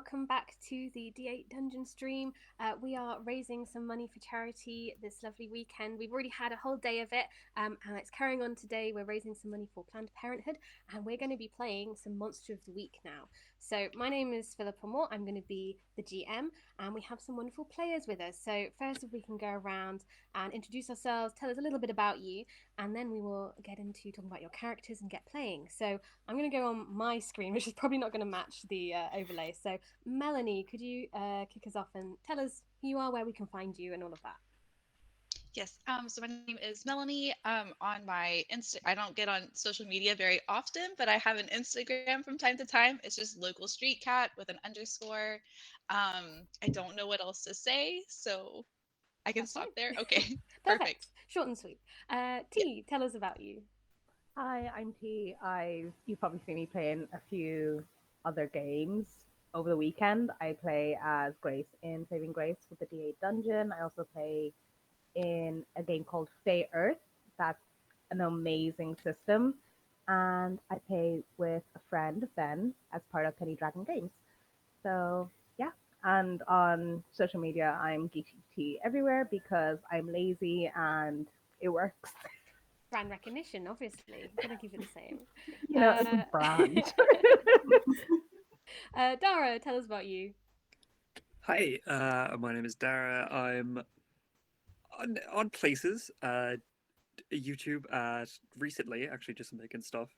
welcome back to the D8Dungeon stream. We are raising some money for charity this lovely weekend. We've already had a whole day of it, and it's carrying on today. We're raising some money for Planned Parenthood, and we're going to be playing some Monster of the Week now. So, my name is Philippa Moore. I'm going to be the GM, and we have some wonderful players with us. So, first, if we can go around and introduce ourselves, tell us a little bit about you, and then we will get into talking about your characters and get playing. So, I'm going to go on my screen, which is probably not going to match the overlay. So, Melanie, could you kick us off and tell us who you are, where we can find you, and all of that? Yes. So my name is Melanie. On my I don't get on social media very often, but I have an Instagram from time to time. It's just local street cat with an underscore. I don't know what else to say, so I can That's fine. stop there. Okay, Perfect. perfect. Short and sweet. Yeah. T, tell us about you. Hi, I'm T. You've probably seen me playing a few other games over the weekend. I play as Grace in Saving Grace with the D8 Dungeon. I also play in a game called Fey Earth. That's an amazing system. And I play with a friend, Ben, as part of Penny Dragon Games. So, yeah. And on social media, I'm Geeky T everywhere because I'm lazy and it works. Brand recognition, obviously. Gonna keep it the same. It's a brand. Dara, tell us about you. Hi, my name is Dara. I'm on places, YouTube, recently, actually just making stuff.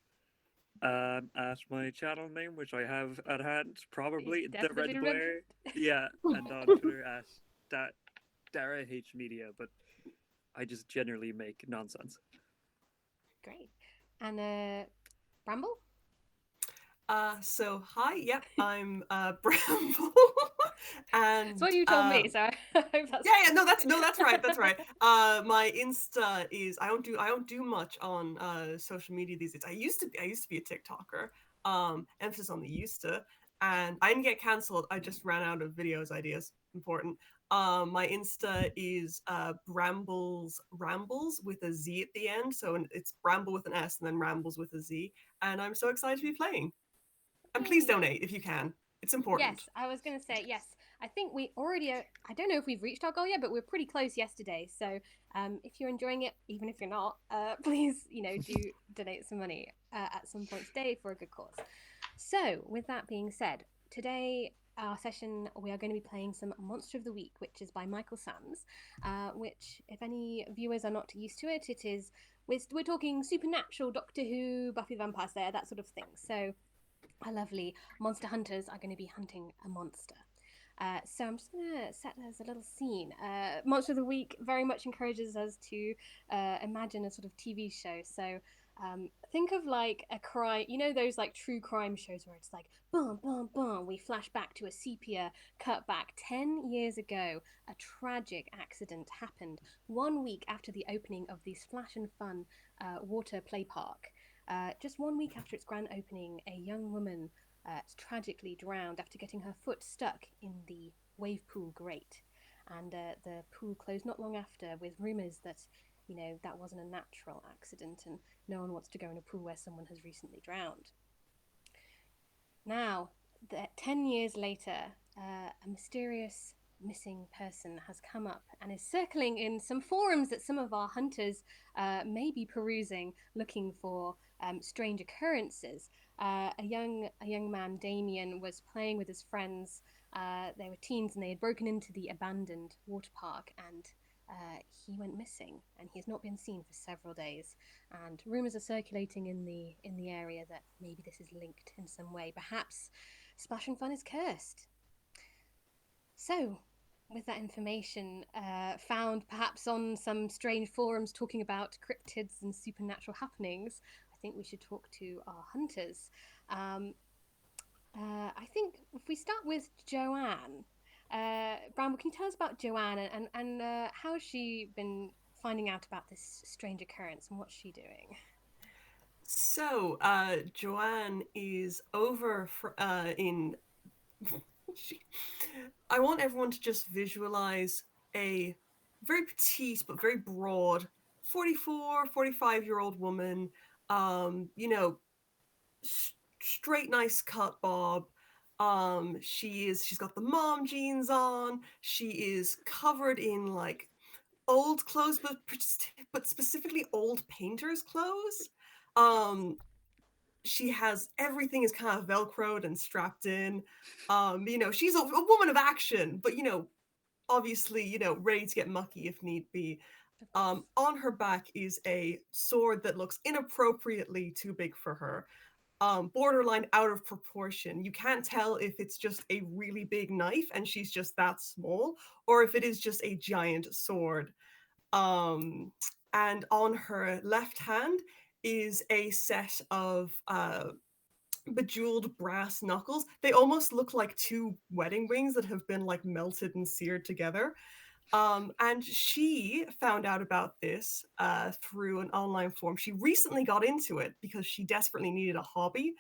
At my channel name, which I have at hand, probably It's the definitely Red remembered. Blair. Yeah, and on Twitter at Dara H Media, but I just generally make nonsense. Great. And Bramble? So hi, yep, I'm Bramble, and It's what you told me, so I hope that's yeah, no, that's right. My Insta is I don't do much on social media these days. I used to be a TikToker. Emphasis on the used to, and I didn't get cancelled. I just ran out of videos ideas. Important. My Insta is Brambles Rambles with a Z at the end, so it's Bramble with an S and then Rambles with a Z. And I'm so excited to be playing. And please donate if you can. It's important. Yes, I was going to say, yes. I think we already, I don't know if we've reached our goal yet, but we're pretty close yesterday. So if you're enjoying it, even if you're not, please, do donate some money at some point today for a good cause. So with that being said, today, our session, we are going to be playing some Monster of the Week, which is by Michael Sands, which, if any viewers are not used to it, it is, we're talking supernatural, Doctor Who, Buffy the Vampire Slayer, that sort of thing. So our lovely monster hunters are going to be hunting a monster. So I'm just going to set as a little scene. Monster of the Week very much encourages us to imagine a sort of TV show. So think of like a crime, those like true crime shows where it's like, boom, boom, boom. We flash back to a sepia cut back 10 years ago. A tragic accident happened 1 week after the opening of the Splash and Fun water play park. Just 1 week after its grand opening, a young woman tragically drowned after getting her foot stuck in the wave pool grate. And the pool closed not long after, with rumours that, that wasn't a natural accident and no one wants to go in a pool where someone has recently drowned. Now, 10 years later, a mysterious missing person has come up and is circling in some forums that some of our hunters may be perusing, looking for strange occurrences. A young man, Damien, was playing with his friends. They were teens and they had broken into the abandoned water park, and he went missing, and he has not been seen for several days. And rumours are circulating in the area that maybe this is linked in some way. Perhaps Splash and Fun is cursed. So, with that information found perhaps on some strange forums talking about cryptids and supernatural happenings, I think we should talk to our hunters. I think if we start with Joanne, Bramble, can you tell us about Joanne and how has she been finding out about this strange occurrence and what's she doing? So, Joanne is over in. I want everyone to just visualize a very petite but very broad 44, 45-year-old woman, straight, nice cut bob, She's got the mom jeans on. She is covered in like old clothes, but specifically old painters' clothes. She has everything is kind of velcroed and strapped in. She's a woman of action, but obviously, ready to get mucky if need be. Of course. On her back is a sword that looks inappropriately too big for her, borderline out of proportion. You can't tell if it's just a really big knife and she's just that small, or if it is just a giant sword. And on her left hand is a set of bejeweled brass knuckles. They almost look like two wedding rings that have been like melted and seared together. And she found out about this through an online forum. She recently got into it because she desperately needed a hobby.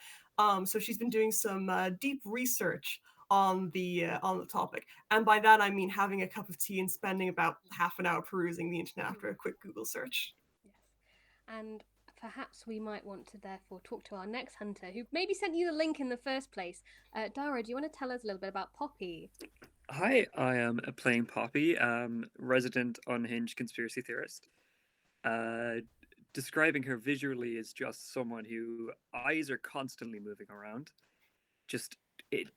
So she's been doing some deep research on the topic, and by that I mean having a cup of tea and spending about half an hour perusing the internet after a quick Google search. Yes. And perhaps we might want to therefore talk to our next hunter who maybe sent you the link in the first place. Dara, do you want to tell us a little bit about Poppy? Hi, I am playing Poppy, resident unhinged conspiracy theorist. Describing her visually is just someone who eyes are constantly moving around. Just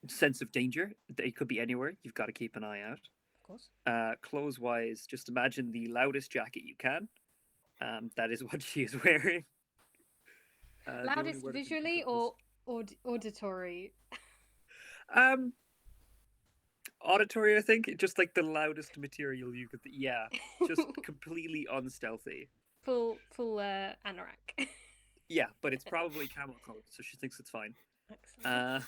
sense of danger. They could be anywhere. You've got to keep an eye out. Of course. Clothes wise, just imagine the loudest jacket you can. That is what she is wearing. The only Loudest word I can think visually of or auditory? is- auditory, I think. Just like the loudest material you could. Yeah, just completely unstealthy. full anorak. Yeah, but it's probably camel colored, so she thinks it's fine. Excellent.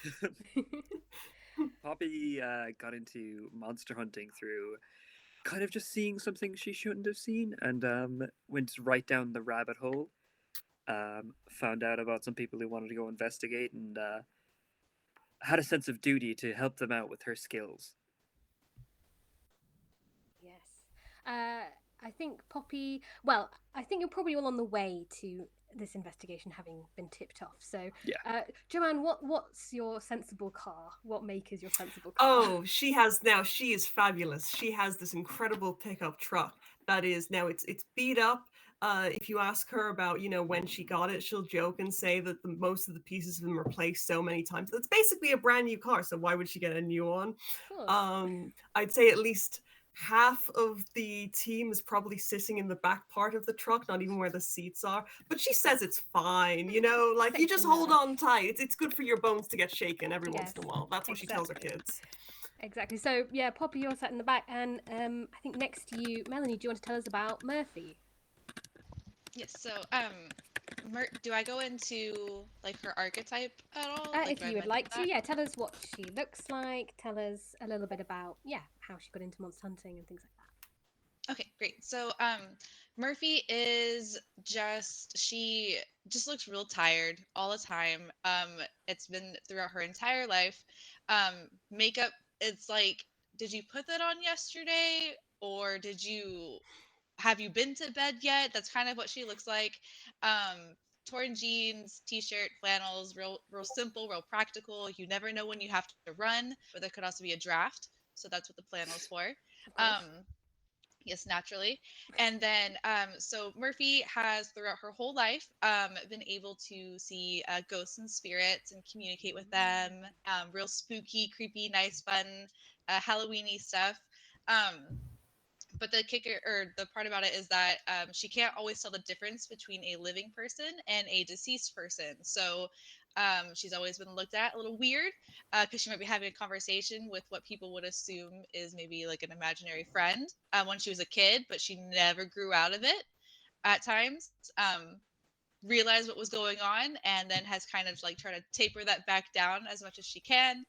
Poppy got into monster hunting through kind of just seeing something she shouldn't have seen, and went right down the rabbit hole. Found out about some people who wanted to go investigate, and had a sense of duty to help them out with her skills. Yes. I think Poppy. Well, I think you're probably all on the way to this investigation having been tipped off. So, Yeah. Joanne, what's your sensible car? What make is your sensible car? Oh, she is fabulous. She has this incredible pickup truck that is now it's beat up. If you ask her about when she got it, she'll joke and say that most of the pieces have been replaced so many times. It's basically a brand new car, so why would she get a new one? Of course. I'd say at least half of the team is probably sitting in the back part of the truck, not even where the seats are. But she says it's fine, like you Safe just in hold there. on tight. It's good for your bones to get shaken every once in a Yes, while. That's what she tells her exactly. kids. Exactly. So yeah, Poppy, you're sat in the back, and I think next to you, Melanie. Do you want to tell us about Murphy? Yes. So, do I go into like her archetype at all? Like, If do I you would mention like to, that? yeah, tell us what she looks like. Tell us a little bit about how she got into monster hunting and things like that. Okay, great. So, Murphy is she just looks real tired all the time. It's been throughout her entire life. Makeup, it's like, did you put that on yesterday, or have you been to bed yet? That's kind of what she looks like. Torn jeans, t-shirt, flannels, real simple, real practical. You never know when you have to run, but there could also be a draft. So that's what the flannel's for. Of course. Yes, naturally. And then, so Murphy has throughout her whole life been able to see ghosts and spirits and communicate with them. Real spooky, creepy, nice, fun, Halloweeny stuff. But the kicker, or the part about it, is that she can't always tell the difference between a living person and a deceased person. So she's always been looked at a little weird because she might be having a conversation with what people would assume is maybe like an imaginary friend when she was a kid, but she never grew out of it at times. Realized what was going on and then has kind of like tried to taper that back down as much as she can.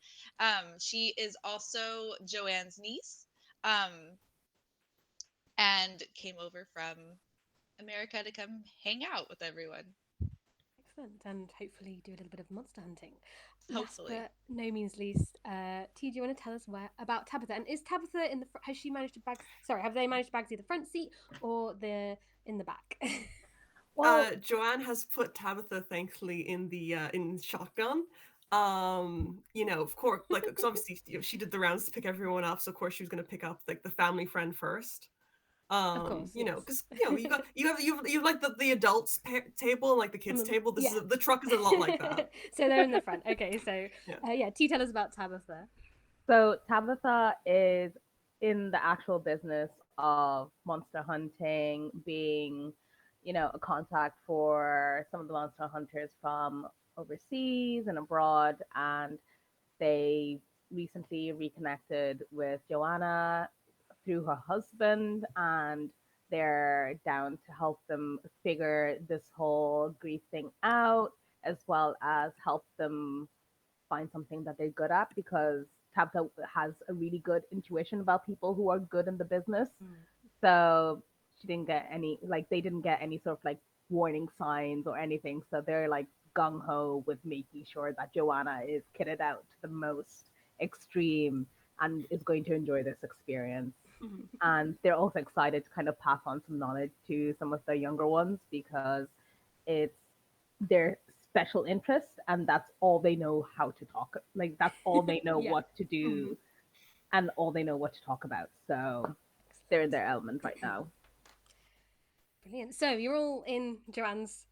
She is also Joanne's niece. And came over from America to come hang out with everyone. Excellent, and hopefully do a little bit of monster hunting. Hopefully. Last but no means least, T, do you want to tell us about Tabitha? And is Tabitha in the has she managed to bag? Sorry, have they managed to bag the front seat or the in the back? Well, Joanne has put Tabitha, thankfully, in the in shotgun. Of course, like, 'cause obviously, she did the rounds to pick everyone up, so of course she was going to pick up like the family friend first. Of course, yes. Because you have like the adults table and like the kids table. The truck is a lot like that. So they're in the front. Okay, so Yeah. T, tell us about Tabitha. So Tabitha is in the actual business of monster hunting, being, a contact for some of the monster hunters from overseas and abroad. And they recently reconnected with Joanna through her husband, and they're down to help them figure this whole grief thing out, as well as help them find something that they're good at, because Tabitha has a really good intuition about people who are good in the business. So she didn't get any, like, they didn't get any sort of like warning signs or anything. So they're like gung ho with making sure that Joanna is kitted out to the most extreme and is going to enjoy this experience. And they're also excited to kind of pass on some knowledge to some of the younger ones, because it's their special interest and that's all they know how to talk, like that's all they know Yeah. what to do and all they know what to talk about. So they're in their element right now. Brilliant. So you're all in Joanne's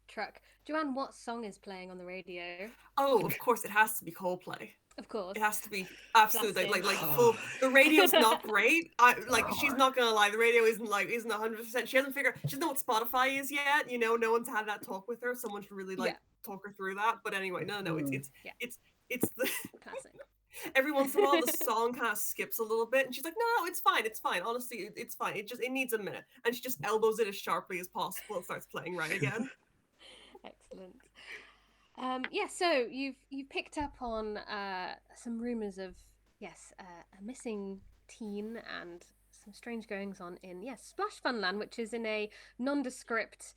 truck. Joanne, what song is playing on the radio? Oh, of course, it has to be Coldplay. Of course. It has to be absolutely Blasting. like full. The radio's not great. She's not gonna lie. The radio isn't 100%. She hasn't figured. She doesn't know what Spotify is yet. No one's had that talk with her. Someone should really talk her through that. But anyway, no. It's the Classic. every once in a while the song kind of skips a little bit, and she's like, no, it's fine. Honestly, it's fine. It needs a minute, and she just elbows it as sharply as possible and starts playing right again. Excellent. So you've picked up on some rumors of a missing teen and some strange goings on in Splash Funland, which is in a nondescript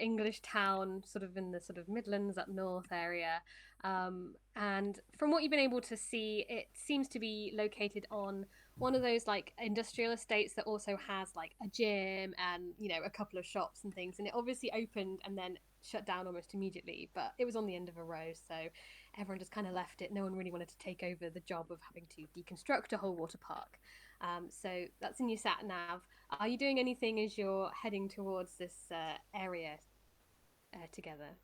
English town, sort of in the sort of Midlands up north area. And from what you've been able to see, it seems to be located on one of those like industrial estates that also has like a gym and a couple of shops and things. And it obviously opened and then shut down almost immediately, but it was on the end of a row, so everyone just kind of left it. No one really wanted to take over the job of having to deconstruct a whole water park. So that's in your sat nav. Are you doing anything as you're heading towards this area together?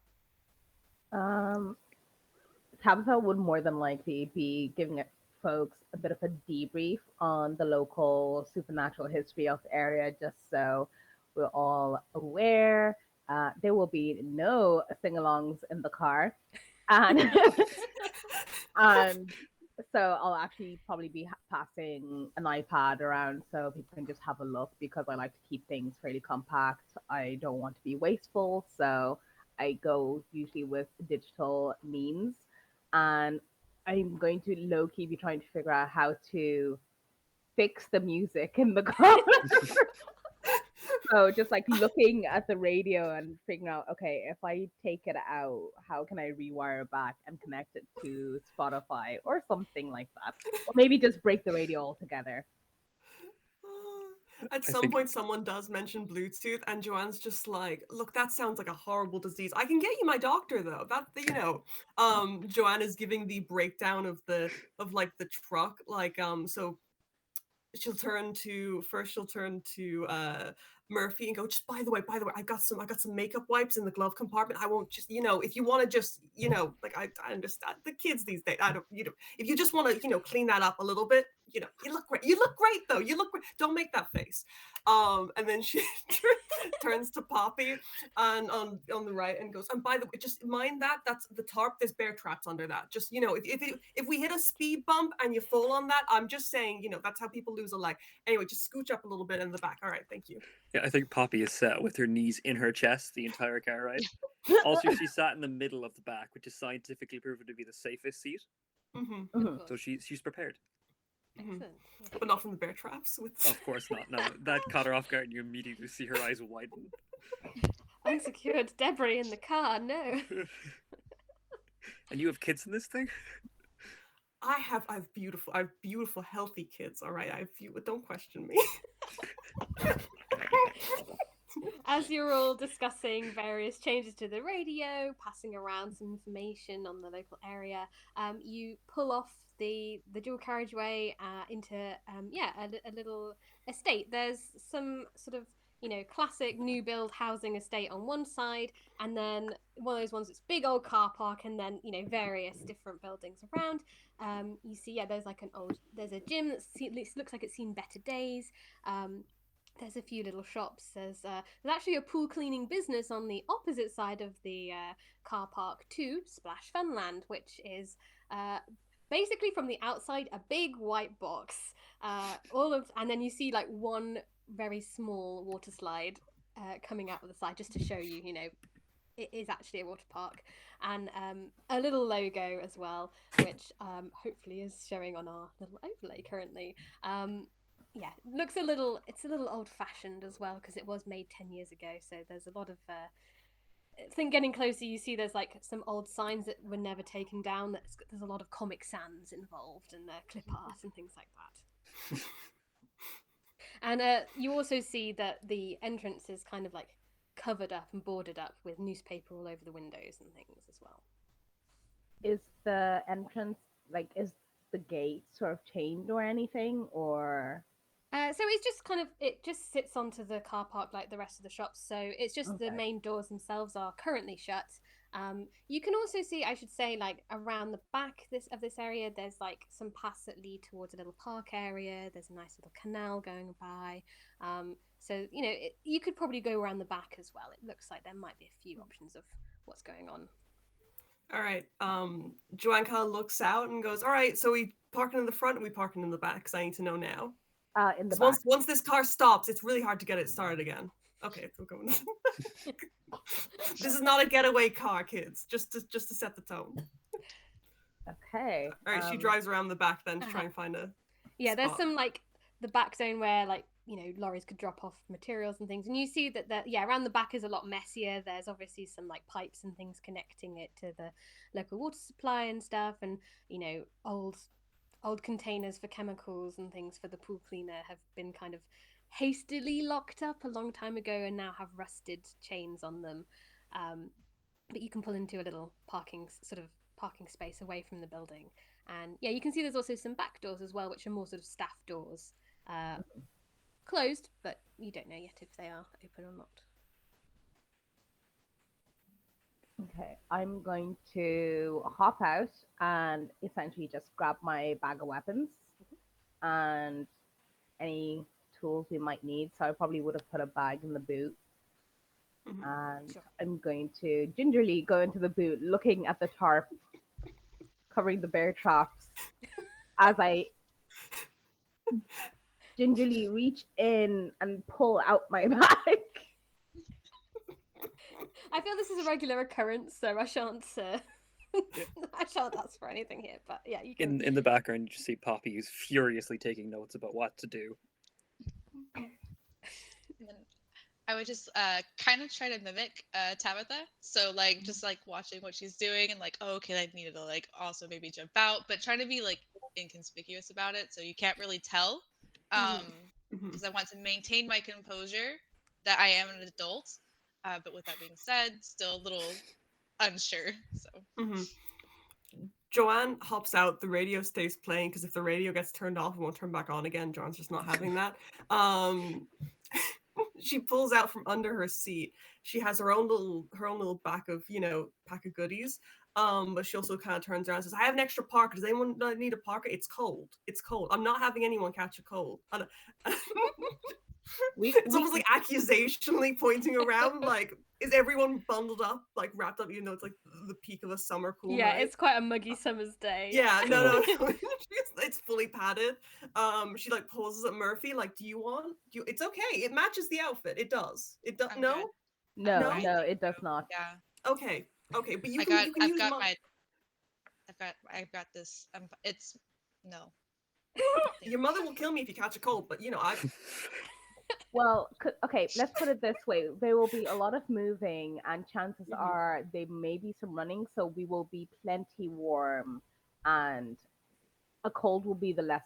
Tabitha would more than likely be giving folks a bit of a debrief on the local supernatural history of the area, just so we're all aware. There will be no sing-alongs in the car, and and so I'll actually probably be passing an iPad around so people can just have a look, because I like to keep things fairly compact. I don't want to be wasteful, so I go usually with digital means, and I'm going to low-key be trying to figure out how to fix the music in the car. So just like looking at the radio and figuring out, okay, if I take it out, how can I rewire it back and connect it to Spotify or something like that? Or maybe just break the radio altogether. At some point, someone does mention Bluetooth, and Joanne's just like, "Look, that sounds like a horrible disease. I can get you my doctor, though." Joanne is giving the breakdown of the truck, so she'll turn to Murphy and go, just by the way, I got some makeup wipes in the glove compartment. I won't just, if you want to just, I understand the kids these days. I don't, if you just want to, clean that up a little bit, you look great. You look great though. You look great. Don't make that face. And then she turns to Poppy and on the right and goes, and by the way, just mind that's the tarp. There's bear traps under that. Just, if we hit a speed bump and you fall on that, I'm just saying, that's how people lose a leg. Anyway, just scooch up a little bit in the back. All right, thank you. Yeah, I think Poppy is sat with her knees in her chest the entire car ride. Also, she sat in the middle of the back, which is scientifically proven to be the safest seat. So she's prepared. Excellent. But not from the bear traps. Of course not. No, that caught her off guard, and you immediately see her eyes widen. Unsecured debris in the car. No. And you have kids in this thing? I have beautiful, healthy kids. All right, don't question me. as you're all discussing various changes to the radio, passing around some information on the local area, you pull off the dual carriageway into a little estate. There's some sort of classic new build housing estate on one side, and then one of those ones that's big old car park, and then various different buildings around. You see, there's a gym that looks like it's seen better days. There's a few little shops. There's actually a pool cleaning business on the opposite side of the car park to Splash Funland, which is basically from the outside a big white box. And then you see like one very small water slide coming out of the side, just to show you, it is actually a water park, and a little logo as well, which hopefully is showing on our little overlay currently. It's a little old fashioned as well, because it was made 10 years ago, so there's a lot of getting closer, you see there's like some old signs that were never taken down. There's a lot of Comic Sans involved, and clip art and things like that. And you also see that the entrance is kind of like covered up and boarded up with newspaper all over the windows and things as well. Is the entrance is the gate sort of chained or anything, or? So it's just it just sits onto the car park like the rest of the shops. So it's just Okay. The main doors themselves are currently shut. You can also see, I should say, like around the back of this area, there's like some paths that lead towards a little park area. There's a nice little canal going by. So you could probably go around the back as well. It looks like there might be a few options of what's going on. All right. Joanne kind of looks out and goes, "All right, so we parking in the front and we parking in the back, because I need to know now." In the 'Cause back. once this car stops, it's really hard to get it started again. Okay, we're going. This is not a getaway car, kids. Just to set the tone. Okay. All right, she drives around the back then to try and find a there's spot. some like the back zone where lorries could drop off materials and things, and you see that around the back is a lot messier. There's obviously some like pipes and things connecting it to the local water supply and stuff, and old containers for chemicals and things for the pool cleaner have been kind of hastily locked up a long time ago and now have rusted chains on them. But you can pull into a little parking space away from the building, and you can see there's also some back doors as well, which are more sort of staff doors, closed, but you don't know yet if they are open or not. Okay, I'm going to hop out and essentially just grab my bag of weapons and any tools we might need. So I probably would have put a bag in the boot. Mhm. And Sure. I'm going to gingerly go into the boot, looking at the tarp covering the bear traps as I gingerly reach in and pull out my bag. I feel this is a regular occurrence, so I shan't I shan't ask for anything here, but you can. In the background, you just see Poppy who's furiously taking notes about what to do. And then I would just kind of try to mimic Tabitha. So like just like watching what she's doing and like, oh, okay, I needed to like also maybe jump out, but trying to be like inconspicuous about it, so you can't really tell. Because I want to maintain my composure that I am an adult. But with that being said, still a little unsure. So Joanne hops out. The radio stays playing, because if the radio gets turned off, it won't turn back on again. Joanne's just not having that. She pulls out from under her seat. She has her own little pack of goodies. But she also kind of turns around and says, "I have an extra parka. Does anyone need a parka? It's cold. It's cold. I'm not having anyone catch a cold." It's almost like accusationally pointing around, like, is everyone bundled up, like wrapped up, even though it's like the peak of a summer cool night? It's quite a muggy summer's day. Yeah, no. It's fully padded. She like pauses at Murphy, like, "Do you want? It's okay. It matches the outfit. It does. It does. I'm No, good. No, No? it does not. Yeah. okay, but you I've can use I've got this. It's no. Your mother will kill me if you catch a cold, but I. Well, okay, let's put it this way. There will be a lot of moving, and chances are there may be some running, so we will be plenty warm, and a cold will be the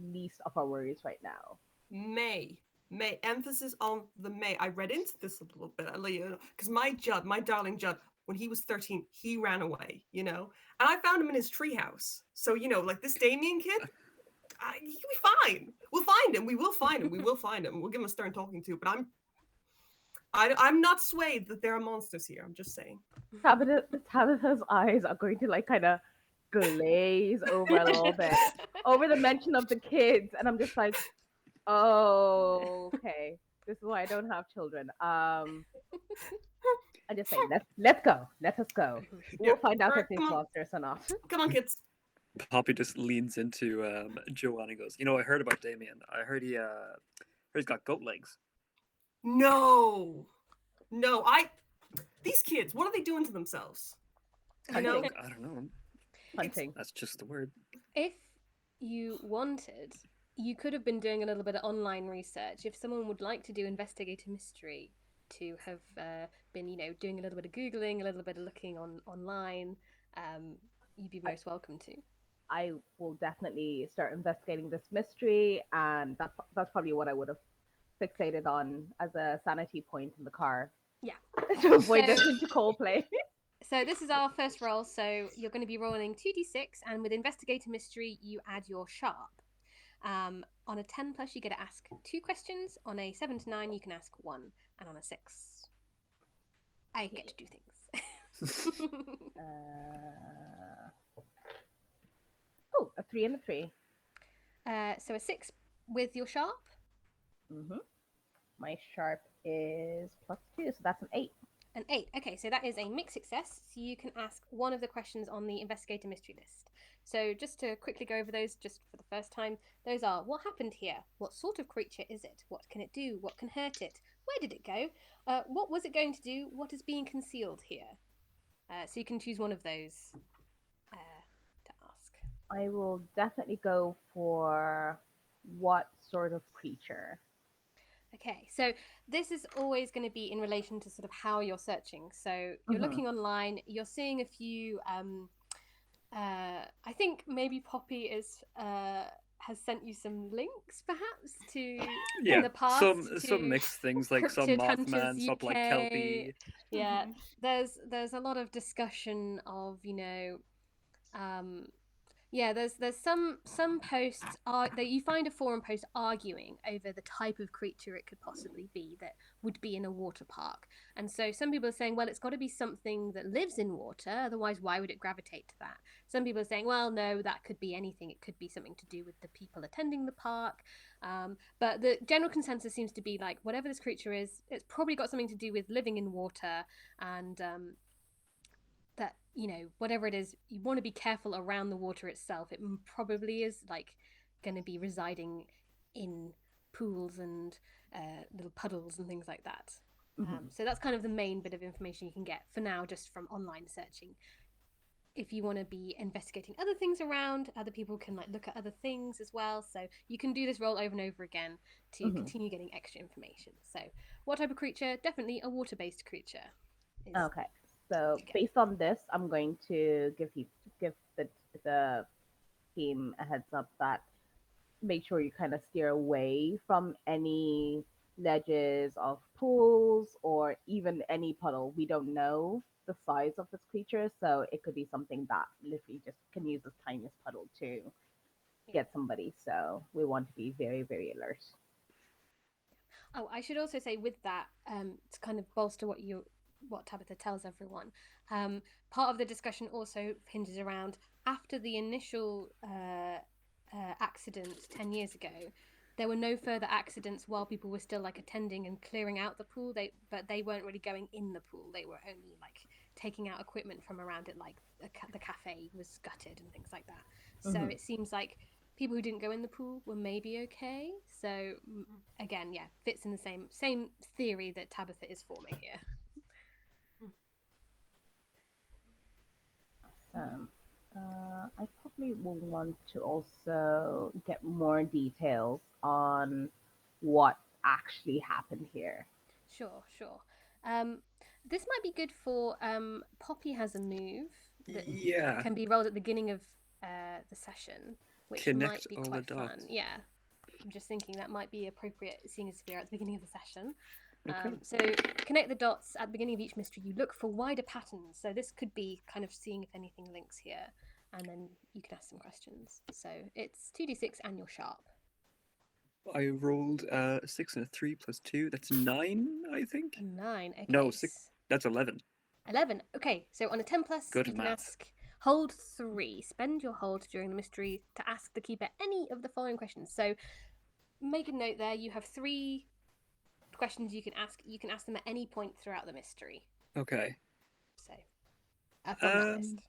least of our worries right now. May May. Emphasis on the may. I read into this a little bit, because my darling Judd, when he was 13, he ran away, and I found him in his treehouse. So, like this Damien kid, he'll be fine. We'll find him. We will find him. We will find him. We'll give him a stern talking to. But I'm not swayed that there are monsters here. I'm just saying. Tabitha's eyes are going to like kind of glaze over a little bit over the mention of the kids, and I'm just like, oh, okay. This is why I don't have children. I just say let's go. Let us go. We'll find out if Alright, there's come on. monsters or not. Come on, kids. Poppy just leans into Joanne and goes, I heard about Damien. I heard he's got goat legs. No. These kids, what are they doing to themselves? I don't know. Hunting. That's just the word. If you wanted, you could have been doing a little bit of online research. If someone would like to do investigative mystery, to have been, doing a little bit of Googling, a little bit of looking online, you'd be most welcome to. I will definitely start investigating this mystery, and that's probably what I would have fixated on as a sanity point in the car. Yeah. To avoid this into Coldplay. So this is our first roll. So you're going to be rolling 2d6, and with investigative mystery, you add your sharp. On a 10 plus, you get to ask 2 questions. On a 7 to 9, you can ask 1, and on a 6, I get to do things. A 3 and a 3. So a 6 with your sharp. Mm-hmm. My sharp is +2, so that's an 8. An 8. Okay, so that is a mixed success. So you can ask one of the questions on the investigator mystery list. So just to quickly go over those, just for the first time, those are: what happened here? What sort of creature is it? What can it do? What can hurt it? Where did it go? What was it going to do? What is being concealed here? So you can choose one of those to ask. I will definitely go for what sort of creature. Okay, so this is always going to be in relation to sort of how you're searching. So you're looking online, you're seeing a few. I think maybe Poppy has sent you some links, perhaps, to in the past. Some mixed things, like some Mothman, some like Kelpie. Yeah, there's a lot of discussion of there's some posts that you find a forum post arguing over the type of creature it could possibly be that would be in a water park. And so some people are saying, well, it's got to be something that lives in water, otherwise why would it gravitate to that? Some people are saying, well, no, that could be anything. It could be something to do with the people attending the park. But the general consensus seems to be like, whatever this creature is, it's probably got something to do with living in water, and that whatever it is, you want to be careful around the water itself. It probably is like going to be residing in pools and little puddles and things like that. So that's kind of the main bit of information you can get for now, just from online searching. If you want to be investigating other things around, other people can look at other things as well. So you can do this roll over and over again to continue getting extra information. So what type of creature? Definitely a water-based creature. Okay. So based on this, I'm going to give the team a heads up that make sure you kind of steer away from any ledges of pools or even any puddle. We don't know the size of this creature, so it could be something that literally just can use the tiniest puddle to get somebody. So we want to be very, very alert. Oh, I should also say with that, to kind of bolster what Tabitha tells everyone, part of the discussion also hinges around after the initial accident 10 years ago, there were no further accidents while people were still attending and clearing out the pool. But they weren't really going in the pool. They were only taking out equipment from around it, like the cafe was gutted and things like that. So it seems like people who didn't go in the pool were maybe okay. So again, fits in the same theory that Tabitha is forming here. I probably will want to also get more details on what actually happened here. Sure. This might be good for Poppy has a move that can be rolled at the beginning of the session, which Connect might be all quite the fun. dots. Yeah. I'm just thinking that might be appropriate, seeing as we're at the beginning of the session. Okay. So connect the dots at the beginning of each mystery. You look for wider patterns. So this could be kind of seeing if anything links here, and then you can ask some questions. So it's 2d6 and you're sharp. I rolled 6 and a 3 plus 2. That's 9, I think. A 9. Okay. No, 6. That's 11. 11. Okay. So on a 10 plus, Good you can math. ask hold 3. Spend your hold during the mystery to ask the keeper any of the following questions. So make a note there. You have 3 questions you can ask. You can ask them at any point throughout the mystery. Okay. So from that list.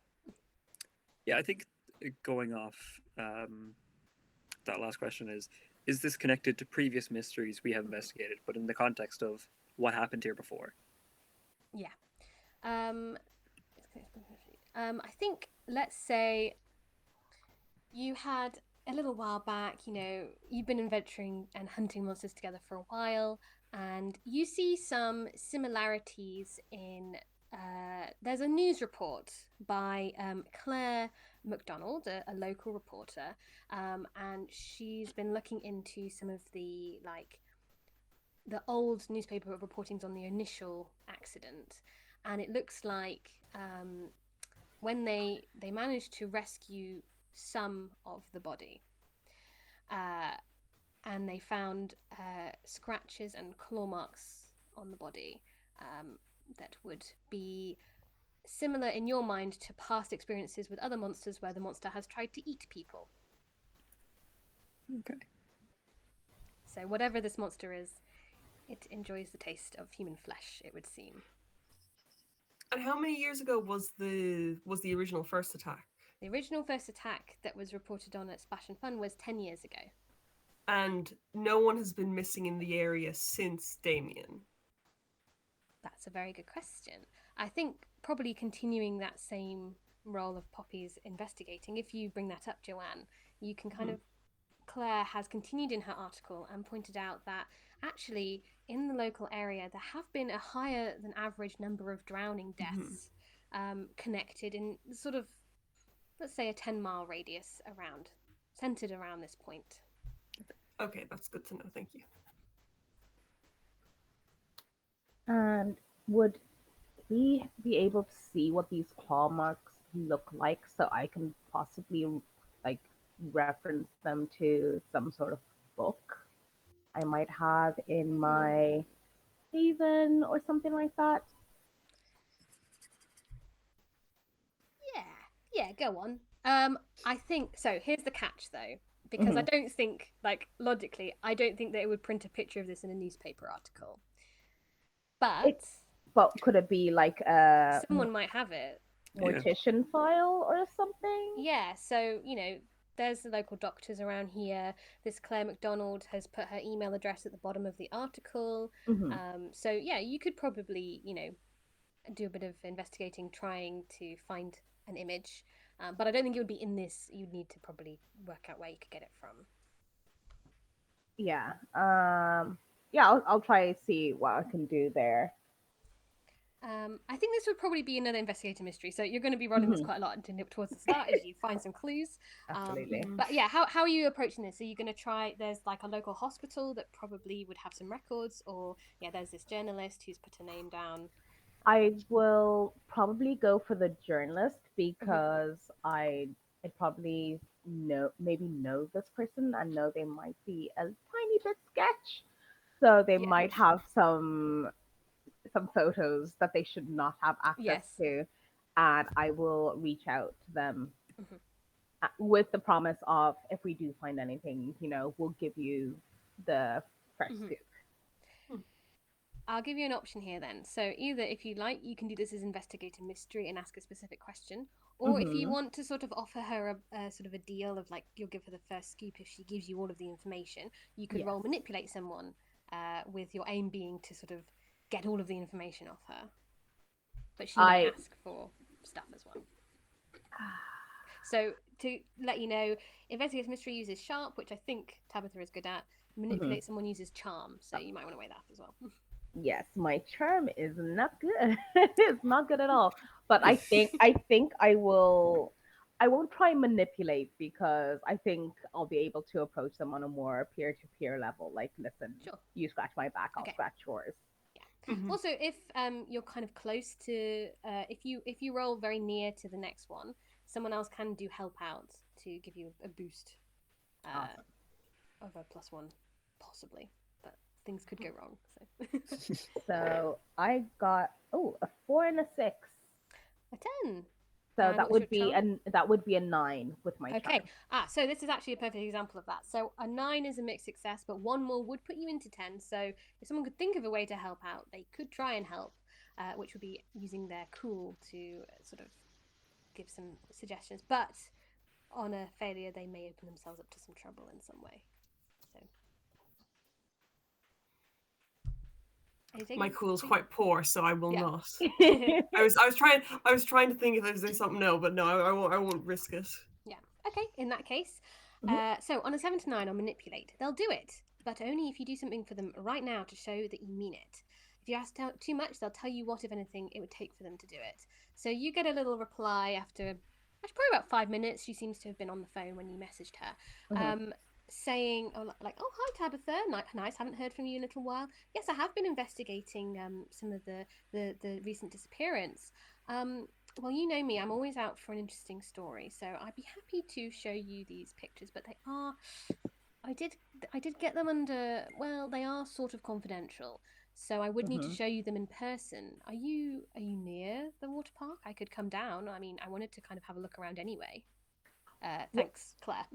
Yeah, I think going off that last question is this connected to previous mysteries we have investigated, but in the context of what happened here before? Yeah. I think, let's say you had a little while back, you've been adventuring and hunting monsters together for a while, and you see some similarities in. There's a news report by Claire MacDonald, a local reporter, and she's been looking into some of the old newspaper reportings on the initial accident, and it looks like when they managed to rescue some of the body, and they found scratches and claw marks on the body that would be similar in your mind to past experiences with other monsters where the monster has tried to eat people. Okay. So whatever this monster is, it enjoys the taste of human flesh, it would seem. And how many years ago was the original first attack? The original first attack that was reported on at Splash and Fun was 10 years ago. And no one has been missing in the area since Damien. That's a very good question. I think probably continuing that same role of Poppy's investigating, if you bring that up, Joanne, you can kind of... Claire has continued in her article and pointed out that actually in the local area there have been a higher than average number of drowning deaths connected in sort of, let's say, a 10-mile radius centered around this point. Okay, that's good to know. Thank you. And would we be able to see what these claw marks look like so I can possibly reference them to some sort of book I might have in my haven or something like that? Yeah, go on. I think so. Here's the catch, though, because I don't think, logically, I don't think that it would print a picture of this in a newspaper article. But could it be someone might have it. Mortician file or something? Yeah, so there's the local doctors around here. This Claire MacDonald has put her email address at the bottom of the article. So yeah, you could probably do a bit of investigating, trying to find an image, but I don't think it would be in this. You'd need to probably work out where you could get it from. Yeah. I'll try to see what I can do there. I think this would probably be another investigator mystery, so you're going to be rolling this quite a lot towards the start as you find some clues. Absolutely. But yeah, how are you approaching this? Are you going to try, there's a local hospital that probably would have some records, or there's this journalist who's put a name down. I will probably go for the journalist because I probably know this person and know they might be a tiny bit sketch, so they might have some photos that they should not have access to, and I will reach out to them with the promise of, if we do find anything, we'll give you the fresh scoop. I'll give you an option here then. So either, if you like, you can do this as investigative mystery and ask a specific question, or if you want to sort of offer her a sort of a deal of you'll give her the first scoop if she gives you all of the information, you could roll manipulate someone, with your aim being to sort of get all of the information off her. But she may ask for stuff as well. So to let you know, investigative mystery uses sharp, which I think Tabitha is good at. Manipulate someone uses charm, so you might want to weigh that as well. Yes, my charm is not good. It's not good at all. But I think I will I won't try and manipulate because I think I'll be able to approach them on a more peer-to-peer level. Like, listen, Sure. you scratch my back, I'll Okay. scratch yours. Mhm. Also, if you're kind of close to, if you roll very near to the next one, someone else can do help out to give you a boost Awesome. of a +1, possibly, but things could go wrong. So So I got a 4 and a 6. a 10. So And that what was would your be charm? that would be a 9 with my Okay. charm. So this is actually a perfect example of that. So a 9 is a mixed success, but one more would put you into 10. So if someone could think of a way to help out, they could try and help, which would be using their cool to sort of give some suggestions. But on a failure, they may open themselves up to some trouble in some way. So. My cool is quite poor, so I will not. Yeah. I was trying to think if there's something. No, but no, I won't risk it. Yeah. Okay. In that case, Mhm. so on a 7 to 9 on manipulate, they'll do it, but only if you do something for them right now to show that you mean it. If you ask too much, they'll tell you what, if anything, it would take for them to do it. So you get a little reply after, actually probably about 5 minutes. She seems to have been on the phone when you messaged her, Mhm. saying, "Oh, like, oh, hi Tabitha, nice, haven't heard from you in a little while. Yes, I have been investigating some of the recent disappearance. Well, you know me, I'm always out for an interesting story, so I'd be happy to show you these pictures, but they are I did I did get them under, well, they are sort of confidential. So I would need to Mhm. show you them in person. Are you near the water park? I could come down. I mean, I wanted to kind of have a look around anyway. Thanks, Claire.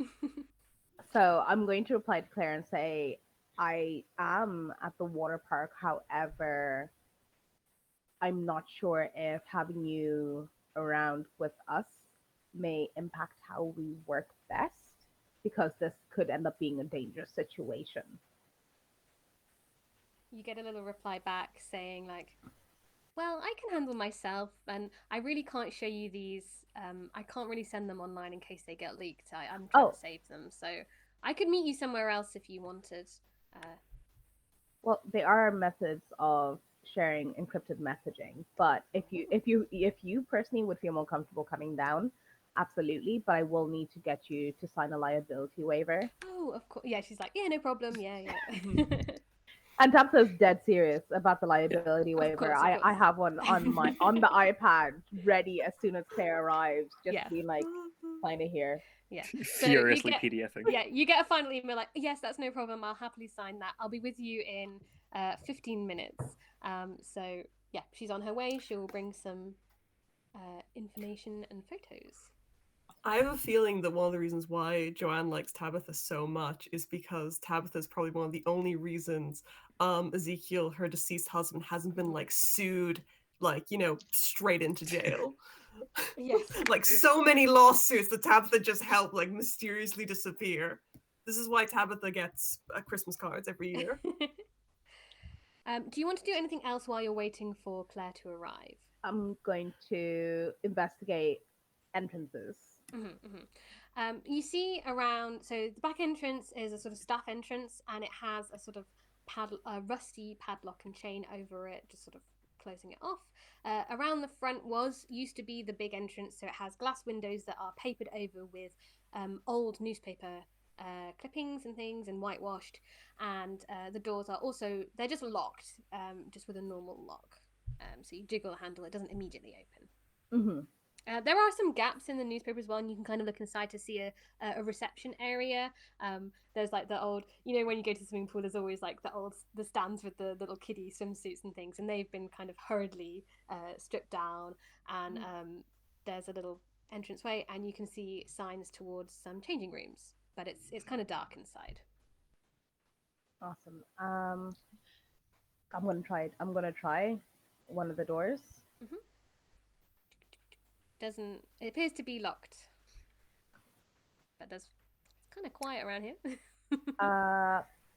So I'm going to reply to Claire and say I am at the water park. However, I'm not sure if having you around with us may impact how we work best because this could end up being a dangerous situation. You get a little reply back saying like, well, I can handle myself, and I really can't show you these. I can't really send them online in case they get leaked. I'm trying Oh, to save them, so I could meet you somewhere else if you wanted. Uh, well, there are methods of sharing encrypted messaging, but if you personally would feel more comfortable coming down, absolutely. But I will need to get you to sign a liability waiver. Oh, of course. Yeah, she's like, yeah, no problem. Yeah, Mhm. yeah. And Tabitha's dead serious about the liability Of waiver. course, of I course. have one on the iPad ready as soon as Claire arrives, just Yeah, to be like, sign it here. yeah. So you Furiously get, PDFing. yeah, you get a final email like, yes, that's no problem. I'll happily sign that. I'll be with you in 15 minutes. So yeah, she's on her way. She'll bring some information and photos. I have a feeling that one of the reasons why Joanne likes Tabitha so much is because Tabitha is probably one of the only reasons Ezekiel, her deceased husband, hasn't been like sued, like, straight into jail. Yes. Like so many lawsuits that Tabitha just helped like mysteriously disappear. This is why Tabitha gets Christmas cards every year. Do you want to do anything else while you're waiting for Claire to arrive? I'm going to investigate entrances. You see around, so the back entrance is a sort of staff entrance, and it has a sort of a rusty padlock and chain over it, just sort of closing it off. Around the front used to be the big entrance, so it has glass windows that are papered over with old newspaper clippings and things, and whitewashed. And the doors are also, they're just locked, just with a normal lock. So you jiggle the handle, it doesn't immediately open. Hmm. There are some gaps in the newspaper as well, and you can kind of look inside to see a reception area. There's like the old, when you go to the swimming pool, there's always like the stands with the little kiddie swimsuits and things, and they've been kind of hurriedly stripped down. And there's a little entranceway, and you can see signs towards some changing rooms, but it's kind of dark inside. Awesome. I'm gonna try it. I'm gonna try one of the doors. Mm-hmm. It appears to be locked, but it's kind of quiet around here.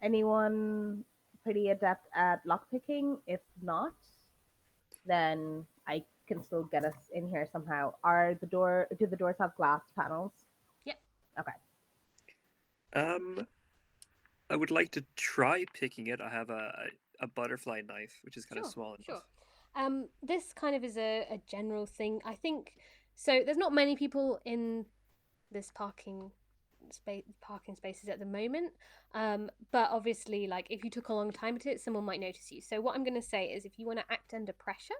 Anyone pretty adept at lockpicking? If not, then I can still get us in here somehow. Do the doors have glass panels? Yep. Okay. I would like to try picking it. I have a butterfly knife, which is kind of small enough. Sure. This kind of is a general thing. I think so. There's not many people in this parking spaces at the moment. But obviously, like if you took a long time to it, someone might notice you. So what I'm going to say is, if you want to act under pressure,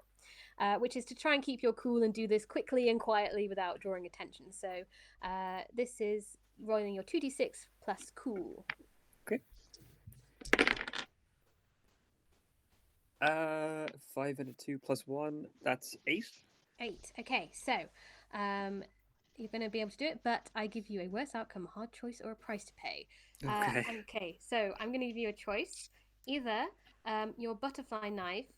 which is to try and keep your cool and do this quickly and quietly without drawing attention. So this is rolling your 2d6 plus cool. Okay. 5 and a 2 plus 1, that's 8. 8. Okay, so you're going to be able to do it, but I give you a worse outcome, a hard choice, or a price to pay. Okay. Okay, so I'm going to give you a choice. Either your butterfly knife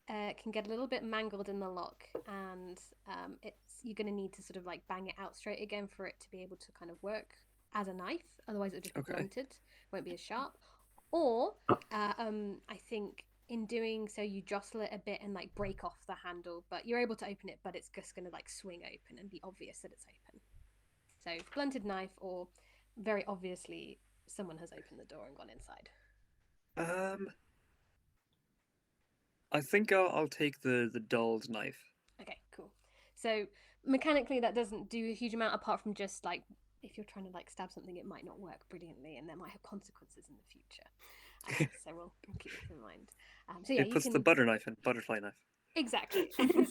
can get a little bit mangled in the lock, and you're going to need to sort of like bang it out straight again for it to be able to kind of work as a knife. Otherwise, it'll just be blunted, won't be as sharp. Or I think in doing so, you jostle it a bit and like break off the handle, but you're able to open it, but it's just going to like swing open and be obvious that it's open. So blunted knife, or very obviously someone has opened the door and gone inside. I think I'll take the dulled knife. Okay, cool. So mechanically, that doesn't do a huge amount, apart from just like if you're trying to like stab something, it might not work brilliantly, and there might have consequences in the future. So we'll keep this in mind. So yeah, it puts the butter knife in butterfly knife. Exactly. So you can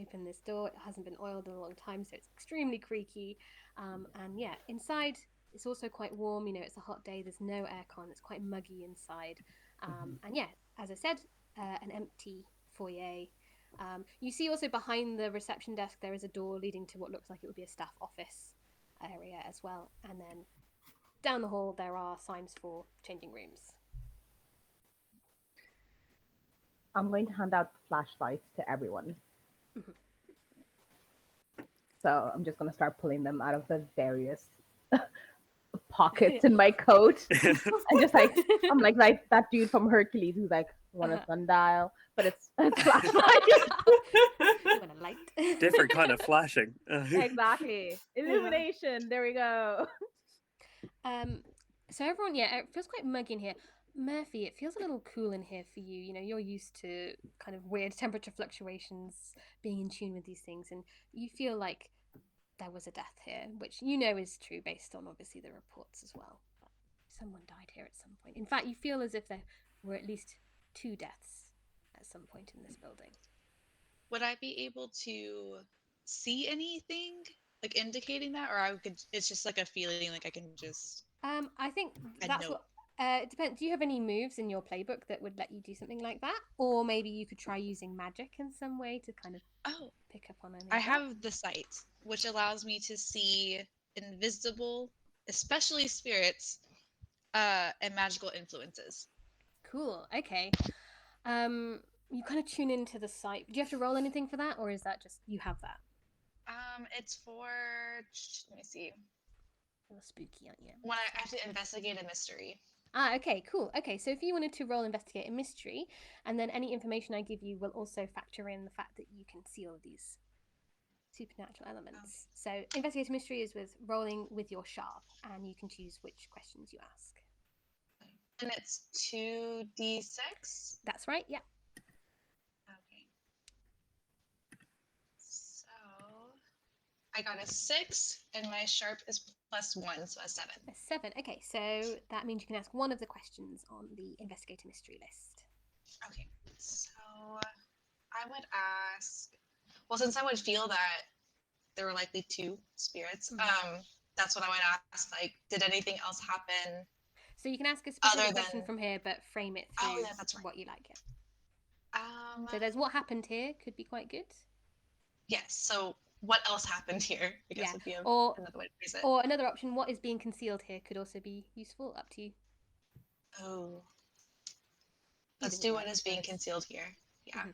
open this door. It hasn't been oiled in a long time, so it's extremely creaky. And yeah, inside it's also quite warm. You know, it's a hot day. There's no aircon. It's quite muggy inside. And yeah, as I said, an empty foyer. You see also behind the reception desk there is a door leading to what looks like it would be a staff office area as well. And then down the hall there are signs for changing rooms. I'm going to hand out flashlights to everyone. Mm-hmm. So I'm just going to start pulling them out of the various pockets in my coat. And just like, I'm like that dude from Hercules who's like, want a sundial? But it's flashlight. You want a light? Different kind of flashing. Exactly. Illumination. There we go. So everyone, yeah, it feels quite muggy in here. Murphy, it feels a little cool in here for you. You know, you're used to kind of weird temperature fluctuations, being in tune with these things, and you feel like there was a death here, which you know is true based on obviously the reports as well. Someone died here at some point. In fact, you feel as if there were at least 2 deaths at some point in this building. Would I be able to see anything like indicating that, or it's just like a feeling, like I can just I think that's what it depends. Do you have any moves in your playbook that would let you do something like that? Or maybe you could try using magic in some way to kind of pick up on anything. I have the sight, which allows me to see invisible, especially spirits, and magical influences. Cool. Okay. You kind of tune into the sight. Do you have to roll anything for that, or is that just you have that? It's for, let me see. A little spooky, aren't you? When I have to investigate a mystery. Okay, cool. Okay, so if you wanted to roll investigate a mystery, and then any information I give you will also factor in the fact that you can see all of these supernatural elements. So investigate a mystery is with rolling with your sharp, and you can choose which questions you ask. And it's 2d6? That's right, yeah. Okay. So I got a 6, and my sharp is +1, so a 7. A 7. Okay, so that means you can ask one of the questions on the investigate a mystery list. Okay, so I would ask, well, since I would feel that there were likely 2 spirits, that's what I would ask, like, did anything else happen? So you can ask a specific question from here, but frame it through what you like. So there's what happened here, could be quite good. Yes, so what else happened here? I guess would be another way to phrase it. Or another option, what is being concealed here, could also be useful, up to you. Oh. Let's do what is being concealed here. Yeah. Mm-hmm.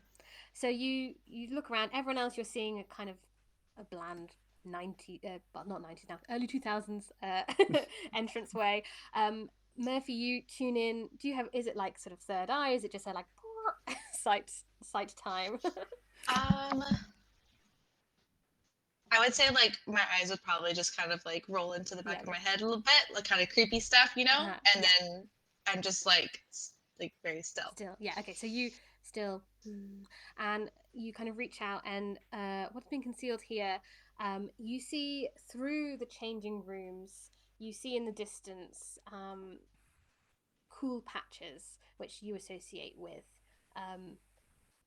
So you look around, everyone else you're seeing a kind of a bland not 90s now, early 2000s entranceway. Murphy, you tune in. Is it like sort of third eye? Is it just like sight time? I would say like my eyes would probably just kind of like roll into the back of my head a little bit, like kind of creepy stuff, you know? And then I'm just like very still. Yeah. Okay. So you still. And you kind of reach out, and what's been concealed here, you see through the changing rooms, you see in the distance cool patches, which you associate with.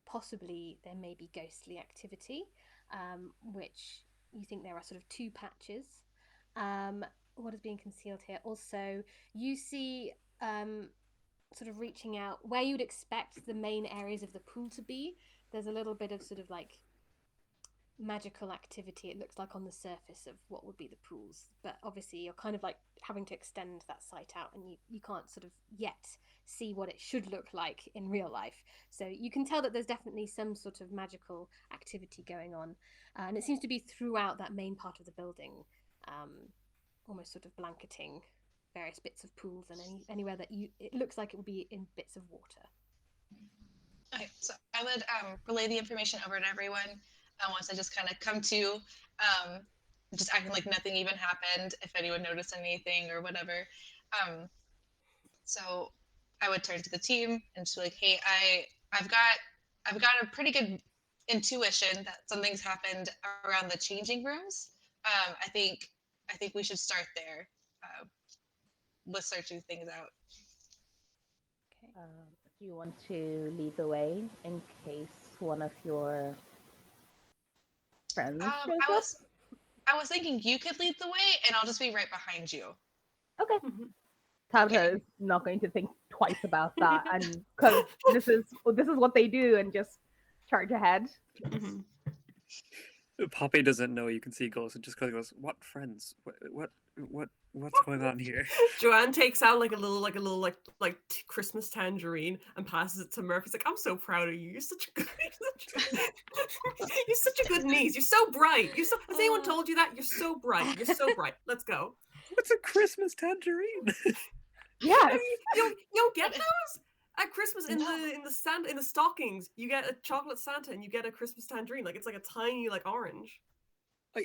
Possibly there may be ghostly activity, which you think there are sort of two patches. What is being concealed here? Also, you see sort of reaching out where you'd expect the main areas of the pool to be. There's a little bit of sort of like magical activity, it looks like, on the surface of what would be the pools, but obviously you're kind of like having to extend that sight out, and you can't sort of yet see what it should look like in real life. So you can tell that there's definitely some sort of magical activity going on, and it seems to be throughout that main part of the building, almost sort of blanketing various bits of pools and anywhere that it looks like it would be in bits of water. Okay, so I would relay the information over to everyone once I just kind of come to, just acting like nothing even happened, if anyone noticed anything or whatever. So I would turn to the team and just be like, "Hey, I've got a pretty good intuition that something's happened around the changing rooms. I think we should start there with searching things out." Okay. Do you want to lead the way in case one of your friends shows up? I was thinking you could lead the way, and I'll just be right behind you. Okay. Mhm. Tabitha Okay. is not going to think twice about that, and because this is what they do, and just charge ahead. Mhm. Poppy doesn't know you can see ghosts, and just goes, "What friends? What's going on here?" Joanne takes out like a little Christmas tangerine and passes it to Murph. He's like, "I'm so proud of you. You're such a good, you're such a good niece. You're so bright. Has anyone told you that? You're so bright. You're so bright. Let's go." What's a Christmas tangerine? Yes. You don't get those at Christmas in No. the stockings. You get a chocolate Santa and you get a Christmas tangerine. Like it's like a tiny like orange.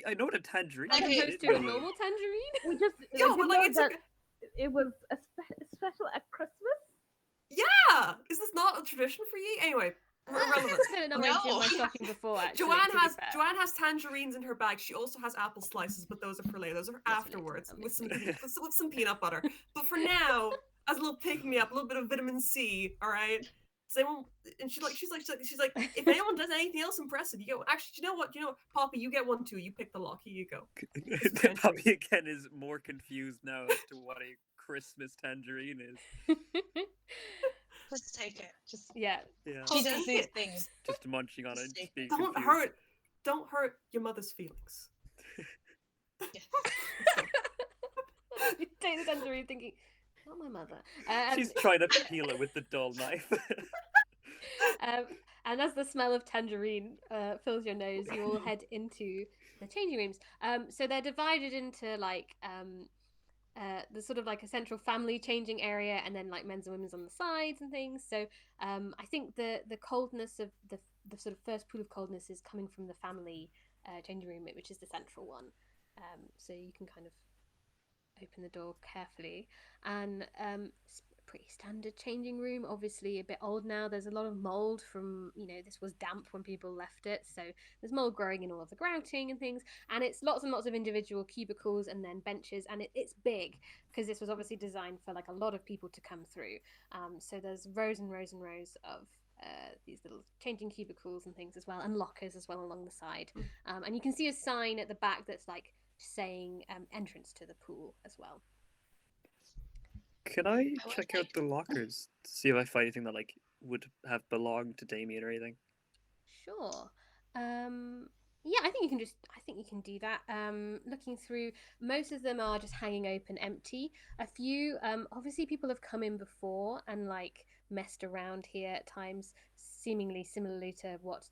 I know what a tangerine As Okay. is. I opposed to didn't a know- normal tangerine? We just Yeah, didn't but like know it's that like it was a special at Christmas. yeah. Is this not a tradition for you? Anyway, irrelevant. I've not No. emptied my stocking before, actually. Joanne to be fair. has tangerines in her bag. She also has apple slices, but those are for later. Those are That's for later, afterwards obviously. with some peanut butter. But for now, as a little pick me up, a little bit of vitamin C. All right. Does anyone? And she's like, if anyone does anything else impressive, you go. Actually, you know what? Poppy, you get one too. You pick the lock. Here you go. Poppy again is more confused now as to what a Christmas tangerine is. Just take it. Just Yeah. Yeah, she Just does take these it. things. just munching on it, Just just being Don't confused. hurt your mother's feelings. Yeah. You take the tangerine thinking, not my mother. She's trying to peel it with the dull knife. And as the smell of tangerine fills your nose, you all head into the changing rooms. So they're divided into like the sort of like a central family changing area, and then like men's and women's on the sides and things. So I think the coldness of the sort of first pool of coldness is coming from the family changing room, which is the central one. So you can kind of open the door carefully, and it's a pretty standard changing room, obviously a bit old now. There's a lot of mold from, this was damp when people left it, so there's mold growing in all of the grouting and things, and it's lots and lots of individual cubicles and then benches, and it's big because this was obviously designed for like a lot of people to come through. So there's rows and rows and rows of these little changing cubicles and things as well, and lockers as well along the side, and you can see a sign at the back that's like saying entrance to the pool as well. Can I would check like- out the lockers to see if I find anything that like would have belonged to Damien or anything? Sure. Yeah, I think you can do that. Looking through, most of them are just hanging open empty. A few, obviously people have come in before and like messed around here at times, seemingly similarly to what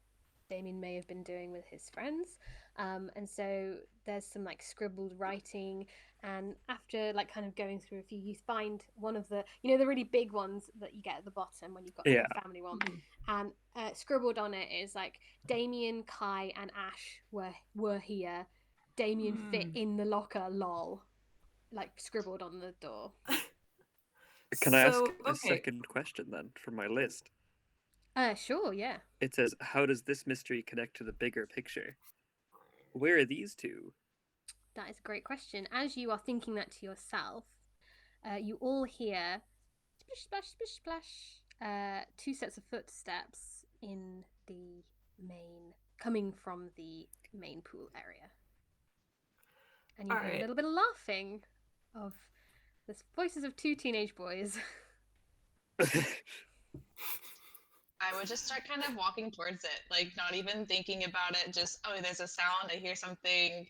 Damien may have been doing with his friends. And so there's some like scribbled writing, and after like kind of going through a few, you find one of the the really big ones that you get at the bottom when you've got Yeah. the family one, and scribbled on it is like Damien, Kai, and Ash were here. Damien fit in the locker, lol. Like scribbled on the door. Can I ask So, a okay. second question then from my list? Sure, yeah. It says, "How does this mystery connect to the bigger picture? Where are these two?" That is a great question. As you are thinking that to yourself, you all hear splish, splash, splish, splash. Two sets of footsteps in the coming from the main pool area. And you All hear a right. little bit of laughing of the voices of two teenage boys. I would just start kind of walking towards it, like not even thinking about it. Just, oh, there's a sound. I hear something,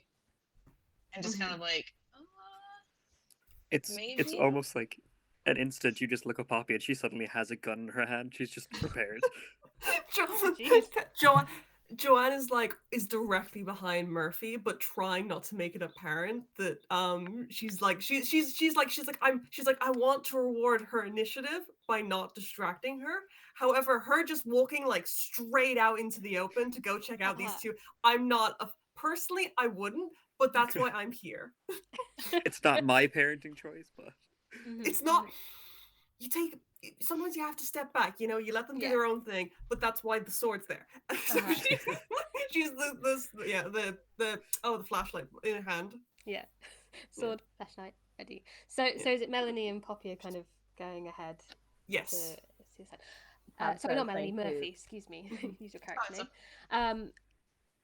and just kind of like, It's maybe. almost like an instant you just look at Poppy and she suddenly has a gun in her hand. She's just prepared. Jeez. Joanne is directly behind Murphy, but trying not to make it apparent that she's like I want to reward her initiative by not distracting her. However, her just walking like straight out into the open to go check out these two, I'm not personally I wouldn't, but that's why I'm here. It's not my parenting choice, but It's not. Sometimes you have to step back, you let them do their own thing, but that's why the sword's there. So she's the flashlight in her hand. Yeah. Sword, flashlight, ready. So is it Melanie and Poppy are kind of going ahead? Yes. To sorry, not Melanie, Murphy, excuse me. Use your character name.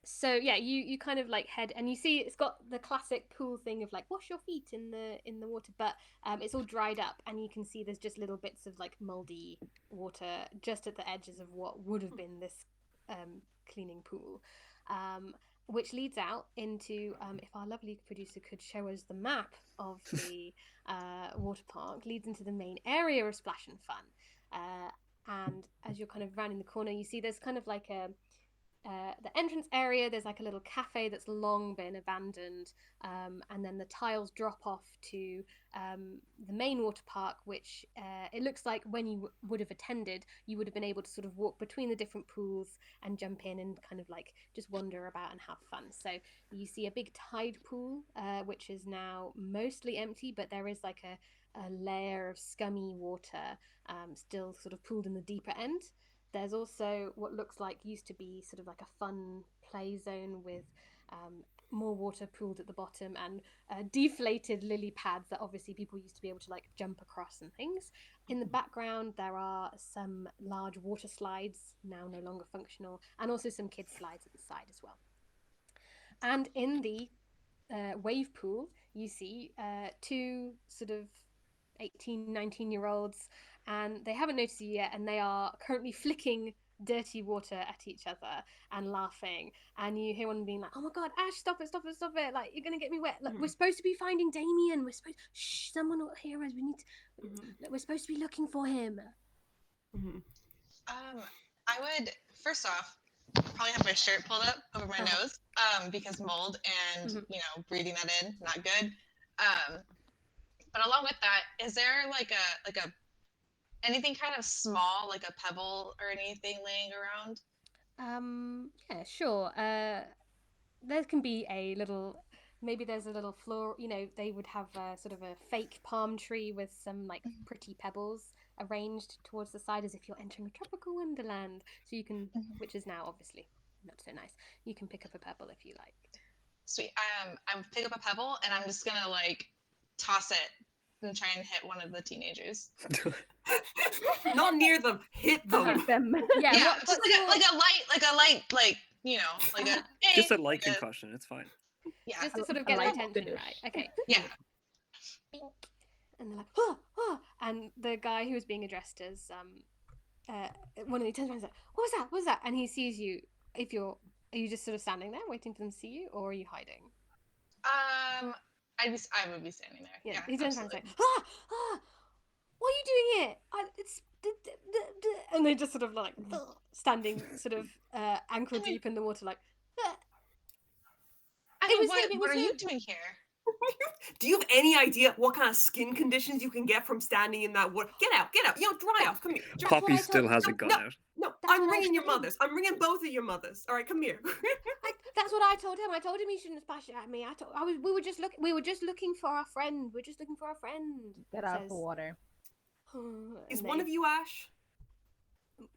So yeah, you kind of like head and you see it's got the classic pool thing of like wash your feet in the water, but it's all dried up and you can see there's just little bits of like moldy water just at the edges of what would have been this cleaning pool, which leads out into if our lovely producer could show us the map of the water park, leads into the main area of Splash and Fun, and as you're kind of rounding the corner you see there's kind of like the entrance area, there's like a little cafe that's long been abandoned, and then the tiles drop off to the main water park, which it looks like when you would have attended you would have been able to sort of walk between the different pools and jump in and kind of like just wander about and have fun. So you see a big tide pool, which is now mostly empty, but there is like a layer of scummy water still sort of pooled in the deeper end. There's also what looks like used to be sort of like a fun play zone with more water pooled at the bottom and deflated lily pads that obviously people used to be able to like jump across and things. In the background there are some large water slides, now no longer functional, and also some kids slides at the side as well. And in the wave pool you see two sort of 18, 19-year-olds, and they haven't noticed you yet, and they are currently flicking dirty water at each other and laughing, and you hear one being like, oh my god, Ash, stop it, like you're gonna get me wet. Look, we're supposed to be finding Damien, someone will hear us, we're supposed to be looking for him. I would first off probably have my shirt pulled up over my nose because mold and breathing that in, not good. But along with that, is there like a anything kind of small, like a pebble or anything laying around? Yeah, sure. There can be a little, maybe there's a little floor, they would have sort of a fake palm tree with some like pretty pebbles arranged towards the side as if you're entering a tropical wonderland. So you can, which is now obviously not so nice, you can pick up a pebble if you like. Sweet. I pick up a pebble and I'm just gonna like toss it and try and hit one of the teenagers. Not near them, hit them. Yeah, just like a light, like like a just a light concussion. It's fine. Yeah, just to sort of get their attention, right? Okay. Yeah. And they're like, oh, and the guy who was being addressed as one of the turns around and is like, what was that? And he sees you. Are you just sort of standing there waiting for them to see you, or are you hiding? I would be standing there. Yeah. He turns around and is like, what are you doing here? And they just sort of like standing sort of ankle deep in the water, like. What are you doing here? Do you have any idea what kind of skin conditions you can get from standing in that water? Get out! Dry off. Come here. Poppy still has a gun out. No, I'm ringing your mothers. I'm ringing both of your mothers. All right, come here. That's what I told him. I told him he shouldn't splash it at me. We were just looking for our friend. Get out of the water. Is one of you Ash?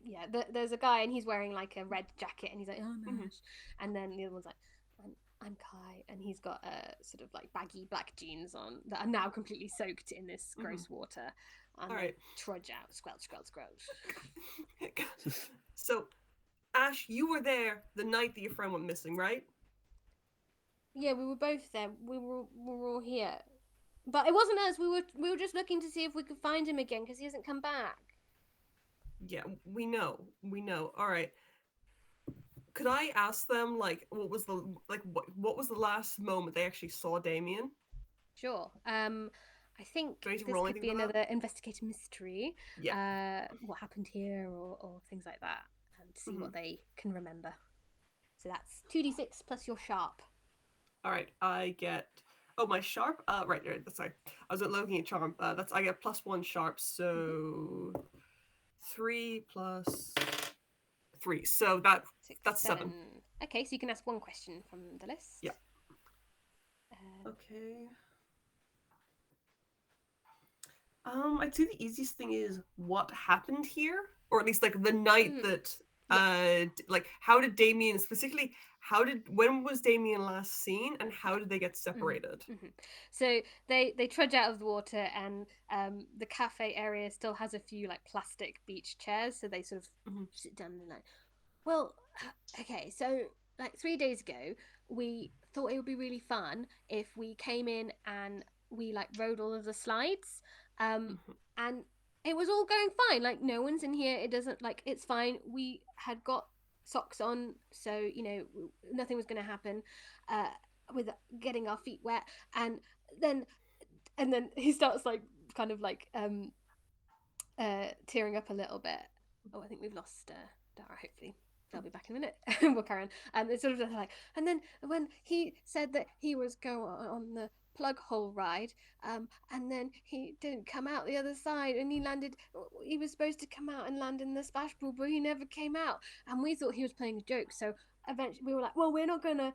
yeah, there's a guy and he's wearing like a red jacket and he's like, oh my Mhm. gosh. And then the other one's like, I'm Kai, and he's got sort of like baggy black jeans on that are now completely soaked in this gross water. And All they right. trudge out, squelch, squelch, squelch. So, Ash, you were there the night that your friend went missing, right? Yeah, we were both there. We were all here, but it wasn't us. We were just looking to see if we could find him again because he hasn't come back. Yeah, we know. We know. All right. Could I ask them like what was the last moment they actually saw Damien? Sure. I think Do I need to this roll could anything be for that? another investigative mystery. Yeah. What happened here, or things like that, and see what they can remember. So that's 2d6 plus your sharp. All right. I get. Oh, my sharp. Right. That's sorry. I was looking at charm. That's I get +1 sharp. So 3 plus 3. So that's 7. Okay, so you can ask one question from the list. Yeah. Uh, Okay. I'd say the easiest thing is what happened here, or at least like the night that like how did Damien specifically when was Damien last seen and how did they get separated? So they trudge out of the water, and the cafe area still has a few like plastic beach chairs, so they sort of sit down and like, well, okay, so like 3 days ago we thought it would be really fun if we came in and we like rode all of the slides, and it was all going fine, like no one's in here, it doesn't, like, it's fine, we had got socks on, so you know nothing was going to happen with getting our feet wet, and then he starts like kind of like tearing up a little bit. Oh, I think we've lost Dara. Hopefully they'll be back in a minute. We'll carry on. It's sort of like, and then when he said that he was going on the plug hole ride, and then he didn't come out the other side, and he was supposed to come out and land in the splash pool, but he never came out, and we thought he was playing a joke. So eventually we were like, well, we're not gonna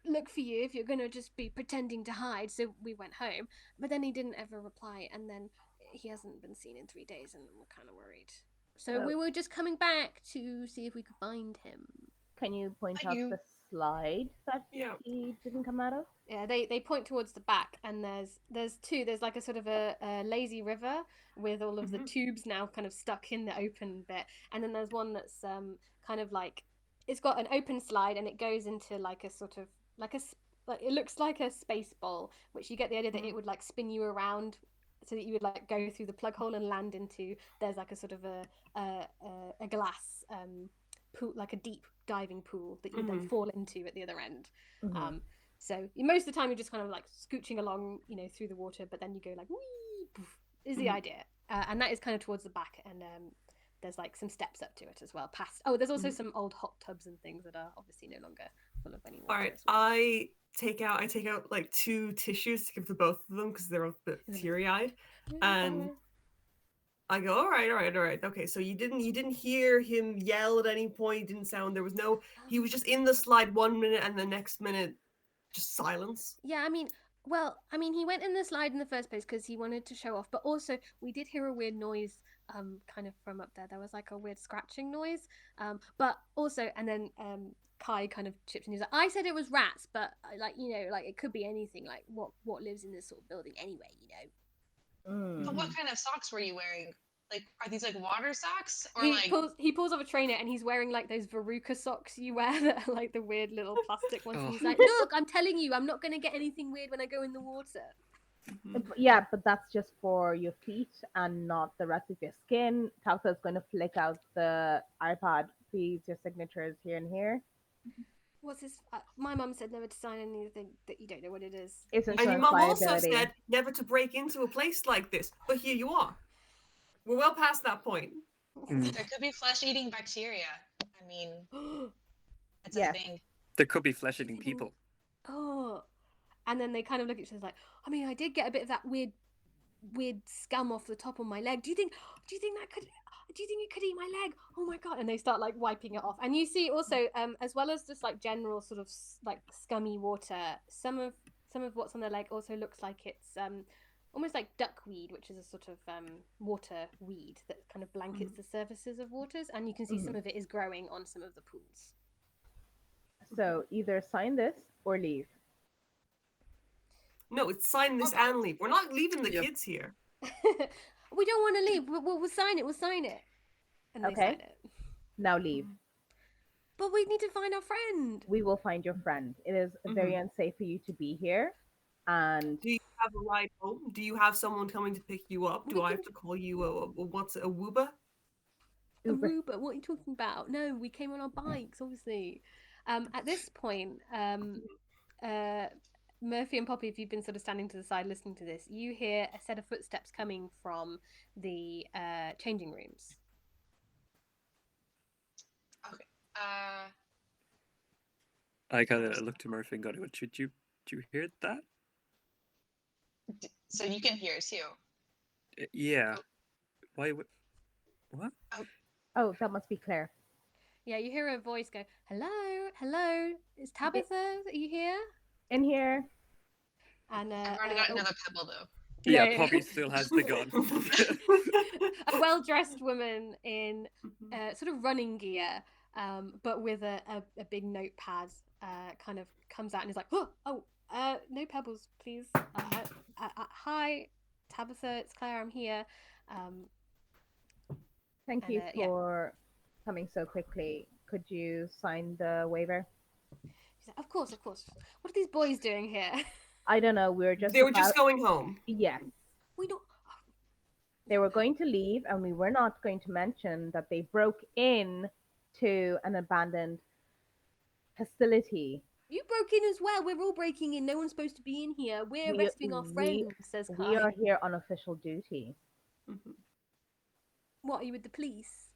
look for you if you're gonna just be pretending to hide. So we went home, but then he didn't ever reply, and then he hasn't been seen in 3 days, and we're kind of worried. So we were just coming back to see if we could find him. Can you point out the slide that he didn't come out of? Yeah, they point towards the back, and there's two. There's like a sort of a lazy river with all of the tubes now kind of stuck in the open bit, and then there's one that's kind of like, it's got an open slide and it goes into like a sort of like it looks like a space ball, which you get the idea that it would like spin you around so that you would like go through the plug hole and land into, there's like a sort of a glass pool, like a deep diving pool that you then fall into at the other end. So most of the time you're just kind of like scooching along, you know, through the water, but then you go like wee, poof, is the idea, and that is kind of towards the back, and there's like some steps up to it as well. There's also some old hot tubs and things that are obviously no longer full of any water. All right, well. I take out like 2 tissues to give to both of them because they're a bit teary-eyed, and I go, all right. Okay, so you didn't hear him yell at any point. Didn't sound. There was no. He was just in the slide 1 minute, and the next minute, just silence. Yeah, I mean, he went in the slide in the first place because he wanted to show off, but also we did hear a weird noise, kind of from up there. There was like a weird scratching noise, but also, and then Kai kind of chipped in. He's like, I said it was rats, but like, you know, like it could be anything. Like what lives in this sort of building anyway, you know. But what kind of socks were you wearing? Like, are these like water socks or he pulls off a trainer and he's wearing like those Veruca socks you wear that are like the weird little plastic ones. And he's like, look, I'm telling you, I'm not going to get anything weird when I go in the water. Yeah, but that's just for your feet and not the rest of your skin. Talca's going to flick out the iPad, please, your signatures here and here. What's his? My mum said never to sign anything that you don't know what it is. It's and your mum also said never to break into a place like this. But here you are. We're well past that point. There could be flesh-eating bacteria. I mean, it's a thing. There could be flesh-eating people. Oh, and then they kind of look at each other like, I mean, I did get a bit of that weird scum off the top of my leg. Do you think it could eat my leg? Oh my god! And they start like wiping it off. And you see also, as well as just like general sort of like scummy water, some of what's on their leg also looks like it's almost like duckweed, which is a sort of water weed that kind of blankets the surfaces of waters, and you can see some of it is growing on some of the pools. So either sign this or leave. No, it's sign this and leave. We're not leaving the Yep. kids here. We don't want to leave. We'll sign it. We'll sign it. And they Okay. sign it. Now leave. But we need to find our friend. We will find your friend. It is very unsafe for you to be here. And Do you have a ride home? Do you have someone coming to pick you up? Do I have to call you a Wooba? Aruba, what are you talking about? No, we came on our bikes, obviously. At this point, Murphy and Poppy, if you've been sort of standing to the side listening to this, you hear a set of footsteps coming from the changing rooms. Okay. I kind of looked to Murphy and go, "Did you hear that?" So you can hear too. Yeah. Why? What? oh, that must be Claire. Yeah, you hear a voice go, "Hello, hello, is Tabitha? Are you here?" In here. And I've already got another pebble though. Yeah, Poppy still has the gun. A well-dressed woman in sort of running gear, but with a big notepad, kind of comes out and is like, no pebbles, please. Hi, Tabitha, it's Claire, I'm here. Thank you for coming so quickly. Could you sign the waiver? She's like, of course. What are these boys doing here? I don't know. They were just going home. Yes. We don't. They were going to leave, and we were not going to mention that they broke in to an abandoned facility. You broke in as well. We're all breaking in. No one's supposed to be in here. We're rescuing our friends, says Kai. We are here on official duty. What, are you with the police?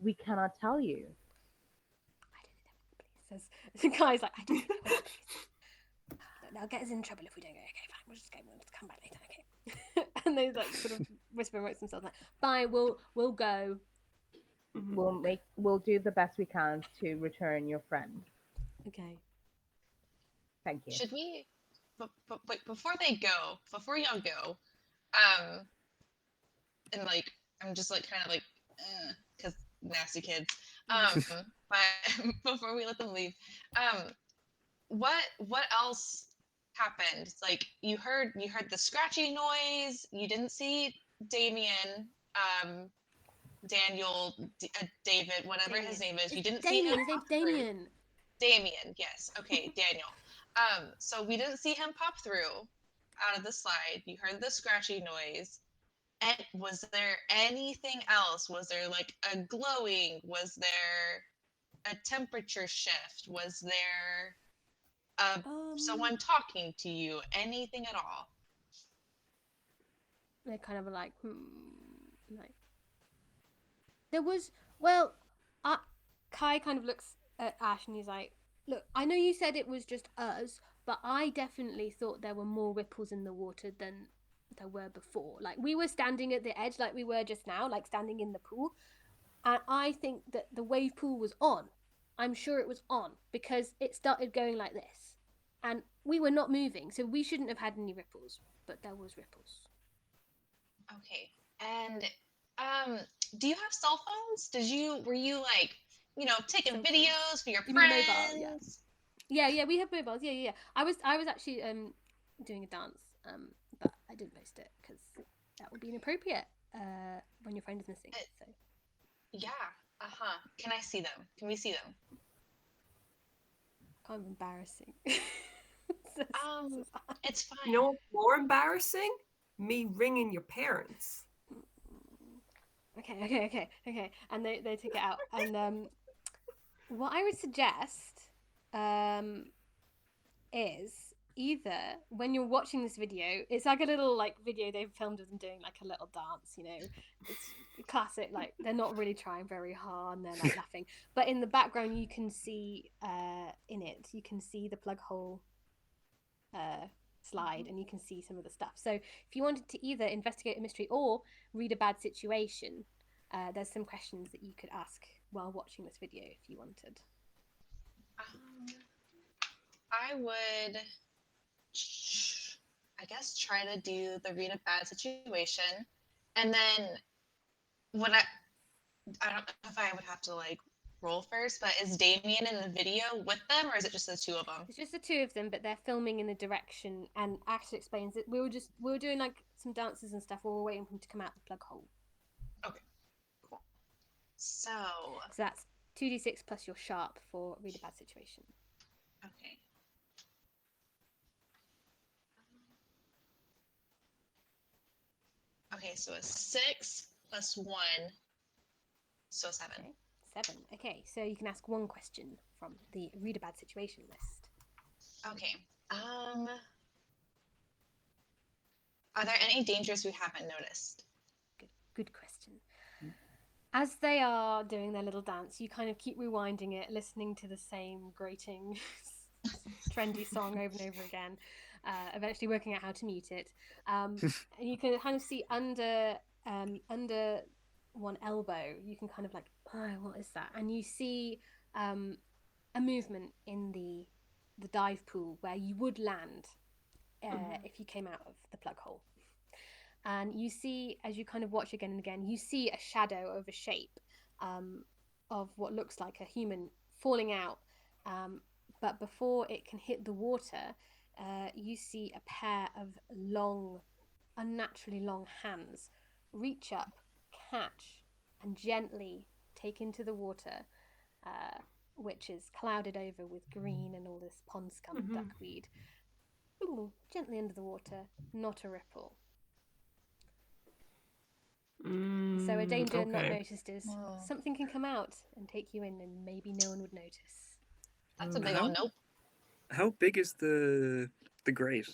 We cannot tell you. I don't know what the police says. The guy's like, I don't know what the police. They'll get us in trouble if we don't go. Okay, fine. We'll just go. We'll just come back later. Okay. And they like sort of whisper amongst themselves like, "Fine, we'll go. We'll do the best we can to return your friend." Okay. Thank you. Should we? But before y'all go, and like I'm just like kind of like, because nasty kids. But before we let them leave, what else happened? Like you heard the scratchy noise. You didn't see Damien, Daniel, David, whatever his name is. You didn't see him. His name's Damien. Damien, yes. Okay, Daniel. So we didn't see him pop through out of the slide. You heard the scratchy noise. And was there anything else? Was there like a glowing? Was there a temperature shift? Was there someone talking to you? Anything at all? They're kind of like, like there was. Well, Kai kind of looks at Ash and he's like, "Look, I know you said it was just us, but I definitely thought there were more ripples in the water than there were before. Like we were standing at the edge like we were just now, like standing in the pool, and I think that the wave pool was on. I'm sure it was on because it started going like this, and we were not moving, so we shouldn't have had any ripples, but there was ripples." Okay. And do you have cell phones? Were you like, taking videos for your friends? Mobile, yeah, we have mobiles. Yeah. I was actually doing a dance, but I didn't post it because that would be inappropriate when your friend is missing. So yeah, Can I see them? Can we see them? Kind of embarrassing. It's fine. You know what's more embarrassing? Me ringing your parents. Okay. And they take it out. And what I would suggest is either when you're watching this video, it's like a little like video they've filmed of them doing like a little dance, it's classic, like they're not really trying very hard and they're like laughing, but in the background you can see you can see the plug hole slide and you can see some of the stuff. So if you wanted to either investigate a mystery or read a bad situation, there's some questions that you could ask while watching this video if you wanted. I would. I guess try to do the read a bad situation, and then what I don't know if I would have to like roll first, but is Damien in the video with them, or is it just the two of them? It's just the two of them, but they're filming in the direction. And Ash explains that we were doing like some dances and stuff while we were waiting for him to come out the plug hole. Okay, cool. So that's 2d6 plus your sharp for read a bad situation. okay. Okay, so a 6 plus 1, so 7. Okay, 7. Okay, so you can ask one question from the read a bad situation list. Okay. Are there any dangers we haven't noticed? Good question. As they are doing their little dance, you kind of keep rewinding it, listening to the same grating, trendy song over and over again, eventually working out how to mute it. And you can kind of see under one elbow, you can kind of like, oh, what is that? And you see a movement in the dive pool where you would land if you came out of the plug hole. And you see, as you kind of watch again and again, you see a shadow of a shape of what looks like a human falling out. But before it can hit the water, you see a pair of long, unnaturally long hands reach up, catch, and gently take into the water, which is clouded over with green and all this pond scum and duckweed. Ooh, gently under the water, not a ripple. So a danger not noticed is something can come out and take you in, and maybe no one would notice. That's a big old nope. How big is the grate?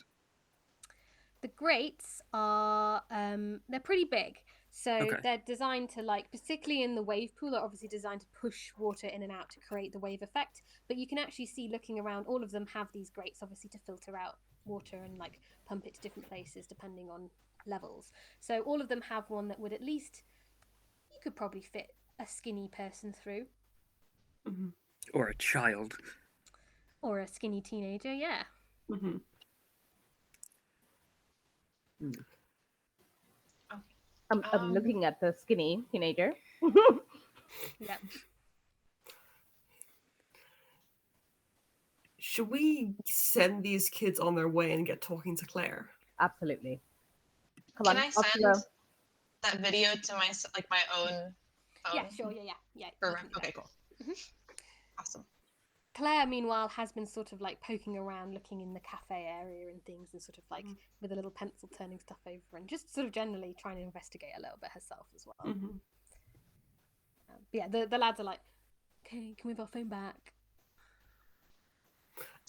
The grates are they're pretty big. So they're designed to, like, particularly in the wave pool, are obviously designed to push water in and out to create the wave effect. But you can actually see, looking around, all of them have these grates, obviously, to filter out water and like pump it to different places depending on levels. So all of them have one that would, at least, you could probably fit a skinny person through. Or a child. Or a skinny teenager, yeah. I'm looking at the skinny teenager. Yep. Should we send these kids on their way and get talking to Claire? Absolutely. Can I send that video to my own phone? Yeah, sure. Yeah. Okay, cool. Awesome. Claire, meanwhile, has been sort of like poking around, looking in the cafe area and things, and sort of like with a little pencil turning stuff over, and just sort of generally trying to investigate a little bit herself as well. Yeah, the lads are like, okay, can we have our phone back?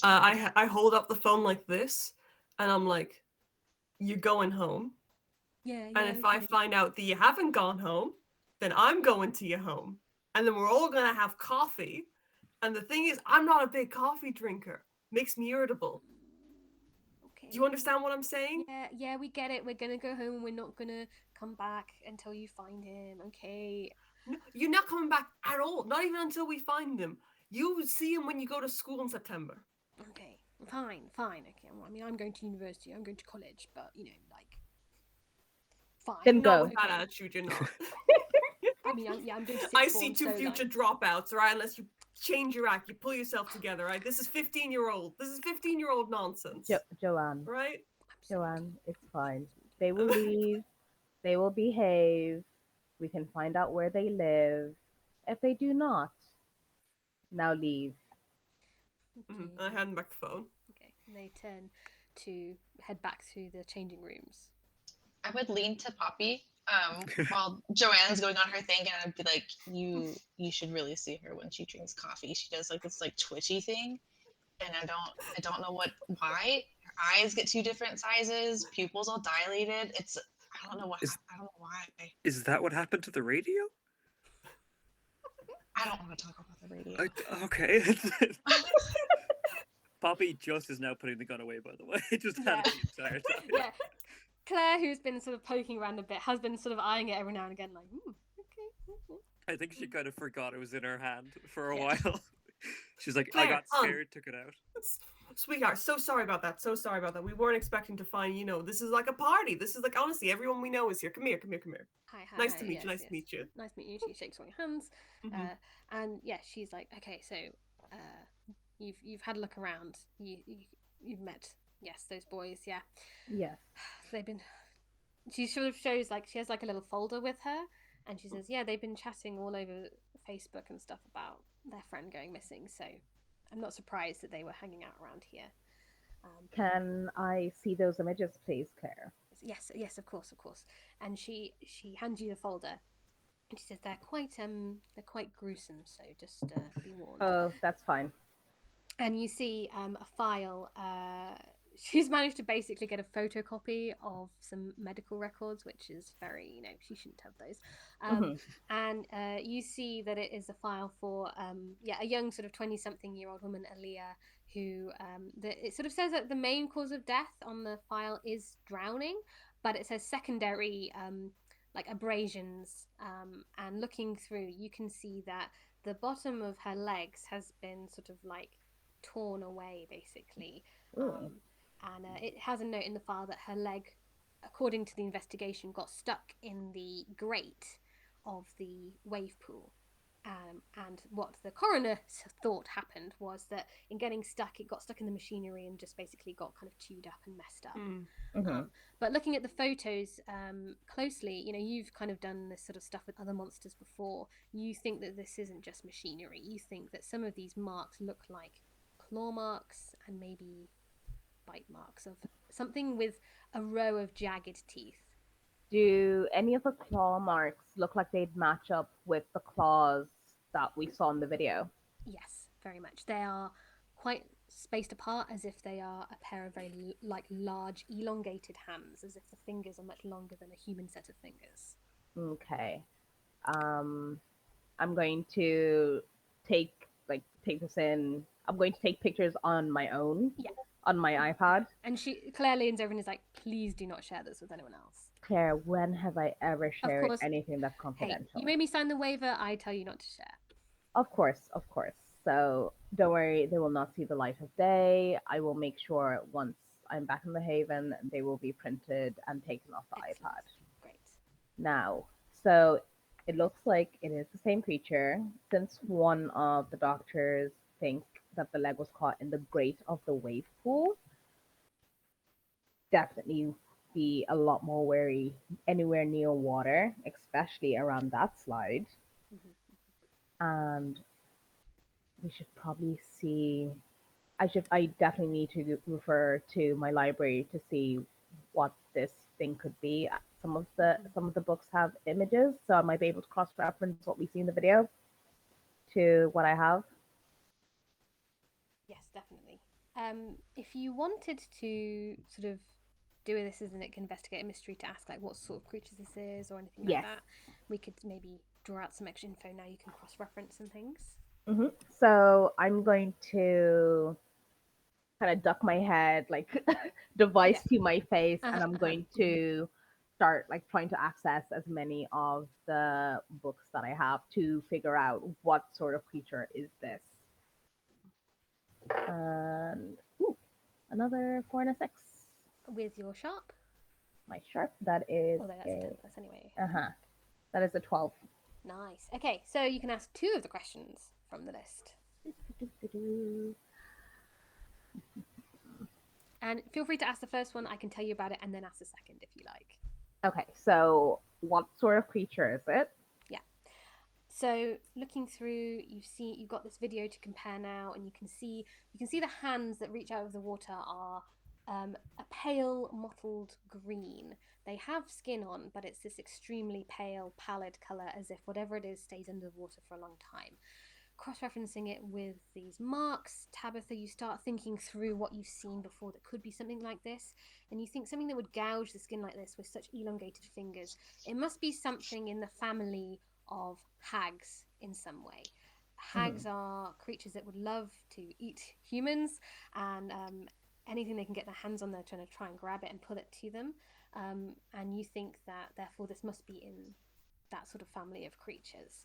I hold up the phone like this, and I'm like, "You're going home." Yeah. And if I find out that you haven't gone home, then I'm going to your home, and then we're all gonna have coffee. And the thing is, I'm not a big coffee drinker. Makes me irritable. Okay. Do you understand what I'm saying? Yeah, we get it. We're gonna go home. We're not gonna come back until you find him. Okay. No, you're not coming back at all. Not even until we find him. You see him when you go to school in September. Okay, fine. Okay, I mean, I'm going to university. I'm going to college, but like, fine. Then go. With that attitude, you're not. I mean, I'm doing. I see two future dropouts, right? Unless you change your act, you pull yourself together, right? This is 15-year-old. This is 15-year-old nonsense. Joanne. Right? Joanne, it's fine. They will leave. They will behave. We can find out where they live. If they do not, now leave. I hand back the phone. Okay, and they turn to head back to the changing rooms. I would lean to Poppy while Joanne's going on her thing, and I'd be like, you should really see her when she drinks coffee. She does like this like twitchy thing, and I don't know why. Her eyes get two different sizes, pupils all dilated. I don't know why. Is that what happened to the radio? I don't want to talk about the radio. Okay. Poppy just is now putting the gun away, by the way. Just had it the entire time. Yeah. Claire, who's been sort of poking around a bit, has been sort of eyeing it every now and again, like, okay. I think she kind of forgot it was in her hand for a while. She's like, Claire, I got scared, took it out. Sweetheart, so sorry about that. So sorry about that. We weren't expecting to find, this is like a party. This is like, honestly, everyone we know is here. Come here, come here, come here. Hi, hi, Nice hi. to meet Yes, you. Nice yes. to meet you. Nice to meet you. She shakes all your hands. Mhm. And yeah, she's like, okay, so you've had a look around. You've met, yes, those boys. Yeah, Yes. they've been. She sort of shows like she has like a little folder with her, and she says, yeah, they've been chatting all over Facebook and stuff about their friend going missing. So I'm not surprised that they were hanging out around here. Can I see those images, please, Claire? Yes, yes, of course, of course. And she hands you the folder, and she says they're quite gruesome. So just be warned. Oh, that's fine. And you see a file. She's managed to basically get a photocopy of some medical records, which is very, she shouldn't have those. And you see that it is a file for, a young sort of 20-something-year-old woman, Aaliyah, who it sort of says that the main cause of death on the file is drowning, but it says secondary, like abrasions. And looking through, you can see that the bottom of her legs has been sort of like torn away, basically. And it has a note in the file that her leg, according to the investigation, got stuck in the grate of the wave pool. And what the coroner thought happened was that in getting stuck, it got stuck in the machinery and just basically got kind of chewed up and messed up. But looking at the photos closely, you've kind of done this sort of stuff with other monsters before. You think that this isn't just machinery. You think that some of these marks look like claw marks and maybe bite marks of something with a row of jagged teeth. Do any of the claw marks look like they'd match up with the claws that we saw in the video? Yes, very much. They are quite spaced apart, as if they are a pair of very large elongated hands, as if the fingers are much longer than a human set of fingers. Okay. I'm going to take this in. I'm going to take pictures on my own. Yeah. On my iPad. And Claire leans over and is like, please do not share this with anyone else. Claire, when have I ever shared anything that's confidential? Hey, you made me sign the waiver, I tell you not to share. Of course, of course. So don't worry, they will not see the light of day. I will make sure once I'm back in the Haven, they will be printed and taken off the iPad. Great. Now, so it looks like it is the same creature. Since one of the doctors think that the leg was caught in the grate of the wave pool, definitely be a lot more wary anywhere near water, especially around that slide. And we should probably see. I definitely need to refer to my library to see what this thing could be. Some of the books have images, so I might be able to cross-reference what we see in the video to what I have. Yes, definitely. If you wanted to sort of do this as an investigate a mystery, to ask like what sort of creature this is or anything like that, we could maybe draw out some extra info. Now you can cross-reference some things. So I'm going to kind of duck my head, like device to my face, and I'm going to start like trying to access as many of the books that I have to figure out what sort of creature is this. And another 4 and a 6. With your sharp? My sharp, that is that's a 10 plus anyway. That is a 12. Nice. Okay, so you can ask 2 of the questions from the list. And feel free to ask the first one. I can tell you about it and then ask the second if you like. Okay, so what sort of creature is it? Yeah. So looking through, you've got this video to compare now, and you can see the hands that reach out of the water are a pale mottled green. They have skin on, but it's this extremely pale, pallid color, as if whatever it is stays under the water for a long time. Cross-referencing it with these marks, Tabitha, you start thinking through what you've seen before that could be something like this, and you think something that would gouge the skin like this with such elongated fingers. It must be something in the family of hags in some way. Hags are creatures that would love to eat humans, and anything they can get their hands on, they're trying to try and grab it and pull it to them. And you think that therefore this must be in that sort of family of creatures.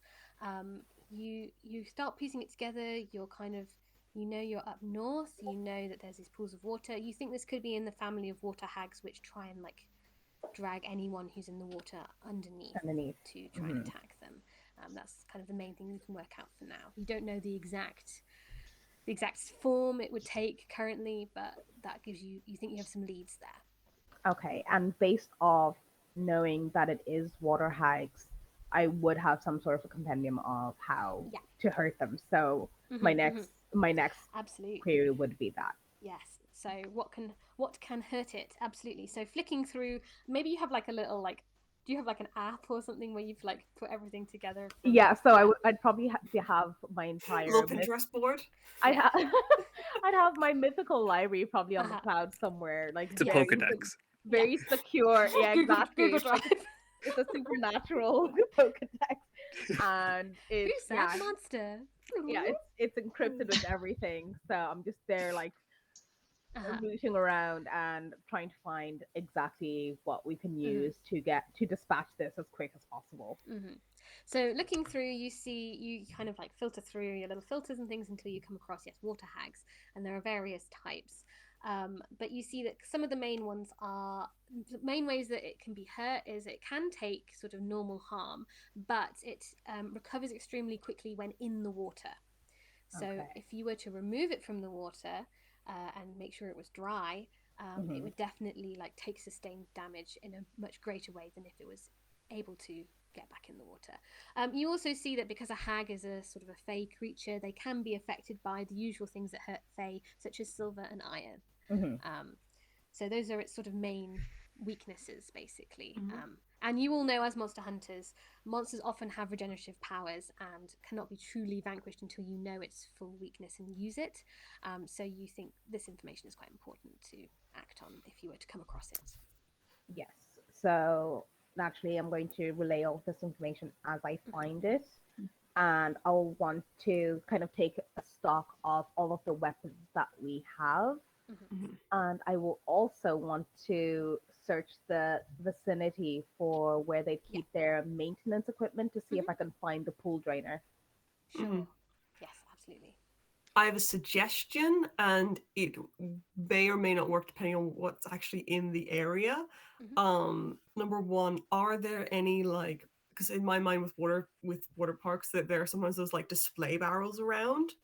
You start piecing it together. You're kind of, You know you're up north. You know that there's these pools of water. You think this could be in the family of water hags, which try and like drag anyone who's in the water underneath to try and attack them. That's kind of the main thing you can work out for now. You don't know the exact form it would take currently, but that gives you think you have some leads there. Okay, and based off knowing that it is water hags, I would have some sort of a compendium of how to hurt them. So my next absolutely query would be that. Yes. So what can hurt it? Absolutely. So flicking through, maybe you have like a little like, do you have like an app or something where you've like put everything together? Yeah. So I'd probably have my entire little Pinterest board. I'd have my mythical library probably on the cloud somewhere, like it's a Pokedex. Very secure. Yeah, exactly. Google Drive. It's a supernatural Pokedex, and it's Who's that monster? Yeah, it's encrypted with everything. So I'm just there like rooting around and trying to find exactly what we can use to dispatch this as quick as possible. So looking through, you kind of like filter through your little filters and things until you come across water hags, and there are various types. But you see that some of the main ones are the main ways that it can be hurt is it can take sort of normal harm, but it recovers extremely quickly when in the water. So if you were to remove it from the water and make sure it was dry, it would definitely like take sustained damage in a much greater way than if it was able to get back in the water. You also see that because a hag is a sort of a fey creature, they can be affected by the usual things that hurt fey, such as silver and iron. So those are its sort of main weaknesses, basically. And you all know, as monster hunters, monsters often have regenerative powers and cannot be truly vanquished until you know its full weakness and use it. So you think this information is quite important to act on if you were to come across it. Yes. So naturally, I'm going to relay all this information as I find it. And I'll want to kind of take a stock of all of the weapons that we have. And I will also want to search the vicinity for where they keep their maintenance equipment to see if I can find the pool drainer. Sure. Yes, absolutely. I have a suggestion, and it may or may not work depending on what's actually in the area. Number one, are there any like, because in my mind with water parks that there are sometimes those like display barrels around.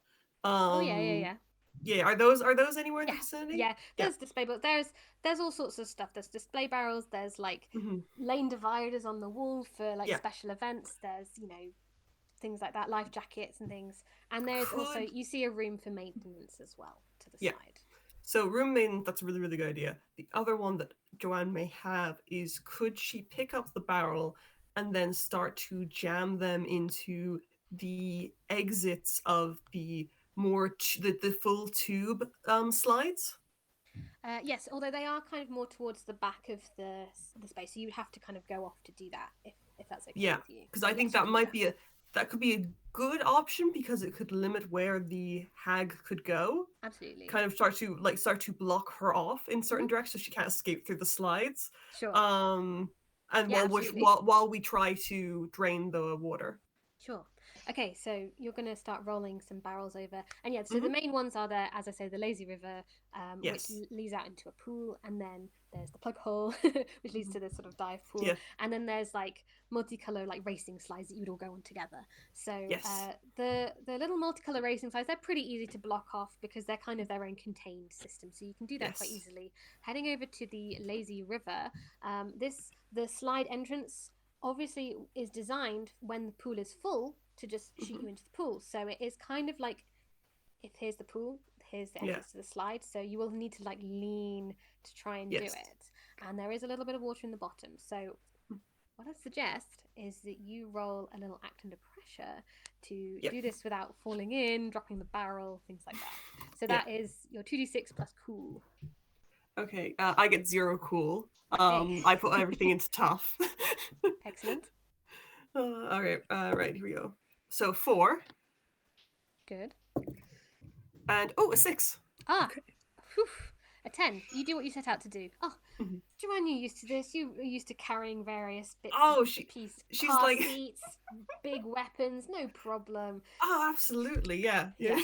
Yeah, are those anywhere in the vicinity? Yeah, there's display, but there's all sorts of stuff. There's display barrels. There's like lane dividers on the wall for like special events. There's things like that, life jackets and things. And there's also you see a room for maintenance as well to the side. So room maintenance, that's a really, really good idea. The other one that Joanne may have is, could she pick up the barrel and then start to jam them into the exits of the the full tube slides? Yes, although they are kind of more towards the back of the space, so you would have to kind of go off to do that if that's okay with you. Because I think that might be that could be a good option because it could limit where the hag could go. Absolutely. Kind of start to block her off in certain directions so she can't escape through the slides. Sure. And while we try to drain the water. Sure. Okay, so you're going to start rolling some barrels over. And so the main ones are there, as I say, the lazy river, which leads out into a pool. And then there's the plug hole, which leads to this sort of dive pool. Yeah. And then there's like multicolour like racing slides that you would all go on together. So the little multicolour racing slides, they're pretty easy to block off because they're kind of their own contained system. So you can do that quite easily. Heading over to the lazy river, the slide entrance obviously is designed when the pool is full to just shoot you into the pool. So it is kind of like, if here's the pool, here's the entrance to the slide. So you will need to like lean to try and do it. And there is a little bit of water in the bottom. So what I'd suggest is that you roll a little act under pressure to do this without falling in, dropping the barrel, things like that. So that is your 2d6 plus cool. Okay, I get 0 cool. I put everything into tough. Excellent. Okay, right, here we go. So 4. Good. And a 6. Ah, A 10. You do what you set out to do. Oh, Mhm. Joanne, you're used to this. You're used to carrying various bits Oh, of the piece. she's Car like- seats, big weapons, no problem. Oh, absolutely, yeah. Yeah.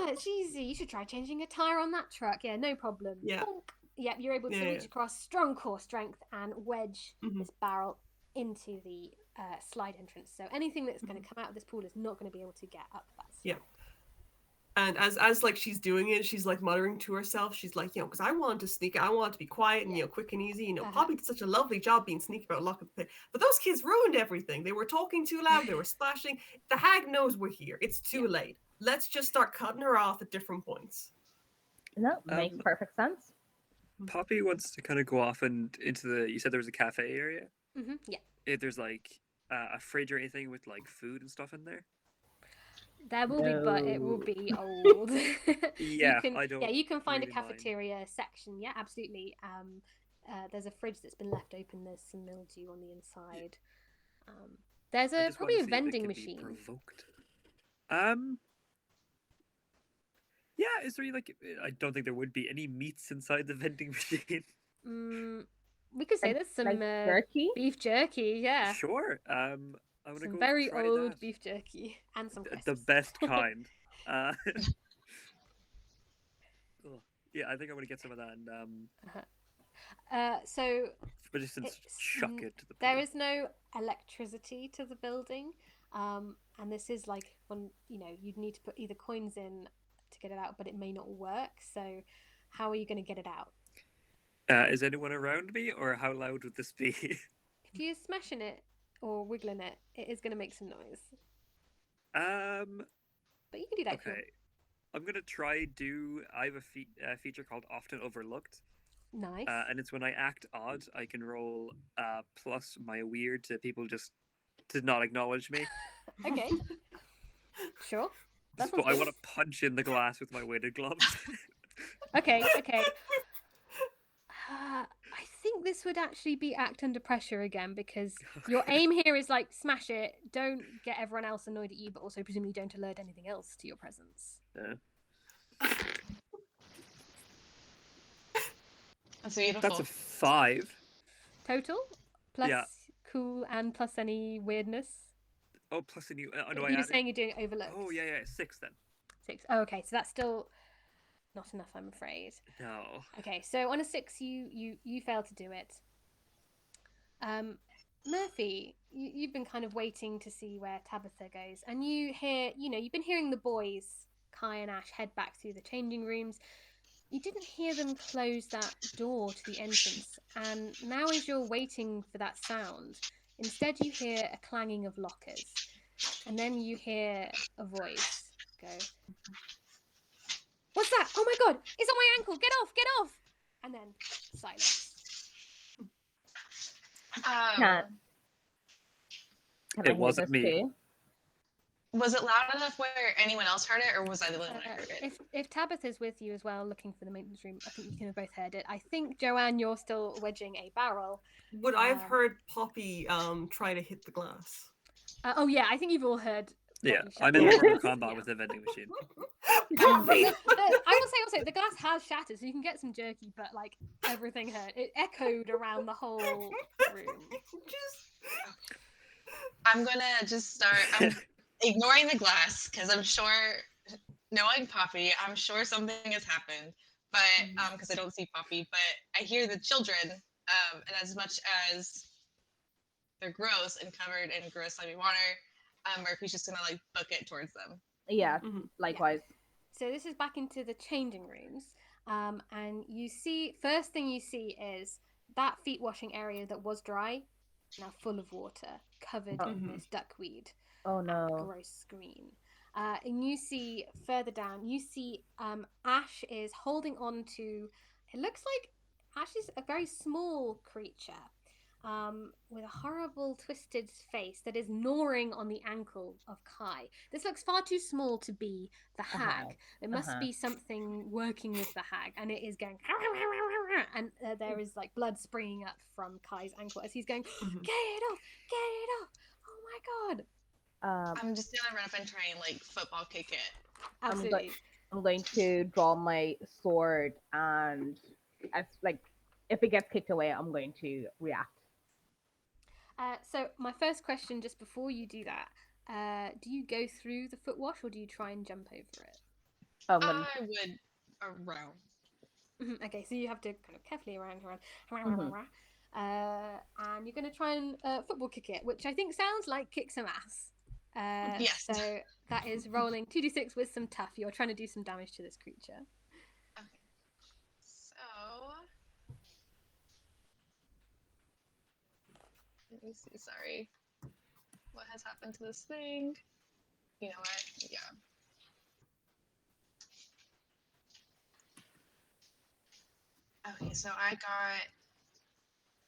It's easy. You should try changing a tire on that truck. Yeah, no problem. Yeah. Bonk. Yep, you're able to Yeah, reach yeah. across, strong core strength, and wedge Mhm. this barrel into the slide entrance. So anything that's going to come out of this pool is not going to be able to get up that slide. Yeah. And as like she's doing it, she's like muttering to herself. She's like, because I want to sneak. I want to be quiet and quick and easy. Poppy did such a lovely job being sneaky about locking the pit. But those kids ruined everything. They were talking too loud. They were splashing. The hag knows we're here. It's too late. Let's just start cutting her off at different points. No, makes perfect sense. Poppy wants to kind of go off and into the. You said there was a cafe area. Yeah. If there's like a fridge or anything with like food and stuff in there. There will be, but it will No. be old. Yeah, I don't you can find really a mind. cafeteria section. Yeah, absolutely. There's a fridge that's been left open. There's some mildew on the inside. There's I just probably wanna a see if it vending can be machine. provoked. Yeah, is there like? I don't think there would be any meats inside the vending machine. We could say Like- there's some like jerky? beef jerky. Yeah, Sure. I'm gonna some go very try old that. beef jerky and some crisps. The best kind. Oh, yeah, I think I'm gonna get some of that and So but just it's chuck it to the there pool. is no electricity to the building, and this is like when you'd need to put either coins in to get it out, but it may not work. So how are you going to get it out? Is anyone around me, or how loud would this be? If you're smashing it or wiggling it, it is going to make some noise. But you can do that. If you Okay. I'm gonna try do. I have a feature called Often Overlooked, want. Nice. and it's when I act odd, I can roll plus my weird to people just to not acknowledge me. Okay. Sure. That So sounds I good. want to punch in the glass with my weighted gloves. Okay. I think this would actually be act under pressure again, because your aim here is like smash it, don't get everyone else annoyed at you, but also presumably don't alert anything else to your presence. That's beautiful. That's a 5. Total? Plus Yeah. cool and plus any weirdness? Oh, plus a new. Do I You were add it? saying you're doing overlooked. Oh yeah, 6 then. 6. Oh, okay, so that's still not enough, I'm afraid. No. Okay, so on a 6, you fail to do it. Murphy, you've been kind of waiting to see where Tabitha goes, and you hear, you've been hearing the boys, Kai and Ash, head back through the changing rooms. You didn't hear them close that door to the entrance, and now as you're waiting for that sound, instead you hear a clanging of lockers, and then you hear a voice go, "What's that? Oh my god, it's on my ankle, get off!" And then silence. Can I It hear wasn't this me. too? Was it loud enough where anyone else heard it, or was I the one that heard it? If Tabitha's with you as well, looking for the maintenance room, I think you can have both heard it. I think, Joanne, you're still wedging a barrel. Would I have heard Poppy try to hit the glass? Oh yeah, I think you've all heard. Yeah, Poppy I'm shout. in Mortal Kombat Yeah. with the vending machine. Poppy! I will say also the glass has shattered, so you can get some jerky, but like everything hurt. It echoed around the whole room. I'm gonna just start. I'm ignoring the glass because I'm sure, knowing Poppy, I'm sure something has happened. But because I don't see Poppy, but I hear the children, and as much as they're gross and covered in gross slimy water, Murphy's just gonna like book it towards them. Yeah, Mhm. likewise. So this is back into the changing rooms, and you see, first thing you see is that feet washing area that was dry, now full of water, covered in this duckweed. Oh no. Gross green. And you see further down, you see Ash is holding on to, it looks like Ash is a very small creature with a horrible twisted face that is gnawing on the ankle of Kai. This looks far too small to be the hag. It must be something working with the hag, and it is going and there is like blood springing up from Kai's ankle as he's going, get it off, oh my god. I'm just gonna run up and try and like football kick it. Absolutely. I'm going to draw my sword and as like if it gets kicked away, I'm going to react. So my first question, just before you do that, do you go through the foot wash or do you try and jump over it? I'm gonna. I would around. Okay, so you have to kind of carefully around, Mhm. and you're going to try and football kick it, which I think sounds like kick some ass. Yes. So that is rolling 2d6 with some tough. You're trying to do some damage to this creature. Okay. So let me see. Sorry. What has happened to this thing? You know what? Yeah. Okay, so I got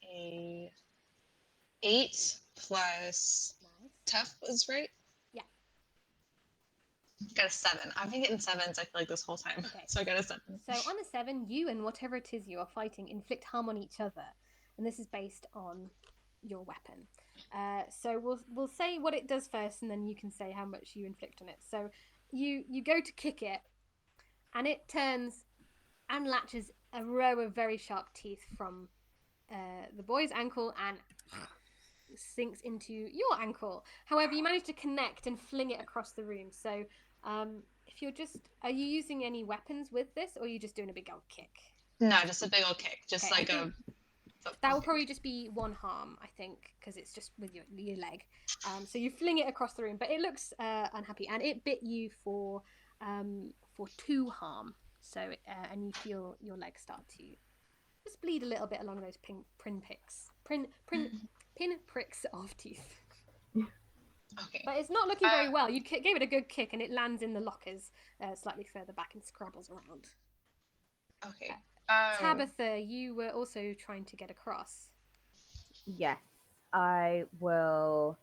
a 8 plus Nice. tough was right. Yeah. Got a 7. I've been getting 7s. I feel like this whole time. Okay. So I got a 7. So on a 7, you and whatever it is you are fighting inflict harm on each other, and this is based on your weapon. So we'll say what it does first, and then you can say how much you inflict on it. So you go to kick it, and it turns and latches a row of very sharp teeth from the boy's ankle and sinks into your ankle. However, you manage to connect and fling it across the room. So if you're just, are you using any weapons with this, or are you just doing a big old kick? No, just a big old kick. Just Okay, like a that will probably just be one harm, I think, because it's just with your leg. So you fling it across the room, but it looks unhappy, and it bit you for 2 harm. So and you feel your leg start to just bleed a little bit along those pin pricks of teeth. Okay. But it's not looking very well. You gave it a good kick, and it lands in the lockers slightly further back and scrabbles around. Okay. Tabitha, you were also trying to get across. Yes, I will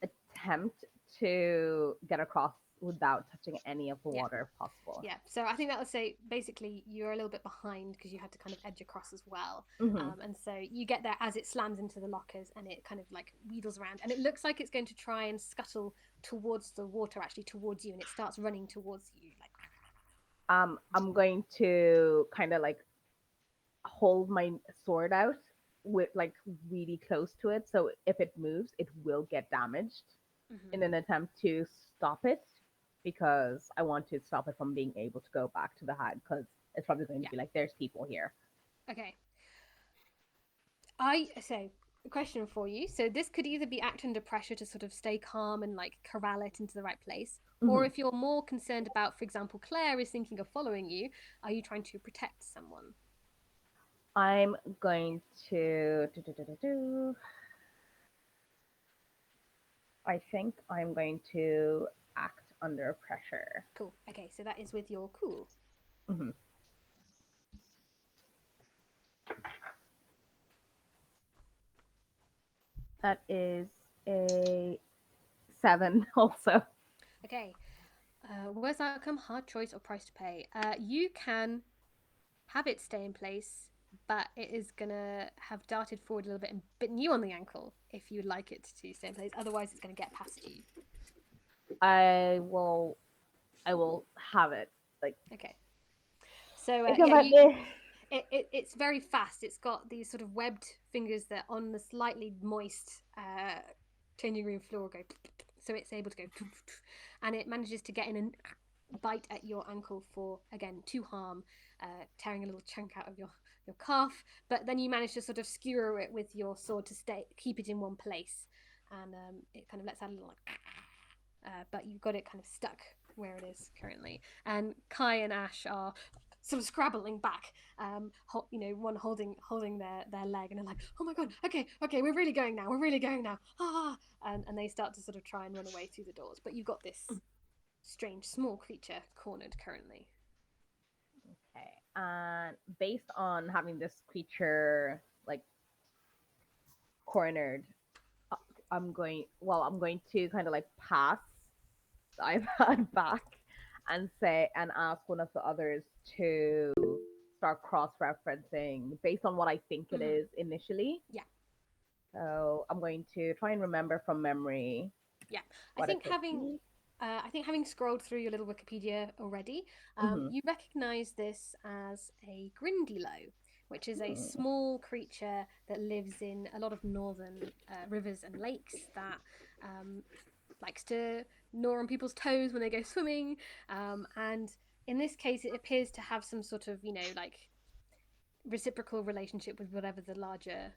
attempt to get across without touching any of the water if possible. Yeah, so I think that would say basically you're a little bit behind because you had to kind of edge across as well. Mhm. And so you get there as it slams into the lockers and it kind of like wheedles around and it looks like it's going to try and scuttle towards the water, actually towards you, and it starts running towards you. Like, I'm going to kind of like hold my sword out with like really close to it, so if it moves, it will get damaged in an attempt to stop it, because I want to stop it from being able to go back to the hag, because it's probably going to be like, there's people here. Okay. So a question for you. So this could either be act under pressure to sort of stay calm and like corral it into the right place, or if you're more concerned about, for example, Claire is thinking of following you, are you trying to protect someone? I'm going to I think I'm going to act under pressure. Cool. Okay, so that is with your cool. Mm-hmm. That is a 7 also. Okay. Worst outcome, hard choice, or price to pay. You can have it stay in place, but it is gonna have darted forward a little bit and bitten you on the ankle if you'd like it to stay in place. Otherwise, it's gonna get past you. I will have it. Like, Okay. So it's very fast. It's got these sort of webbed fingers that on the slightly moist changing room floor go, so it's able to go, and it manages to get in and bite at your ankle for again 2 harm, tearing a little chunk out of your calf. But then you manage to sort of skewer it with your sword to keep it in one place, and it kind of lets out a little like, but you've got it kind of stuck where it is currently. And Kai and Ash are sort of scrabbling back, one holding their leg, and they're like, oh my god, okay, we're really going now, and they start to sort of try and run away through the doors, but you've got this strange small creature cornered currently. Okay, and based on having this creature like cornered, I'm going to kind of like pass the iPad back and ask one of the others to start cross-referencing based on what I think it is initially. Yeah. So I'm going to try and remember from memory. Yeah, I think having I think having scrolled through your little Wikipedia already, you recognize this as a Grindylow, which is a small creature that lives in a lot of northern rivers and lakes that likes to gnaw on people's toes when they go swimming. And in this case, it appears to have some sort of, like reciprocal relationship with whatever the larger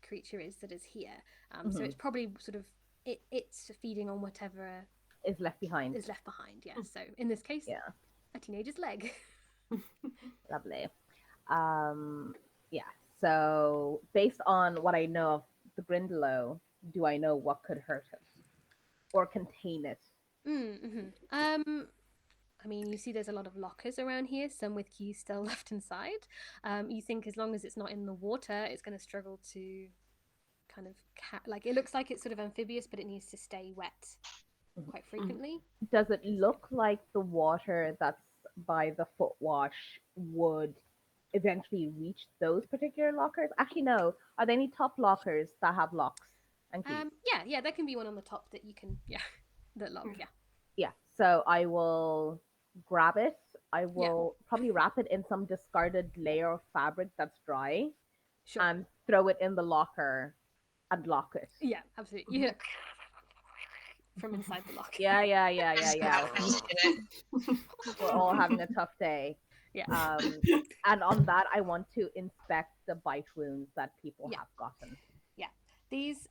creature is that is here. So it's probably sort of it's feeding on whatever Is left behind. is left behind. Yeah. So in this case, Yeah. a teenager's leg. Lovely. Yeah. So based on what I know of the Grindylow, do I know what could hurt it or contain it? I mean, you see there's a lot of lockers around here, some with keys still left inside. You think as long as it's not in the water, it's going to struggle to kind of like it looks like it's sort of amphibious, but it needs to stay wet quite frequently. Does it look like the water that's by the foot wash would eventually reach those particular lockers? Actually, no. Are there any top lockers that have locks and keys? Yeah, there can be one on the top that you can, that lock, yeah. Yeah. So I will grab it. I will probably wrap it in some discarded layer of fabric that's dry, Sure. and throw it in the locker and lock it. Yeah, absolutely. You hear from inside the locker. Yeah. We're all having a tough day. Yeah. And on that, I want to inspect the bite wounds that people have gotten. Yeah. These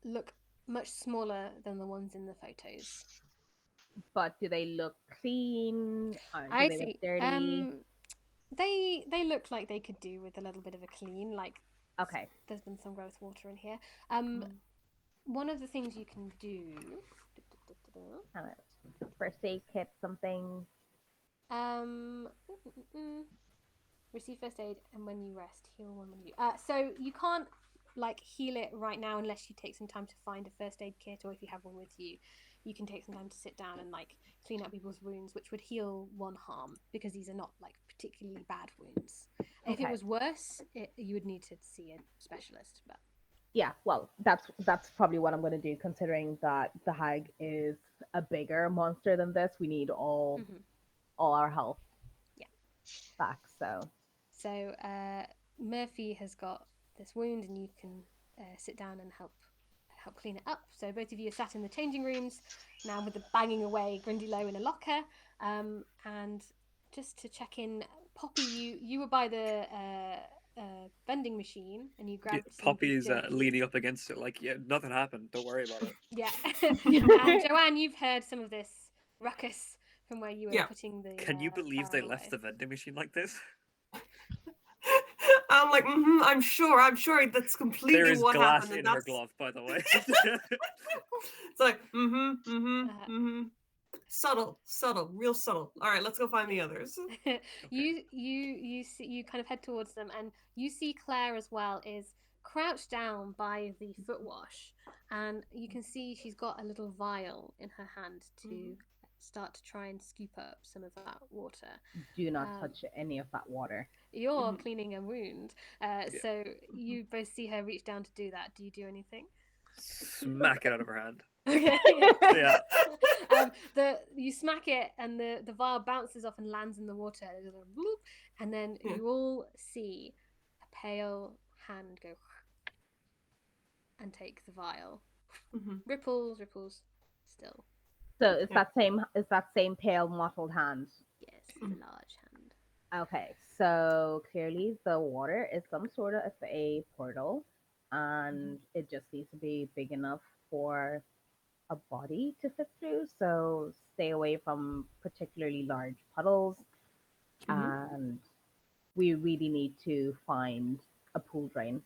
look much smaller than the ones in the photos. But do they look clean? I do they see. look dirty? They look like they could do with a little bit of a clean. Like, okay. There's been some growth water in here. One of the things you can do. First aid kit, something. Receive first aid, and when you rest, heal one when you. So you can't like heal it right now unless you take some time to find a first aid kit, or if you have one with you, you can take some time to sit down and like clean up people's wounds, which would heal one harm because these are not like particularly bad wounds. Okay. If it was worse, you would need to see a specialist. But yeah, well, that's probably what I'm going to do, considering that the hag is a bigger monster than this. We need all our health back. So Murphy has got this wound, and you can sit down and help clean it up. So both of you are sat in the changing rooms now with the banging away Grindylow in a locker. And just to check in, Poppy, you were by the vending machine, and you grabbed. Yeah, Poppy's leaning up against it, like, nothing happened. Don't worry about it. Yeah. And Joanne, you've heard some of this ruckus from where you were putting the. Can you believe they left away. the vending machine like this? I'm like, I'm sure that's completely there is what glass happened. in her glove, by the way. It's like, subtle, real subtle. All right, let's go find the others. Okay. You see, you kind of head towards them, and you see Claire as well is crouched down by the foot wash, and you can see she's got a little vial in her hand to start to try and scoop up some of that water. Do not touch any of that water. You're cleaning a wound, so you both see her reach down to do that. Do you do anything? Smack it out of her hand. Okay. Yeah. You smack it, and the vial bounces off and lands in the water. There's a bloop, and then you all see a pale hand go and take the vial. Ripples, still. So is that same pale mottled hand? Yes, it's a large hand. Okay, so clearly the water is some sort of a portal, and it just needs to be big enough for a body to fit through. So stay away from particularly large puddles, and we really need to find a pool drain.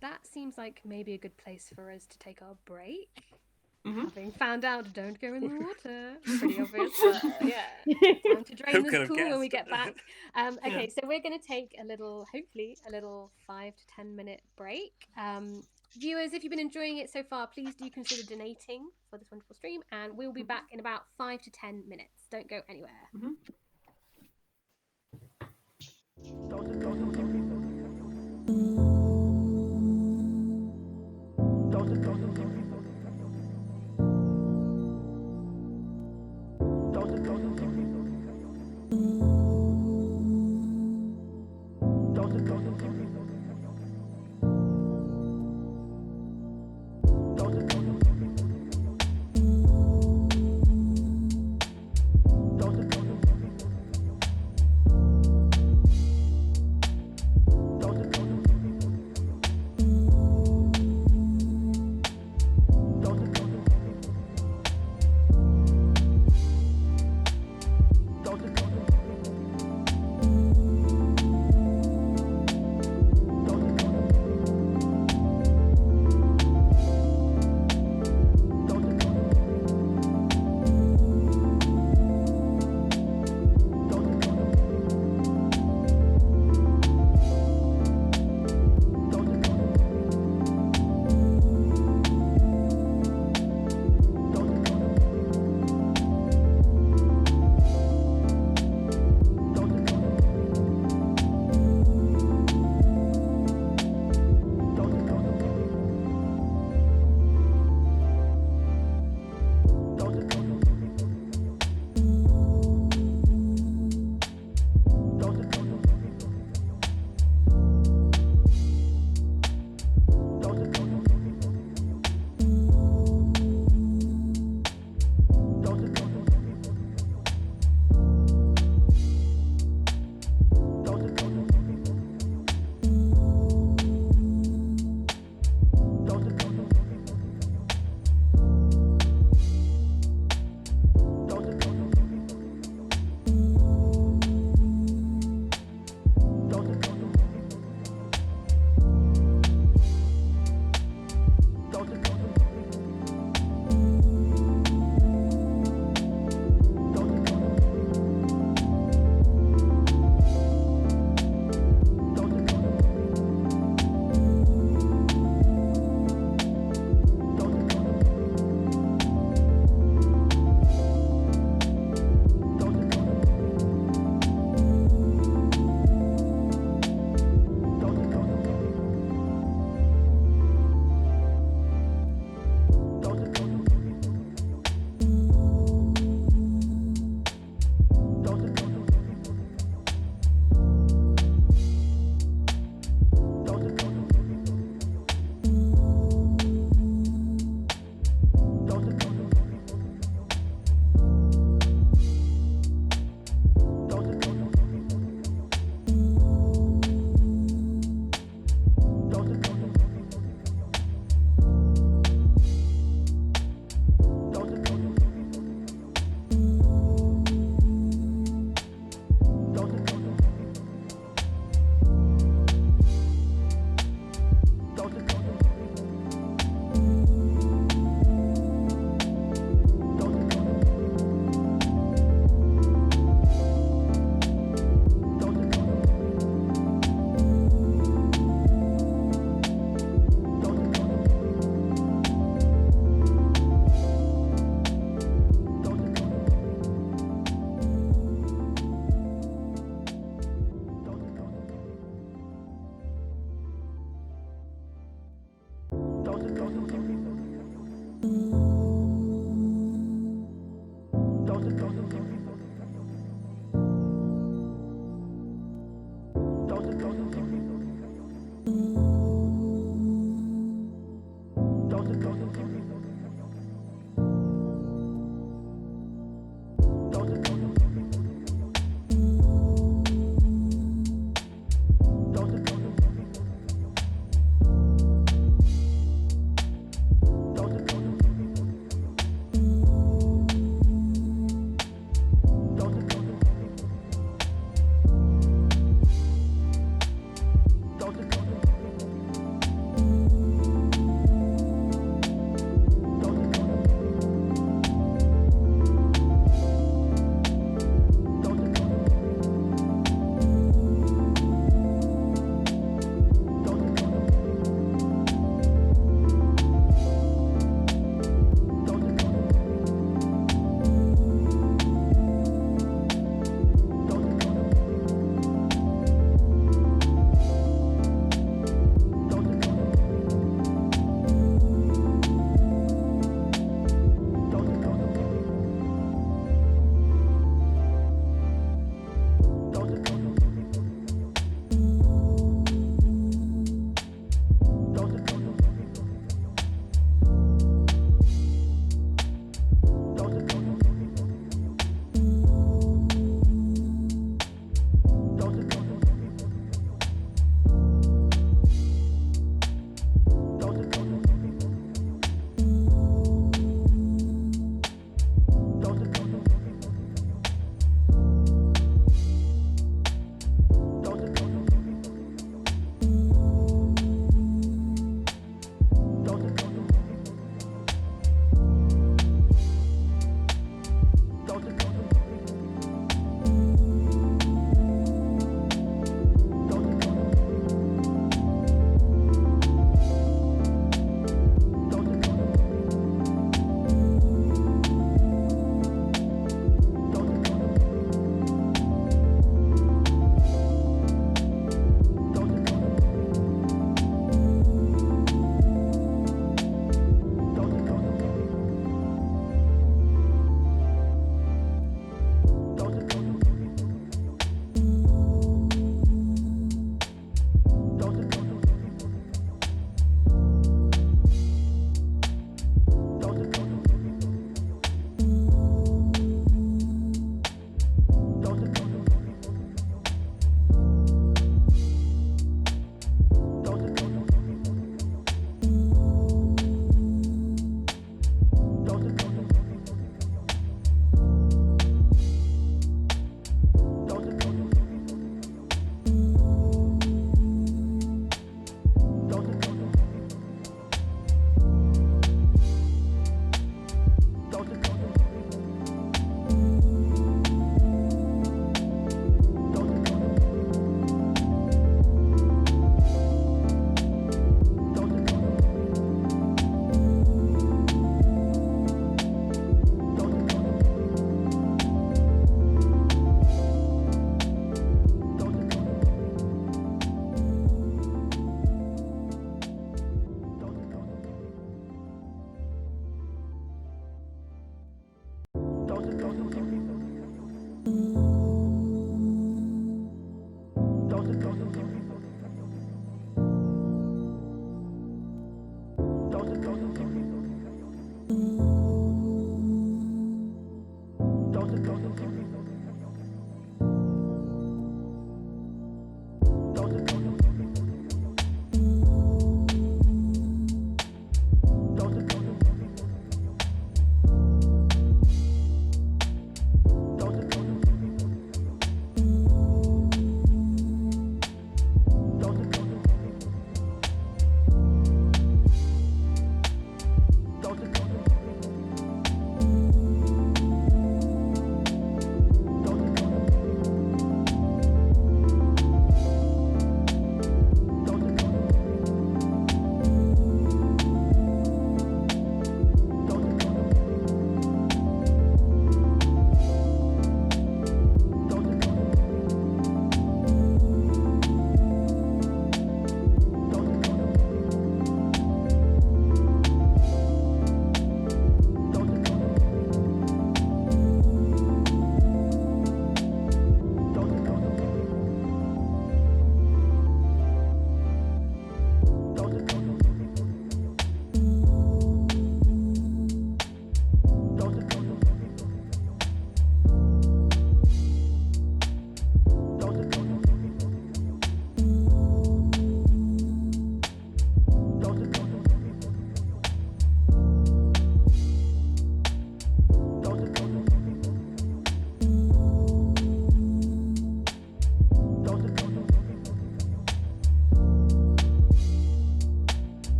That seems like maybe a good place for us to take our break. Having found out, don't go in the water. Pretty obvious, but time to drain this pool when we get back. Okay, so we're going to take hopefully a little 5 to 10 minute break. Viewers, if you've been enjoying it so far, please do consider donating for this wonderful stream, and we'll be back in about 5 to 10 minutes. Don't go anywhere.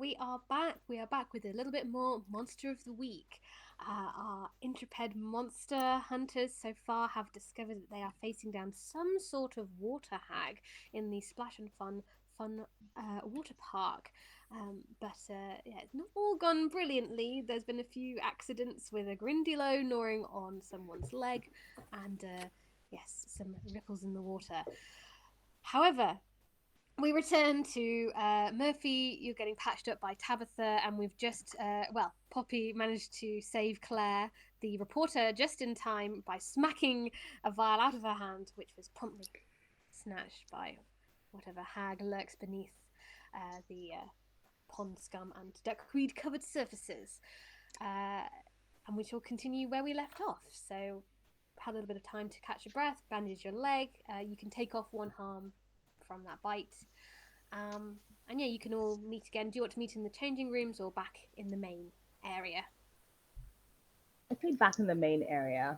we are back. We are back with a little bit more Monster of the Week. Our intrepid monster hunters so far have discovered that they are facing down some sort of water hag in the Splash and Fun water park. Yeah, it's not all gone brilliantly. There's been a few accidents with a Grindylow gnawing on someone's leg, and yes, some ripples in the water. However, we return to Murphy. You're getting patched up by Tabitha, and we've just, Poppy managed to save Claire, the reporter, just in time by smacking a vial out of her hand, which was promptly snatched by whatever hag lurks beneath the pond scum and duckweed covered surfaces. And we shall continue where we left off. So, had a little bit of time to catch your breath, bandage your leg. You can take off one harm from that bite. And yeah, you can all meet again. Do you want to meet in the changing rooms or back in the main area? I think back in the main area,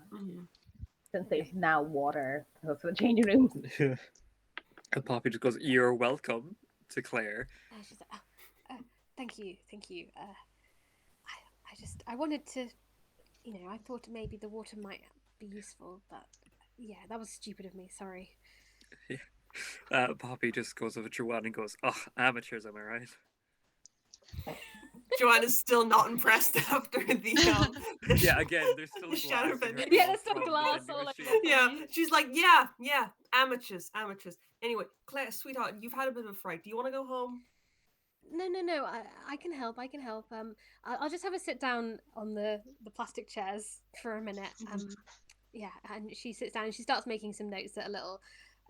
since Okay. there's now water close to the changing rooms. And Poppy just goes, "You're welcome," to Claire. She's like, thank you. I wanted to, I thought maybe the water might be useful, but yeah, that was stupid of me. Sorry. Poppy just goes over to Joanne and goes, "Oh, amateurs, am I right?" Joanna's still not impressed after the Yeah, again, there's still the glass shadow in her bending. Yeah, mouth there's still from the glass vending all over machine. the Yeah, place. she's like, yeah, amateurs. Anyway, Claire, sweetheart, you've had a bit of a fright. Do you want to go home? No. I can help. I'll just have a sit down on the plastic chairs for a minute. Yeah, and she sits down and she starts making some notes at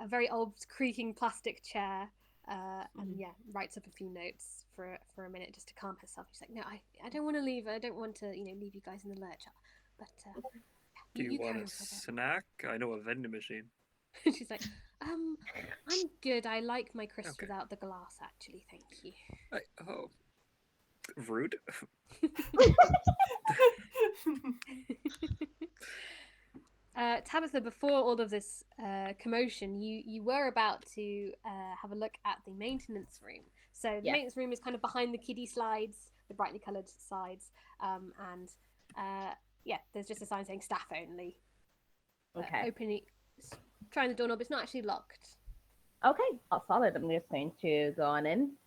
a very old creaking plastic chair. And yeah, writes up a few notes for a minute just to calm herself. She's like, no, I don't want to leave. I don't want to, leave you guys in the lurch. But Do you want carry a on for a bit. snack? I know a vending machine. She's like, I'm good. I like my crisps Okay. without the glass, actually. Thank you. Oh, rude. Tabitha, before all of this commotion, you were about to have a look at the maintenance room. So the Yeah. maintenance room is kind of behind the kiddie slides, the brightly coloured slides, and yeah, there's just a sign saying staff only. Okay. Trying the doorknob. It's not actually locked. Okay, solid. I'm just going to go on in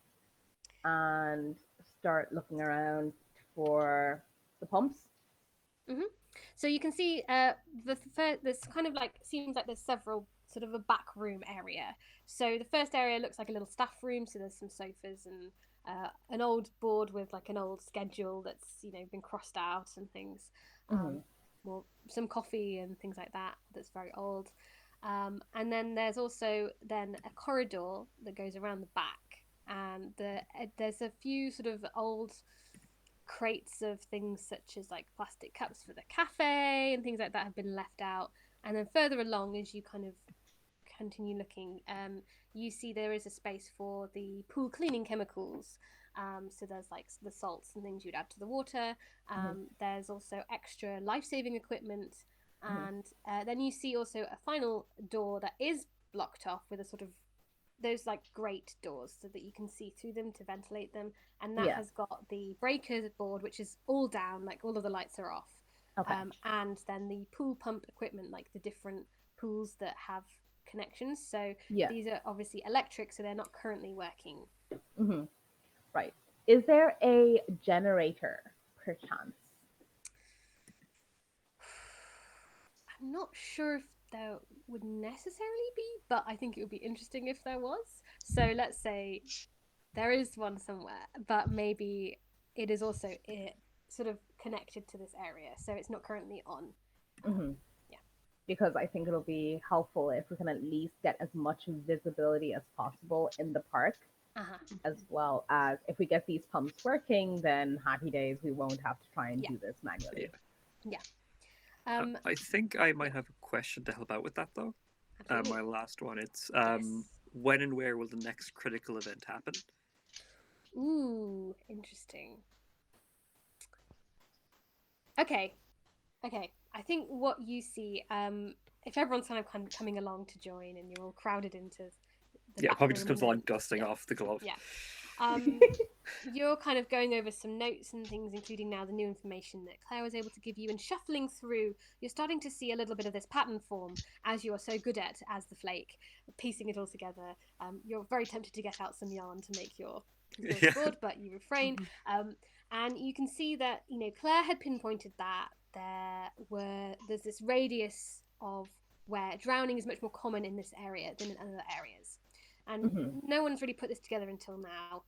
and start looking around for the pumps. So you can see there's kind of seems like there's several sort of a back room area. So the first area looks like a little staff room. So there's some sofas and an old board with like an old schedule that's been crossed out and things. Some coffee and things like that. That's very old. And then there's also then a corridor that goes around the back, and there's a few sort of old crates of things such as like plastic cups for the cafe and things like that have been left out. And then further along, as you kind of continue looking, you see there is a space for the pool cleaning chemicals. So there's like the salts and things you'd add to the water. There's also extra life-saving equipment. And then you see also a final door that is blocked off with a sort of those like grate doors so that you can see through them to ventilate them, and that has got the breaker board which is all down, like all of the lights are off. And then the pool pump equipment, like the different pools that have connections, so these are obviously electric, so they're not currently working. Right. Is there a generator perchance? I'm not sure if there would necessarily be, but I think it would be interesting if there was. So let's say there is one somewhere, but maybe it is also sort of connected to this area, so it's not currently on. Yeah. Because I think it'll be helpful if we can at least get as much visibility as possible in the park. As well as if we get these pumps working, then happy days, we won't have to try and do this manually. I think I might have a question to help out with that, though. My last one. It's when and where will the next critical event happen? Ooh, interesting. Okay. I think what you see, if everyone's kind of coming along to join and you're all crowded into the back Probably room just comes and along dusting off the glove. Yeah. You're kind of going over some notes and things, including now the new information that Claire was able to give you, and shuffling through, you're starting to see a little bit of this pattern form, as you are so good at as the flake, piecing it all together. You're very tempted to get out some yarn to make your Yeah. board, but you refrain. And you can see that, you know, Claire had pinpointed that there's this radius of where drowning is much more common in this area than in other areas. And no one's really put this together until now,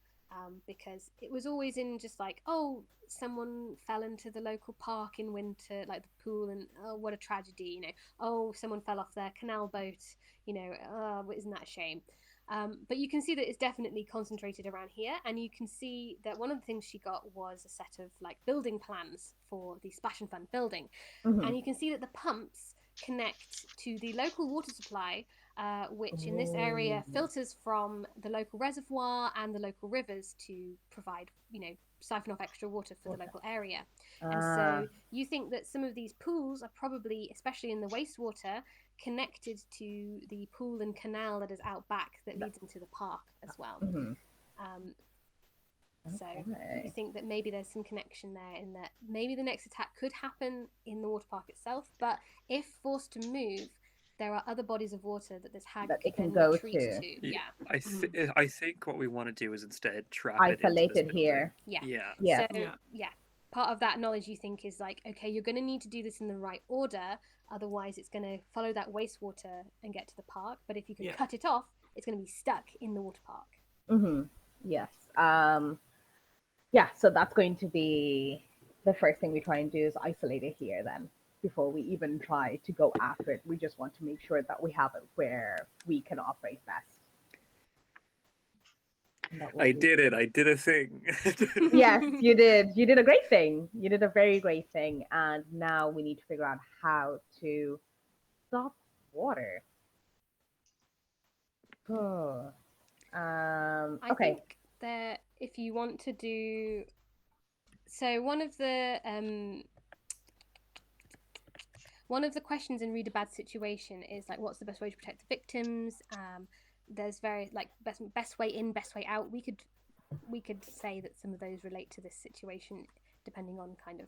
because it was always in just like, oh, someone fell into the local park in winter, like the pool, and oh, what a tragedy, you know. Oh, someone fell off their canal boat, you know. Oh, isn't that a shame? But you can see that it's definitely concentrated around here, and you can see that one of the things she got was a set of like building plans for the Splash and Fun building, and you can see that the pumps connect to the local water supply, which in this area filters from the local reservoir and the local rivers to provide, you know, siphon off extra water for the local area. And so you think that some of these pools are probably, especially in the wastewater, connected to the pool and canal that is out back that leads into the park as well. So you think that maybe there's some connection there, in that maybe the next attack could happen in the water park itself, but if forced to move, there are other bodies of water that this hag That could it can then go retreat to. to. Yeah. I think what we want to do is instead trap Isolate it into it here. Yeah. Yeah. Yes. So yeah, part of that knowledge you think is like, okay, you're going to need to do this in the right order, otherwise it's going to follow that wastewater and get to the park. But if you can cut it off, it's going to be stuck in the water park. Yes. Yeah, so that's going to be the first thing we try and do, is isolate it here then, before we even try to go after it. We just want to make sure that we have it where we can operate best. I did it. I did a thing. Yes, you did. You did a great thing. You did a very great thing. And now we need to figure out how to stop water. Oh. I Okay. think that if you want to do, so one of the questions in Read a Bad Situation is like, what's the best way to protect the victims? There's very like best way in, best way out. We could say that some of those relate to this situation, depending on kind of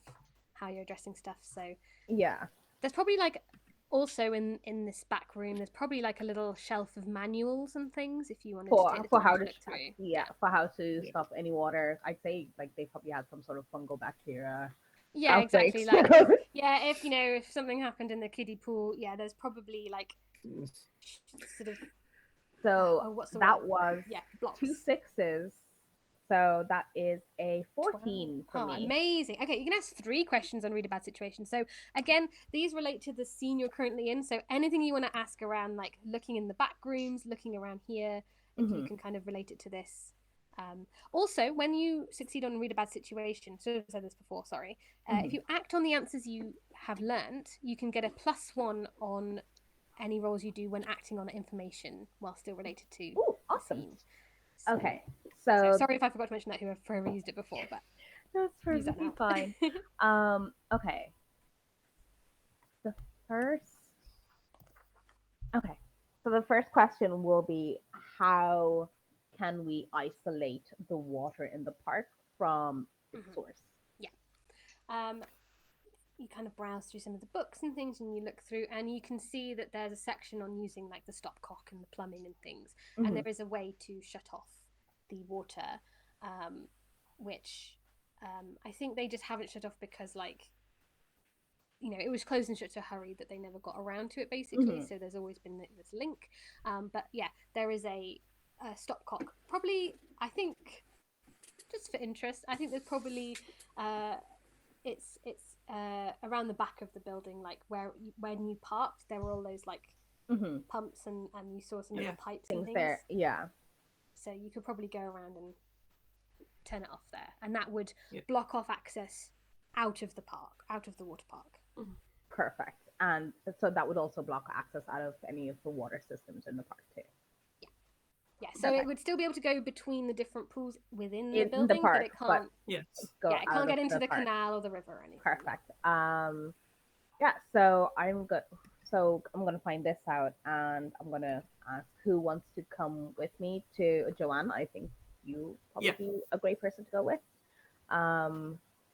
how you're addressing stuff. So yeah, there's probably like, also in this back room, there's probably like a little shelf of manuals and things if you wanted to take the for time how to to look through. for how to stop any water. I'd say like they probably had some sort of fungal bacteria. Yeah, outbreaks. exactly. Like if you know, if something happened in the kiddie pool, there's probably like sort of. So what's the that word? was blocks. 2 6s. So that is a 14 for me. Amazing. Okay, you can ask 3 questions on Read a Bad Situation. So again, these relate to the scene you're currently in. So anything you want to ask around, like looking in the back rooms, looking around here, if you can kind of relate it to this. Also, when you succeed on Read a Bad Situation, so I've said this before, sorry, if you act on the answers you have learnt, you can get a +1 on any rolls you do when acting on information while still related to awesome. the scene. So, okay, so sorry if I forgot to mention that, whoever used it before, but that's perfectly fine. Okay. The first. Okay, so the first question will be, how can we isolate the water in the park from its source? Yeah. You kind of browse through some of the books and things, and you look through, and you can see that there's a section on using like the stopcock and the plumbing and things, and there is a way to shut off the water, which I think they just haven't shut off because, like, you know, it was closed and shut to a hurry that they never got around to it, basically. So there's always been this link, but yeah, there is a stopcock. Probably, I think, just for interest, I think there's probably it's around the back of the building, like when you parked, there were all those like pumps, and you saw some little pipes and things there. Yeah. So you could probably go around and turn it off there, and that would block off access out of the park, out of the water park. Perfect. And so that would also block access out of any of the water systems in the park too. Yeah, so it would still be able to go between the different pools within the in building, the park, but it can't. It can't get into the canal or the river or anything. Perfect. Yeah. So I'm good. So I'm gonna find this out, and I'm gonna ask who wants to come with me to Joanne. I think you probably Yeah. be a great person to go with.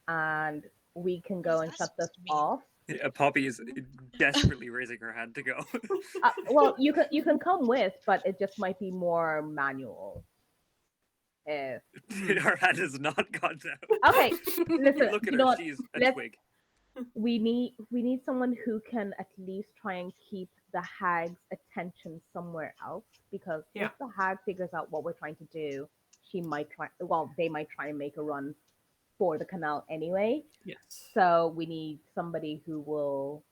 And we can go What's and that shut this supposed to mean? off. Poppy is desperately raising her hand to go. Well, you can come with, but it just might be more manual. If Her hand has not gone down. okay, listen, Look at you know her; what? she's a Let's twig. we need someone who can at least try and keep the hag's attention somewhere else, because Yeah. if the hag figures out what we're trying to do, she might try, well, they might try and make a run for the canal anyway. Yes. So we need somebody who will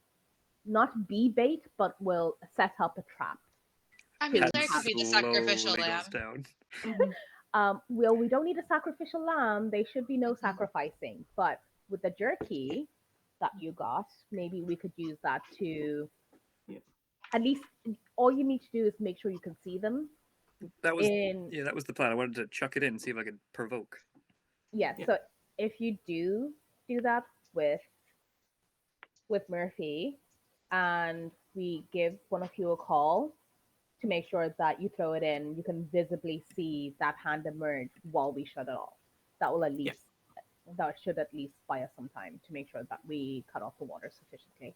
not be bait but will set up a trap. I mean, Hand Claire could be the sacrificial slowly lamb. goes down. Well, we don't need a sacrificial lamb. There should be no Mhm. sacrificing. But with the jerky that you got, maybe we could use that to Yeah. at least all you need to do is make sure you can see them. That was In that was the plan. I wanted to chuck it in, see if I could provoke. yeah, Yeah. so if you do that with Murphy, and we give one of you a call to make sure that you throw it in, you can visibly see that hand emerge while we shut it off. That will at least that should at least buy us some time to make sure that we cut off the water sufficiently.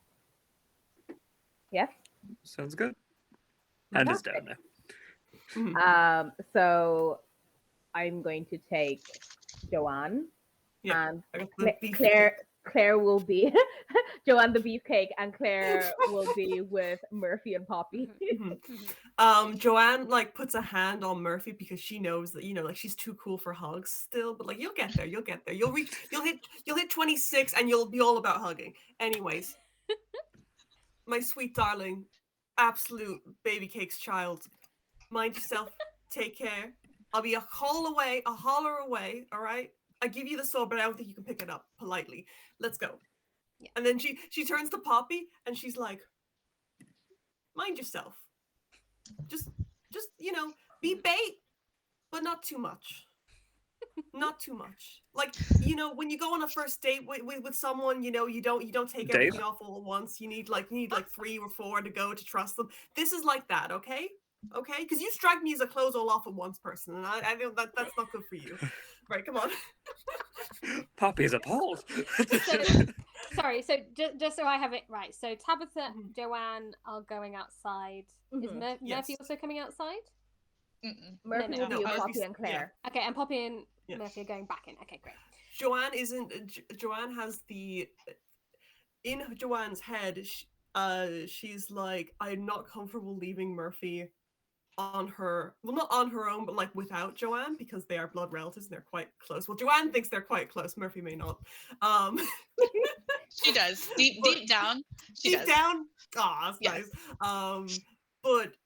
Yes? Sounds good. Hand is Fantastic. down Mhm. So I'm going to take Joanne, Yeah. and I got the beef Claire will be Joanne the beefcake, and Claire will be with Murphy and Poppy. Joanne like puts a hand on Murphy because she knows that like she's too cool for hugs still, but like you'll get there. You'll hit 26 and you'll be all about hugging. Anyways, my sweet darling, absolute baby cakes child, mind yourself. Take care. I'll be a holler away. All right. I give you the sword, but I don't think you can pick it up politely. Let's go. Yeah. And then she turns to Poppy and she's like, mind yourself. Just be bait, but not too much. Not too much. Like, when you go on a first date with someone, you don't take Dave? everything off all at once. You need like 3 or 4 to go to trust them. This is like that, okay? Okay? Because you strike me as a close all off at once person, and I know that's not good for you. Right, come on. Poppy is appalled. Sorry, so just so I have it right. So Tabitha, Mhm. Joanne are going outside. Is Mhm. Murphy Yes. also coming outside? Murphy No. will be No, with Murphy's- Poppy and Claire. Okay, and Poppy and Yeah. Murphy are going back in. Okay, great. Joanne has the in Joanne's head. She's like, I'm not comfortable leaving Murphy on her, well, not on her own, but like without Joanne, because they are blood relatives and they're quite close. Well, Joanne thinks they're quite close. Murphy may not. She does. But Deep down. She deep does. down, that's Yes. nice. But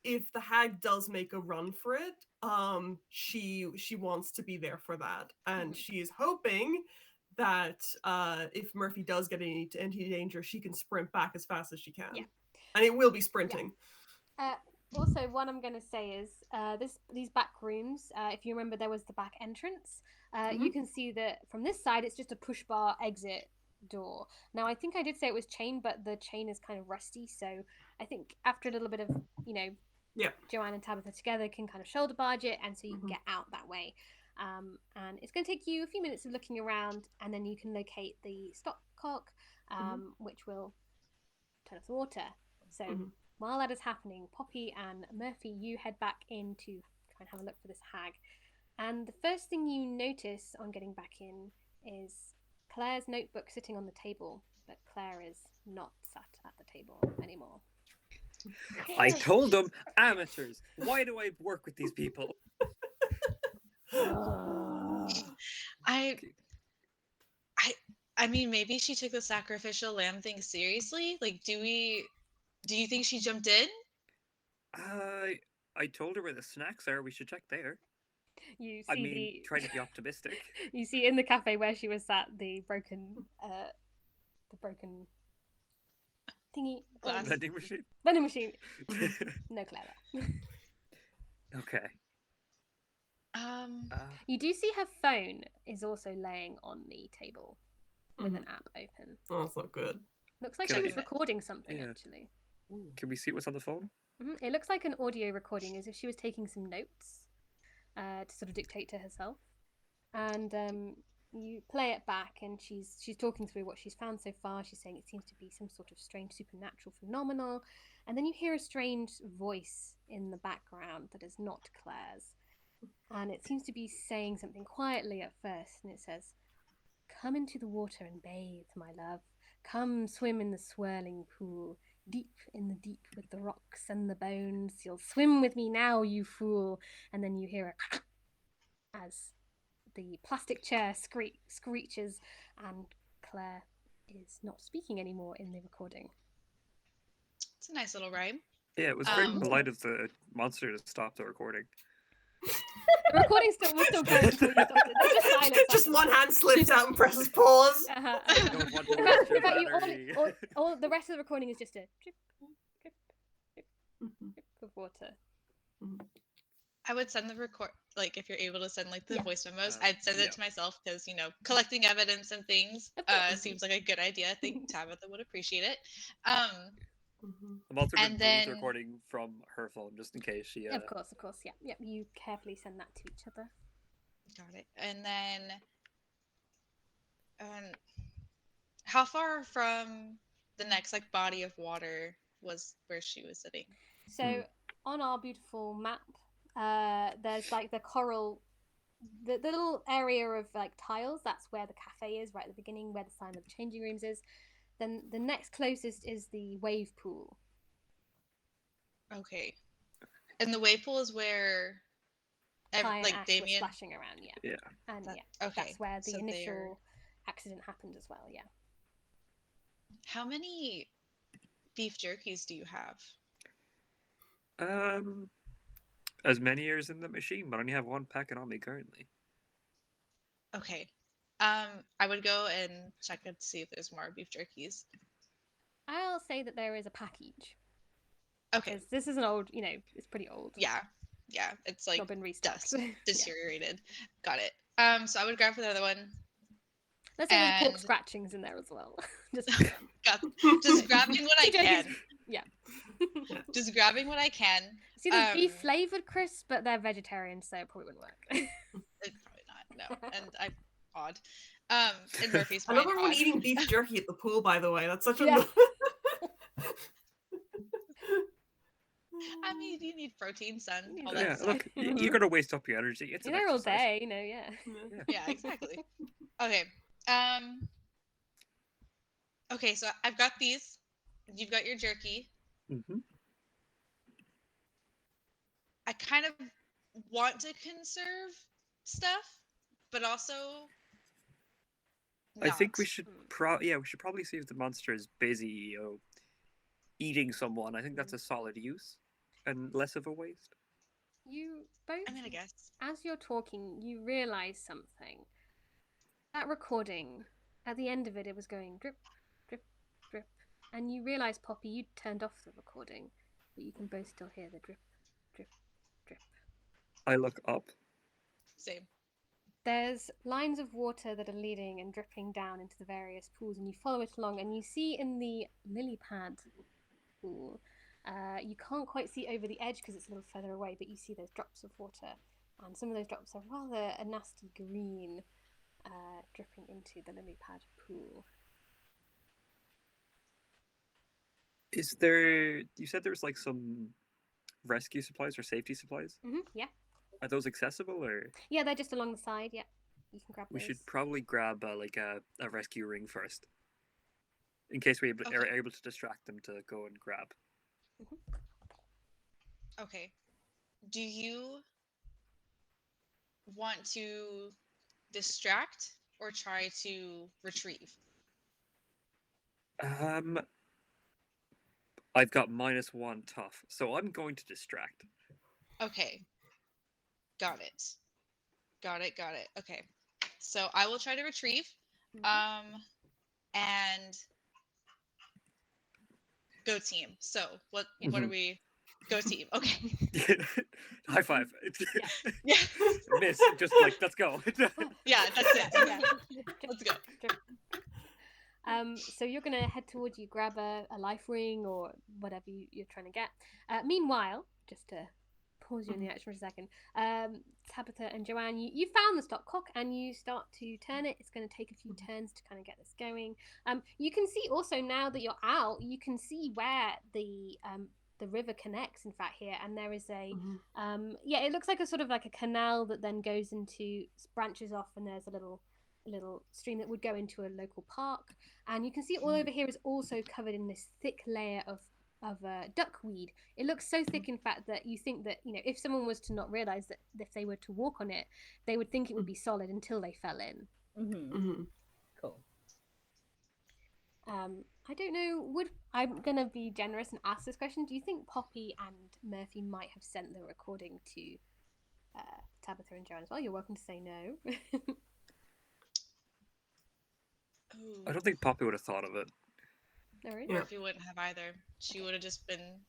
if the hag does make a run for it, she wants to be there for that, and she is hoping that if Murphy does get into danger, she can sprint back as fast as she can. Yeah. And it will be sprinting. Also, what I'm going to say is these back rooms, if you remember, there was the back entrance. You can see that from this side, it's just a push bar exit door. Now, I think I did say it was chain, but the chain is kind of rusty. So I think after a little bit of, Joanne and Tabitha together can kind of shoulder barge it, and so you can get out that way. And it's going to take you a few minutes of looking around, and then you can locate the stopcock, which will turn off the water. So while that is happening, Poppy and Murphy, you head back in to try and have a look for this hag. And the first thing you notice on getting back in is Claire's notebook sitting on the table, but Claire is not sat at the table anymore. I told them, amateurs. Why do I work with these people? I mean, maybe she took the sacrificial lamb thing seriously. Like, do you think she jumped in? I told her where the snacks are. We should check there. You see try to be optimistic. You see in the cafe where she was sat the broken thingy Glass. Vending machine. vending machine. No Claire there. Okay. You do see her phone is also laying on the table with an app open. Oh, that's not good. Looks like Can she I- was recording something Yeah. actually. Can we see what's on the phone? It looks like an audio recording, as if she was taking some notes. to sort of dictate to herself. And you play it back, and she's talking through what she's found so far. She's saying it seems to be some sort of strange supernatural phenomenon, and then you hear a strange voice in the background that is not Claire's, and it seems to be saying something quietly at first, and it says, "Come into the water and bathe, my love. Come swim in the swirling pool, deep in the deep with the rocks and the bones. You'll swim with me now, you fool." And then you hear a as the plastic chair screeches, and Claire is not speaking anymore in the recording. It's a nice little rhyme. Yeah, it was very polite of the monster to stop the recording. The recording was still going before you stopped it. There's just silence. Just one hand slips out and presses pause. Don't want to In waste your fact, battery. all the rest of the recording is just a drip, drip, drip, drip of water. I would send the record, like, if you're able to send like the Yeah. voice memos, I'd send it to myself because, you know, collecting evidence and things seems like a good idea. I think Tabitha would appreciate it. I'm also going And to delete then- the recording from her phone just in case she. Of course, yeah. You carefully send that to each other. Got it. And then, how far from the next like body of water was where she was sitting? So on our beautiful map, there's like the coral, the little area of like tiles. That's where the cafe is, right at the beginning, where the sign of the changing rooms is. Then the next closest is the wave pool. Okay. And the wave pool is where, Kai and like Ash Damien. were splashing around, yeah. And That- yeah, okay, that's where the so initial accident happened as well, yeah. How many beef jerkies do you have? As many years in the machine, but I only have one packet on me currently. Okay. I would go and check and see if there's more beef jerkies. I'll say that there is a pack each. Okay. Because this is an old, it's pretty old. Yeah. It's like not been restocked. dust, deteriorated. Got it. So I would grab for the other one. Let's say there's pork And- scratchings in there as well. Just Just grabbing what I can. Yeah. Just grabbing what I can. See, there's beef flavored crisps, but they're vegetarian, so it probably wouldn't work. It's probably not. No, and I'm odd. And Murphy's I fine. love everyone odd. eating beef jerky at the pool, by the way. That's such a. Yeah. I mean, you need protein, son. All Yeah, that look, stuff. you're gonna waste up your energy. It's You're an there all exercise. day, yeah. Yeah, exactly. Okay. Okay, so I've got these. You've got your jerky. Mm-hmm. I kind of want to conserve stuff, but also I think we not. should we should probably see if the monster is busy, eating someone. I think that's a solid use and less of a waste. You both, I'm gonna guess. as you're talking, you realise something. That recording, at the end of it, it was going drip, drip, drip. And you realise, Poppy, you turned off the recording, but you can both still hear the drip, drip, drip. I look up. Same. There's lines of water that are leading and dripping down into the various pools, and you follow it along, and you see in the lily pad pool, you can't quite see over the edge because it's a little further away, but you see those drops of water, and some of those drops are rather a nasty green, dripping into the lily pad pool. Is there? You said there was like some rescue supplies or safety supplies. Yeah. Are those accessible, or Yeah, they're just along the side, yeah. You can grab we those. should probably grab a rescue ring first, in case we are Okay. able to distract them to go and grab. Okay. Do you want to distract or try to retrieve? I've got -1 tough, so I'm going to distract. Okay. Got it. Got it. Okay. So I will try to retrieve. And go team. So what are we? Go team. Okay. High five. Yeah. Miss. Just like, let's go. Yeah, that's it. Yeah. Let's go. So you're gonna head towards you, grab a life ring or whatever you're trying to get. Meanwhile, just to pause you in the action for a second. Tabitha and Joanne, you found the stopcock and you start to turn it. It's going to take a few turns to kind of get this going. You can see also now that you're out, you can see where the river connects. In fact, here, and there is a it looks like a sort of like a canal that then goes into branches off, and there's a little stream that would go into a local park. And you can see all over here is also covered in this thick layer of duckweed. It looks so thick, in fact, that you think that, you know, if someone was to not realize that if they were to walk on it, they would think it would be solid until they fell in. Cool. I don't know, I'm gonna be generous and ask this question. Do you think Poppy and Murphy might have sent the recording to Tabitha and Joanne as well? You're welcome to say no. I don't think Poppy would have thought of it. No worries. Yeah. Murphy wouldn't have either. She would have just been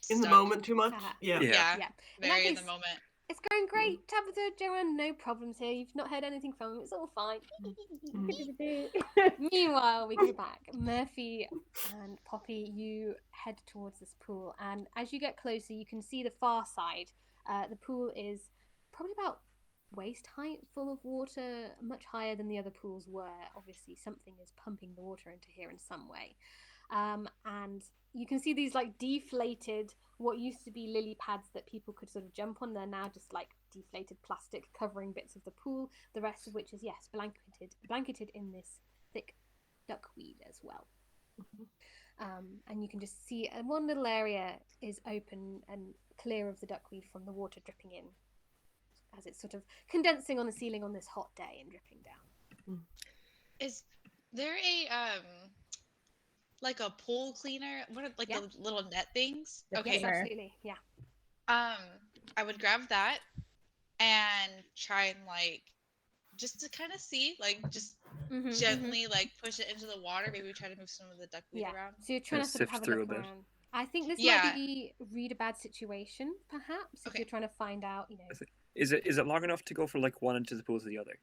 In the stuck. moment too much. Uh-huh. Yeah. Yeah. In Very that in the case, moment. it's going great. Tabitha, Joanne, no problems here. You've not heard anything from them. It's all fine. Meanwhile, we go back. Murphy and Poppy, you head towards this pool, and as you get closer, you can see the far side. The pool is probably about waist height, full of water, much higher than the other pools were. Obviously, something is pumping the water into here in some way. And you can see these like deflated, what used to be lily pads that people could sort of jump on. They're now just like deflated plastic covering bits of the pool, the rest of which is, yes, blanketed in this thick duckweed as well. And you can just see one little area is open and clear of the duckweed from the water dripping in as it's sort of condensing on the ceiling on this hot day and dripping down. Is there a like a pool cleaner? What are like the little net things? The Okay. Yes, absolutely. Yeah. I would grab that and try and like just to kind of see, like just gently like push it into the water. Maybe try to move some of the duckweed around. So you're trying to sort of Sift have a through look a bit. around. I think this might be read a bad situation, perhaps, if you're trying to find out, you know. Is it long enough to go from like one end as opposed to the other?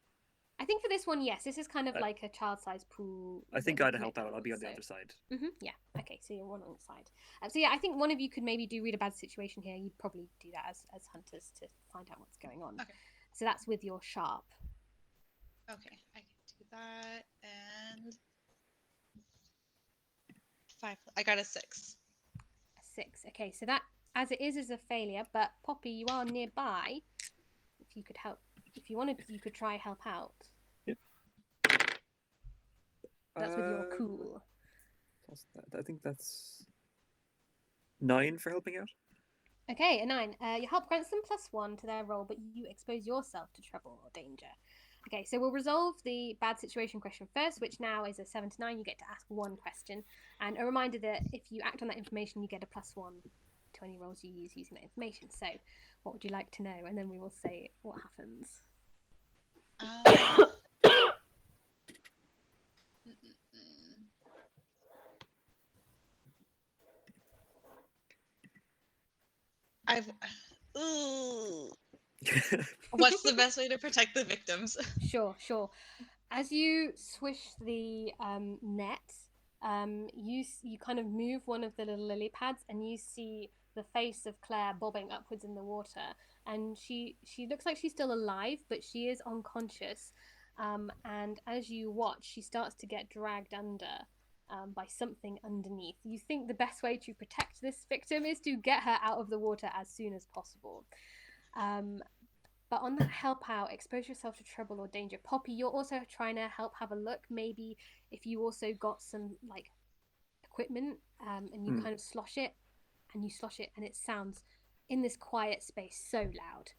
I think for this one, yes. This is kind of like a child-sized pool. I think I'd help out. I'll be on the other side. Yeah. Okay. So you're one on the side. So yeah, I think one of you could maybe do read a bad situation here. You'd probably do that as hunters to find out what's going on. Okay. So that's with your sharp. Okay, I can do that. And 5. I got a 6. A 6. Okay. So that, as it is a failure. But Poppy, you are nearby. If you could help. If you wanted, you could try help out. Yep. That's with your cool. I think that's 9 for helping out. Okay, a 9. Your help grants them +1 to their roll, but you expose yourself to trouble or danger. Okay, so we'll resolve the bad situation question first, which now is a 7 to 9. You get to ask one question. And a reminder that if you act on that information, you get a +1 to any rolls you use using that information. So what would you like to know? And then we will say what happens. What's the best way to protect the victims? Sure. As you swish the net, you kind of move one of the little lily pads, and you see the face of Claire bobbing upwards in the water, and she looks like she's still alive, but she is unconscious. And as you watch, she starts to get dragged under by something underneath. You think the best way to protect this victim is to get her out of the water as soon as possible. But on that help out, expose yourself to trouble or danger. Poppy, you're also trying to have a look. Maybe if you also got some like equipment and you kind of slosh it, and it sounds in this quiet space so loud.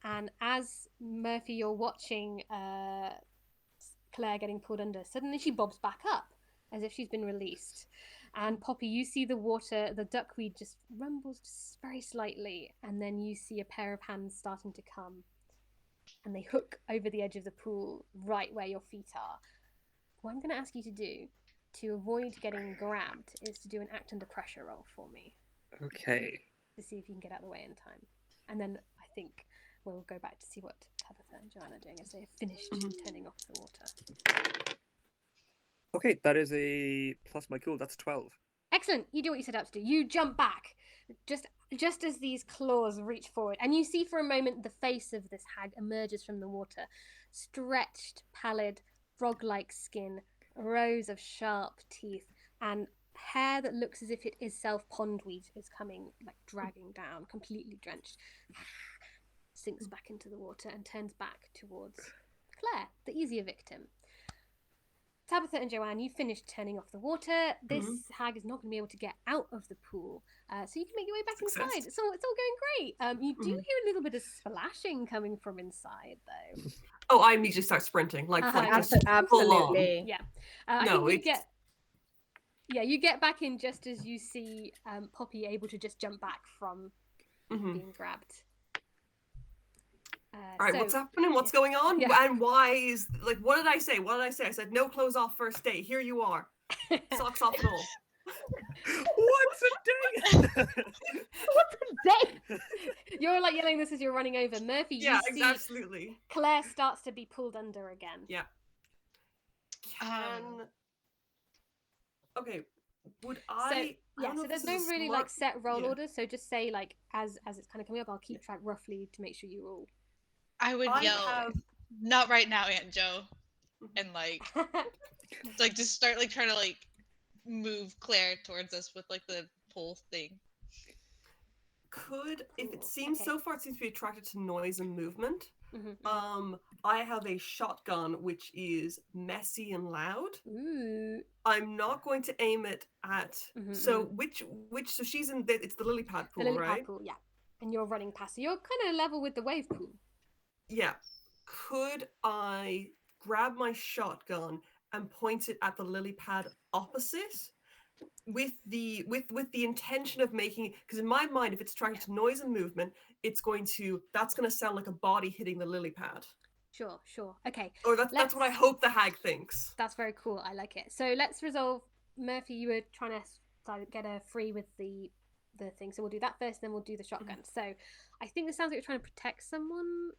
And as Murphy, you're watching Claire getting pulled under, suddenly she bobs back up as if she's been released. And Poppy, you see the water, the duckweed just rumbles just very slightly, and then you see a pair of hands starting to come, and they hook over the edge of the pool right where your feet are. What I'm going to ask you to do to avoid getting grabbed is to do an act under pressure roll for me. Okay. To see if you can get out of the way in time. And then I think we'll go back to see what Tabitha and Joanne are doing as they've finished turning off the water. Okay, that is a plus my cool. That's 12. Excellent. You do what you set out to do. You jump back. Just just as these claws reach forward, and you see for a moment the face of this hag emerges from the water, stretched, pallid, frog-like skin, rows of sharp teeth, and hair that looks as if it is self-pondweed is coming, like dragging down, completely drenched. Sinks back into the water and turns back towards Claire, the easier victim. Tabitha and Joanne, you finished turning off the water. This hag is not going to be able to get out of the pool, so you can make your way back inside. So it's all going great. You do hear a little bit of splashing coming from inside, though. Oh, I immediately start sprinting, like just full on. Absolutely. Yeah. I No, think you get back in just as you see Poppy able to just jump back from being grabbed. All right, what's happening? What's going on? Yeah. And why is, like, what did I say? I said no clothes off first day. Here you are. Socks off and all. What's a day? What's a day? You're like yelling this as you're running over. Murphy, you see absolutely. Claire starts to be pulled under again. Yeah. Okay. Would I? So there's no really like set roll order. So just say like as it's kind of coming up, I'll keep track roughly to make sure you all. I would yell, not right now, Aunt Joe, and like just start like trying to like move Claire towards us with like the pole thing. If it seems so far, it seems to be attracted to noise and movement. I have a shotgun which is messy and loud. Ooh. I'm not going to aim it at. So so she's in. It's the lily pad pool, the lily right? pad pool, yeah. And you're running past, so you're kind of level with the wave pool. Yeah. Could I grab my shotgun and point it at the lily pad opposite? With the intention of making, because in my mind, if it's attracted to noise and movement, that's going to sound like a body hitting the lily pad. Sure. Okay. Or that's what I hope the hag thinks. That's very cool. I like it. So let's resolve. Murphy, you were trying to get her free with the thing, so we'll do that first, then we'll do the shotgun. So I think this sounds like you're trying to protect someone.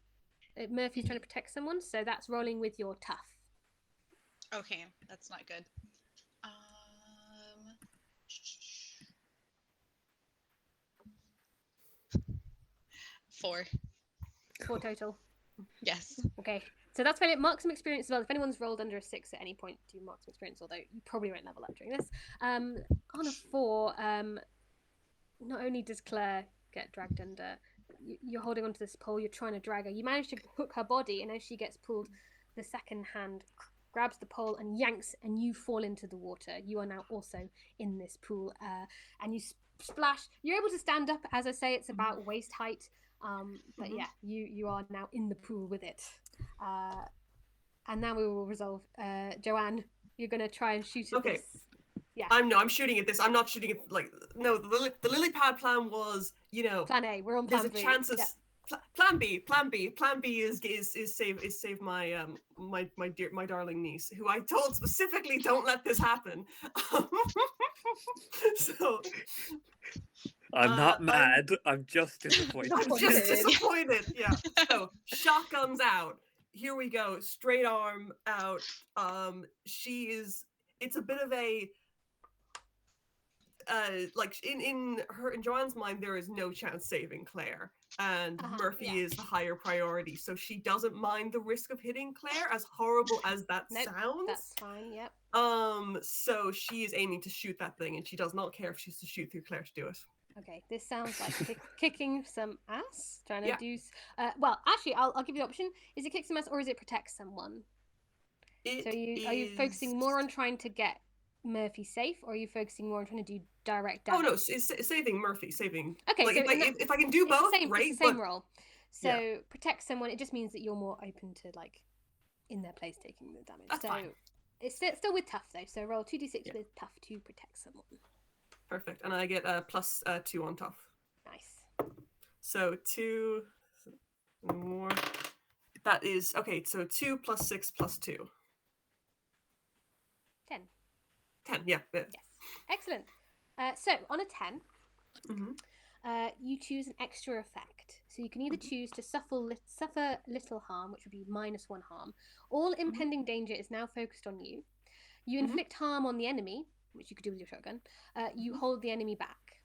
Murphy's trying to protect someone, so that's rolling with your tough. Okay, that's not good. 4 total. Yes. Okay, so that's fine. Mark some experience as well. If anyone's rolled under a 6 at any point, do mark some experience, although you probably won't level up during this. On a 4, not only does Claire get dragged under, you're holding onto this pole, you're trying to drag her. You manage to hook her body, and as she gets pulled, the second hand grabs the pole and yanks, and you fall into the water. You are now also in this pool, and you splash. You're able to stand up. As I say, it's about waist height. But yeah, you are now in the pool with it. And now we will resolve. Joanne, you're going to try and shoot at this. Yeah. I'm shooting at this. I'm not shooting at, the lily pad plan was, Plan A. We're on plan B. There's a chance of Plan B is save my my darling niece, who I told specifically don't let this happen. So I'm not mad. I'm just disappointed. Yeah. So shotguns out. Here we go. Straight arm out. It's a bit of a in Joanne's mind, there is no chance saving Claire, and Murphy is the higher priority, so she doesn't mind the risk of hitting Claire, as horrible as that sounds. That's fine. Yep. So she is aiming to shoot that thing, and she does not care if she's to shoot through Claire to do it. Okay, this sounds like kicking some ass. Trying to do. Well, actually, I'll give you the option. Is it kick some ass or is it protect someone? Are you focusing more on trying to get Murphy safe, or are you focusing more on trying to do direct damage? Oh no, it's saving Murphy, saving. Okay, like, so if I can do both, great. It's the same role. So protect someone, it just means that you're more open to in their place taking the damage. That's fine. It's still with tough though. So roll 2d6 with tough to protect someone. Perfect, and I get plus 2 on tough. Nice. So 2 more. That is okay. So 2 plus 6 plus 2. 10, yeah. Yes. Excellent. So on a 10, you choose an extra effect. So you can either choose to suffer little harm, which would be -1 harm. All impending danger is now focused on you. You inflict harm on the enemy, which you could do with your shotgun. You hold the enemy back.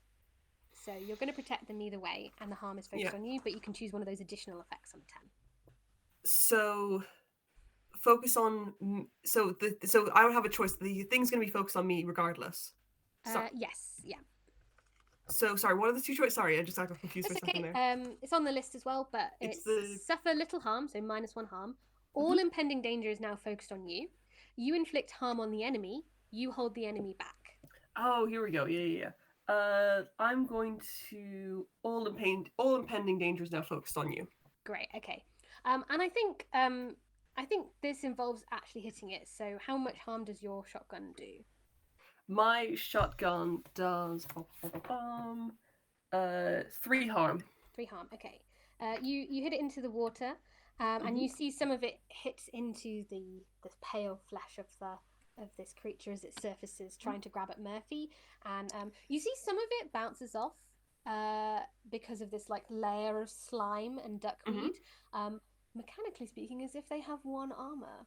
So you're going to protect them either way, and the harm is focused on you, but you can choose one of those additional effects on a 10. So focus on. So I would have a choice. The thing's going to be focused on me regardless. Yes, yeah. So sorry, what are the two choices? Sorry, I just got confused for a second there. It's on the list as well, but it's suffer little harm, so -1 harm. All impending danger is now focused on you. You inflict harm on the enemy. You hold the enemy back. Oh, here we go. Yeah. I'm going to all impending danger is now focused on you. Great. Okay. And I think this involves actually hitting it. So how much harm does your shotgun do? My shotgun does 3 harm. 3 harm. Okay. You hit it into the water, and you see some of it hits into the pale flesh of this creature as it surfaces, trying to grab at Murphy, and you see some of it bounces off because of this like layer of slime and duckweed. Mechanically speaking, as if they have 1 armor.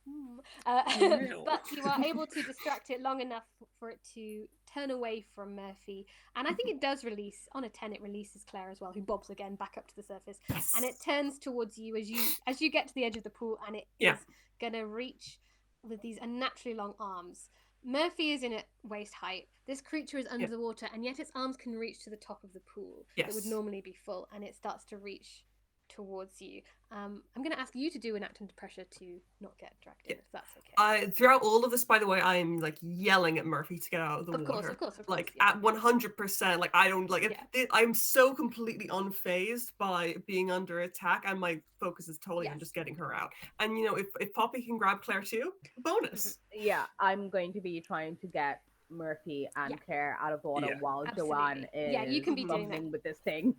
But you are able to distract it long enough for it to turn away from Murphy, and I think it does release on a 10. It releases Claire as well, who bobs again back up to the surface, and it turns towards you as you get to the edge of the pool, and it is gonna reach with these unnaturally long arms. Murphy is in at waist height. This creature is under the water, and yet its arms can reach to the top of the pool. It would normally be full, and it starts to reach towards you. I'm going to ask you to do an act under pressure to not get dragged in, if that's okay. Throughout all of this, by the way, I'm like yelling at Murphy to get out of the water. Of course. Like at 100%. Like I don't like it. I'm so completely unfazed by being under attack, and my focus is totally on just getting her out. And you know, if Poppy can grab Claire too, bonus. Yeah, I'm going to be trying to get Murphy and Claire out of the water while Joanne is you can be doing that with this thing.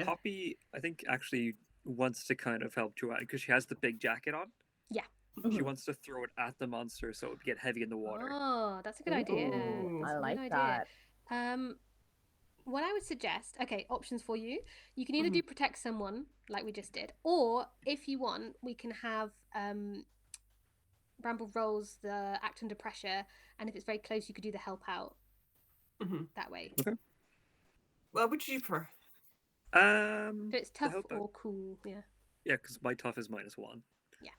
Poppy, I think, actually wants to kind of help Joanne because she has the big jacket on. Yeah. She wants to throw it at the monster so it would get heavy in the water. Oh, that's a good idea. I like that. What I would suggest, options for you. You can either do protect someone, like we just did, or if you want, we can have Bramble rolls the act under pressure, and if it's very close, you could do the help out that way. Okay. Well, which do you prefer? So it's tough or cool, yeah. Yeah, because my tough is -1. Yeah.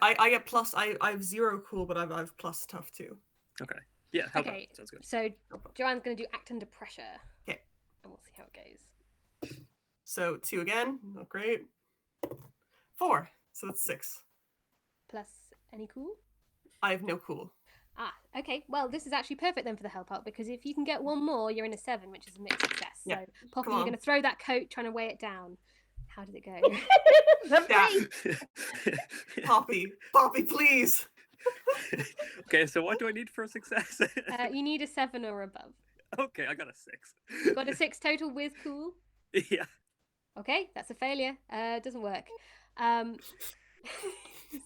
I get plus. I have 0 cool, but I've plus tough too. Okay. Yeah. Help out. Sounds good. So Joanne's going to do act under pressure. Okay. And we'll see how it goes. So 2 again. Not great. 4. So that's 6. Plus any cool? I have no cool. Okay. Well, this is actually perfect then for the help out, because if you can get 1 more, you're in a 7, which is a mixed success. So, Poppy, you're going to throw that coat, trying to weigh it down. How did it go? Poppy, please. Okay, so what do I need for a success? You need a 7 or above. Okay, I got a 6. You got a 6 total with cool? Yeah. Okay, that's a failure. Doesn't work.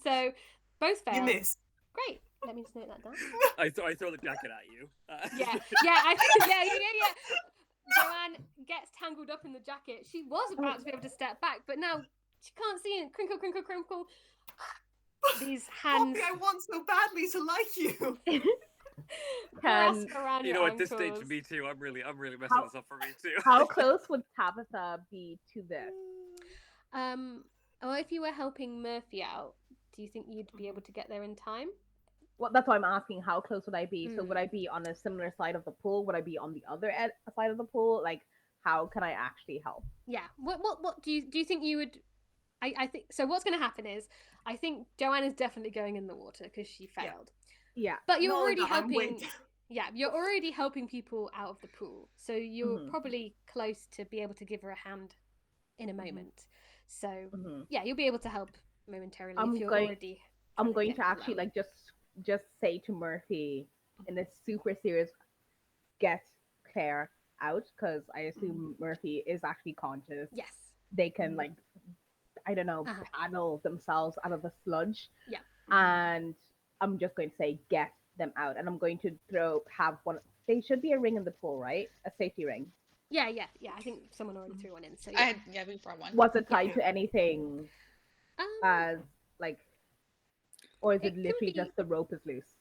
So both fail. You missed. Great. Let me just note that down. I throw the jacket at you. Yeah. Joanne gets tangled up in the jacket. She was about to be able to step back, but now she can't see it. Crinkle, crinkle, crinkle. These hands. Poppy, I want so badly to like you. You know, at this stage, me too. I'm really messing this up for me too. How close would Tabitha be to this? Well, if you were helping Murphy out, do you think you'd be able to get there in time? Well, that's why I'm asking. How close would I be? So would I be on a similar side of the pool? Would I be on the other side of the pool? Like, how can I actually help? Yeah. What do you think you would? I think so. What's going to happen is, I think Joanne is definitely going in the water because she failed. Yeah. But you're already helping. Yeah, you're already helping people out of the pool, so you're probably close to be able to give her a hand in a moment. So yeah, you'll be able to help momentarily if you're already. I'm going to actually like just say to Murphy in a super serious, get Claire out, because I assume Murphy is actually conscious. Yes. They can like, I don't know, paddle themselves out of the sludge. Yeah. And I'm just going to say get them out, and I'm going to have one. They should be a ring in the pool, right? A safety ring. Yeah. I think someone already threw one in. So we brought one. Was it tied to anything? As like. Or is it literally just the rope is loose?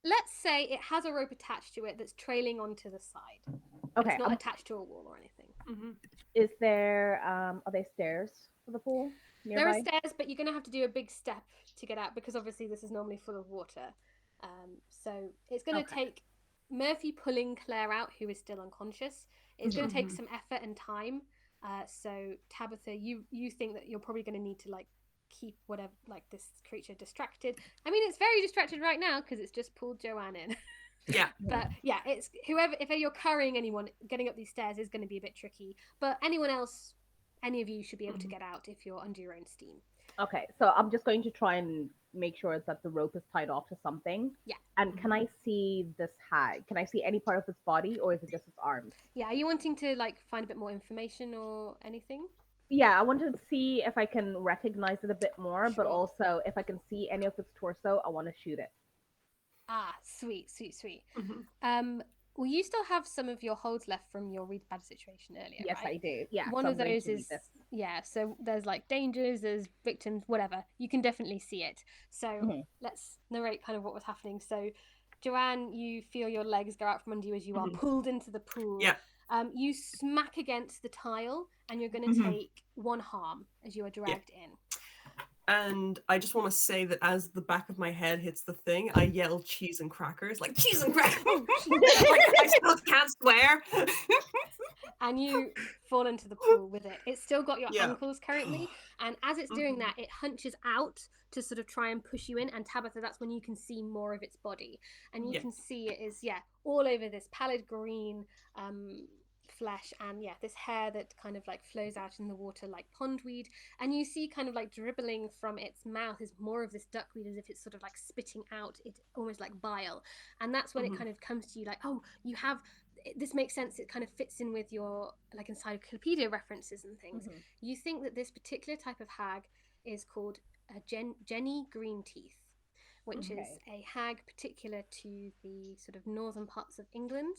let's say it has a rope attached to it that's trailing onto the side. Okay. It's not attached to a wall or anything. Mm-hmm. Is there are there stairs for the pool nearby? There are stairs, but you're going to have to do a big step to get out because obviously this is normally full of water. So it's going to take Murphy pulling Claire out, who is still unconscious. It's going to take some effort and time. So Tabitha, you think that you're probably going to need to like keep whatever like this creature distracted. I mean, it's very distracted right now because it's just pulled Joanne in. Yeah. But yeah, it's whoever, if you're carrying anyone, getting up these stairs is going to be a bit tricky. But anyone else, any of you should be able to get out if you're under your own steam. Okay, so I'm just going to try and make sure that the rope is tied off to something. Yeah. And can I see this hag? Can I see any part of its body, or is it just its arms? Yeah, are you wanting to like find a bit more information or anything? Yeah, I want to see if I can recognize it a bit more, but Sure. also if I can see any of its torso, I want to shoot it. Ah, sweet. Mm-hmm. Well, you still have some of your holds left from your really bad situation earlier, Yes, right? I do. Yeah. One so of I'm going those to read is this. so there's like dangers, there's victims, whatever. You can definitely see it. So Mhm. let's narrate kind of what was happening. So Joanne, you feel your legs go out from under you as you are Mhm. pulled into the pool. Yeah. You smack against the tile and you're going to take 1 harm as you are dragged in. And I just want to say that as the back of my head hits the thing, I yell cheese and crackers, like cheese and crackers. Like, I still can't swear. And you fall into the pool with it. It's still got your Yeah. ankles currently, and as it's doing that, it hunches out to sort of try and push you in. And Tabitha, that's when you can see more of its body, and you Yeah. can see it is all over this pallid green flesh, and this hair that kind of like flows out in the water like pondweed, and you see kind of like dribbling from its mouth is more of this duckweed, as if it's sort of like spitting out it almost like bile. And that's when it kind of comes to you like, oh, you have this makes sense. It kind of fits in with your like encyclopedia references and things. You think that this particular type of hag is called a Jenny Greenteeth, which is a hag particular to the sort of northern parts of England.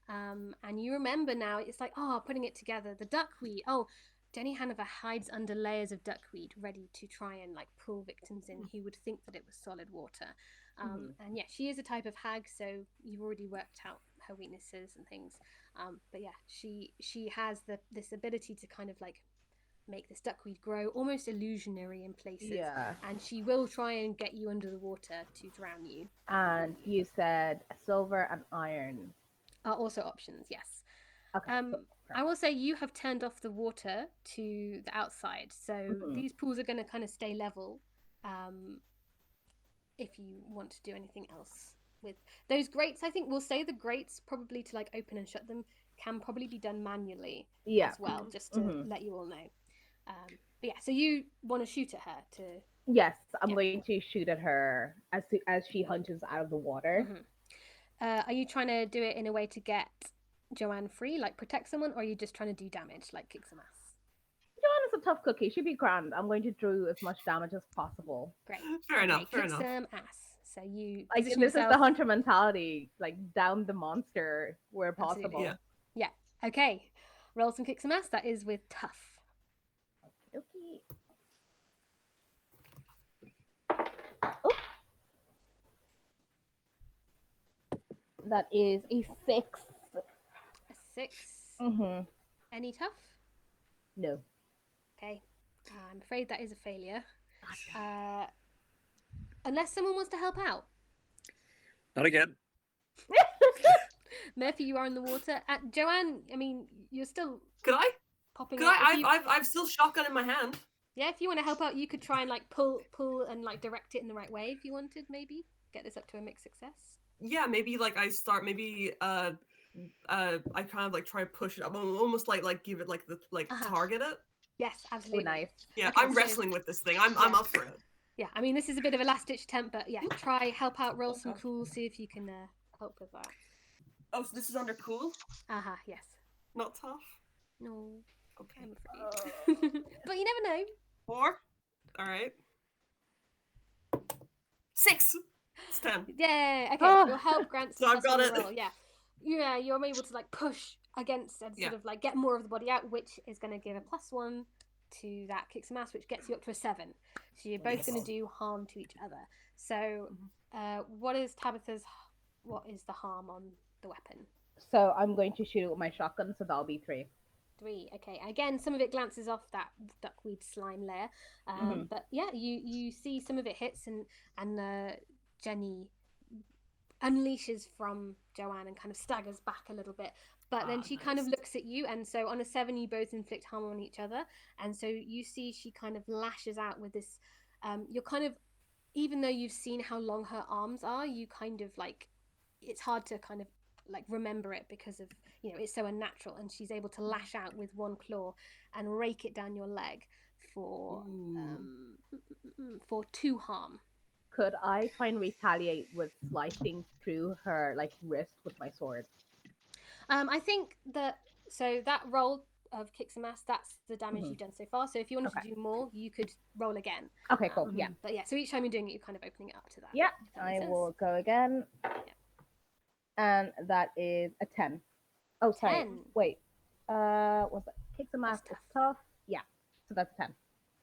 And you remember now, it's like, putting it together, the duckweed. Oh, Jenny Hanover hides under layers of duckweed, ready to try and like pull victims in who would think that it was solid water. And she is a type of hag, so you've already worked out her weaknesses and things. But she has this ability to kind of like make this duckweed grow almost illusionary in places. Yeah. And she will try and get you under the water to drown you. And you said silver and iron are also options, yes. Okay. I will say you have turned off the water to the outside, so these pools are going to kind of stay level. If you want to do anything else with those grates, I think we'll say the grates probably to like open and shut them can probably be done manually as well, just to let you all know. But so you want to shoot at her to? Yes, I'm going to shoot at her as she hunches out of the water. Are you trying to do it in a way to get Joanne free, like protect someone, or are you just trying to do damage, like kick some ass? Joanne is a tough cookie. She'd be grand. I'm going to do as much damage as possible. Great. Fair enough. Kick some ass. So you like this is the hunter mentality, like down the monster where possible. Absolutely. Yeah. Okay. Roll some kick some ass. That is with tough. Okay. Oh. That is a 6. A 6. Any tough? No. Okay. I'm afraid that is a failure. Unless someone wants to help out. Not again. Murphy, you are in the water. Joanne, I mean, you're still. Could I? Popping Could up. I've still shotgun in my hand. Yeah, if you want to help out, you could try and like pull and like direct it in the right way if you wanted. Maybe get this up to a mixed success. Yeah, maybe like I start. Maybe I kind of like try to push it up, almost like give it like the target it. Yes, absolutely. Nice. Yeah, okay, I'm wrestling with this thing. I'm up for it. Yeah, I mean this is a bit of a last ditch attempt, but try help out, roll some cool, see if you can help with that. Oh, so this is under cool? Yes. Not tough? No. Okay. I'm afraid. But you never know. 4. All right. 6. It's 10. Yeah. Okay. Your help grants. So I've got it. Roll. Yeah. Yeah. You're able to like push against and sort of like get more of the body out, which is going to give a +1 to that kick some ass, which gets you up to a 7. So you're both going to do harm to each other. So, what is Tabitha's what is the harm on the weapon? So I'm going to shoot it with my shotgun, so that'll be 3. 3. Okay. Again, some of it glances off that duckweed slime layer, but yeah, you see some of it hits, and Jenny unleashes from Joanne and kind of staggers back a little bit. But then she kind of looks at you, and so on a 7, you both inflict harm on each other. And so you see she kind of lashes out with this. You're kind of, even though you've seen how long her arms are, you kind of like, it's hard to kind of like remember it because of, it's so unnatural. And she's able to lash out with one claw and rake it down your leg for 2 harm. Could I try and retaliate with slicing through her like wrist with my sword? I think that roll of kicks and mass, that's the damage you've done so far. So if you wanted to do more, you could roll again. Okay, cool. Yeah. But yeah, so each time you're doing it, you're kind of opening it up to that. Yeah, I will go again. Yeah. And that is a 10. Oh, sorry. 10. Wait. What's that? Kicks and mass is tough. Yeah. So that's 10.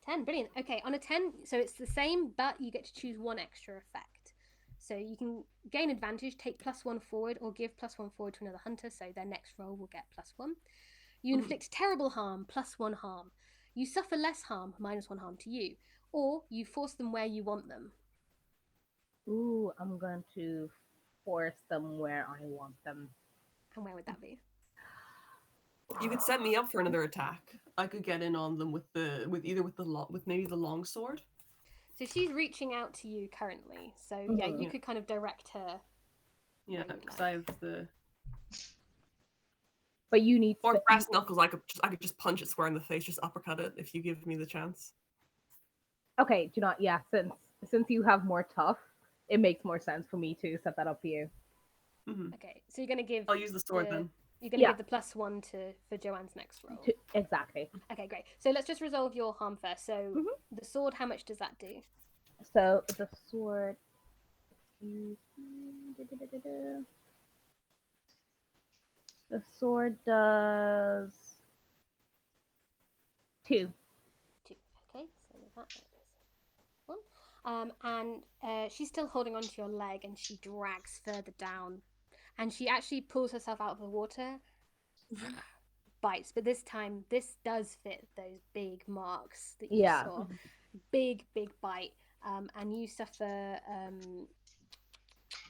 10, brilliant. Okay, on a 10, so it's the same, but you get to choose one extra effect. So you can gain advantage, take +1 forward, or give +1 forward to another hunter, so their next roll will get +1. You inflict terrible harm, +1 harm. You suffer less harm, -1 harm to you. Or you force them where you want them. Ooh, I'm going to force them where I want them. And where would that be? You could set me up for another attack. I could get in on them with maybe the long sword. So she's reaching out to you currently. So yeah, you could kind of direct her. Yeah, because I have the. But you need. Or brass knuckles. I could just punch it square in the face, just uppercut it if you give me the chance. Okay, do not. Yeah, since you have more tough, it makes more sense for me to set that up for you. Mm-hmm. Okay, so you're gonna give. I'll use the sword then. You're gonna give the +1 for Joanne's next roll. Exactly. Okay, great. So let's just resolve your harm first. So the sword, how much does that do? So the sword. The sword does 2. 2. Okay, so that is 1. And she's still holding onto your leg, and she drags further down, and she actually pulls herself out of the water, bites. But this time, this does fit those big marks that you saw. Big bite, and you suffer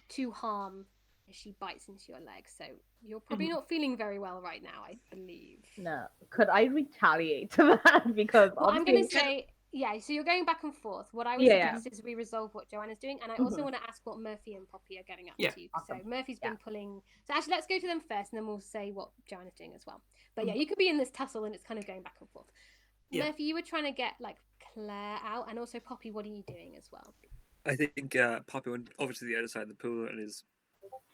2 harm as she bites into your leg. So you're probably not feeling very well right now, I believe. No. Could I retaliate to that? Because well, I'm going to say, yeah, so you're going back and forth. What I would suggest is we resolve what Joanna's doing. And I also want to ask what Murphy and Poppy are getting up to. Awesome. So Murphy's been pulling. So actually, let's go to them first, and then we'll say what Joanna's doing as well. But yeah, you could be in this tussle, and it's kind of going back and forth. Yeah. Murphy, you were trying to get like Claire out, and also Poppy, what are you doing as well? I think Poppy went over to the other side of the pool and is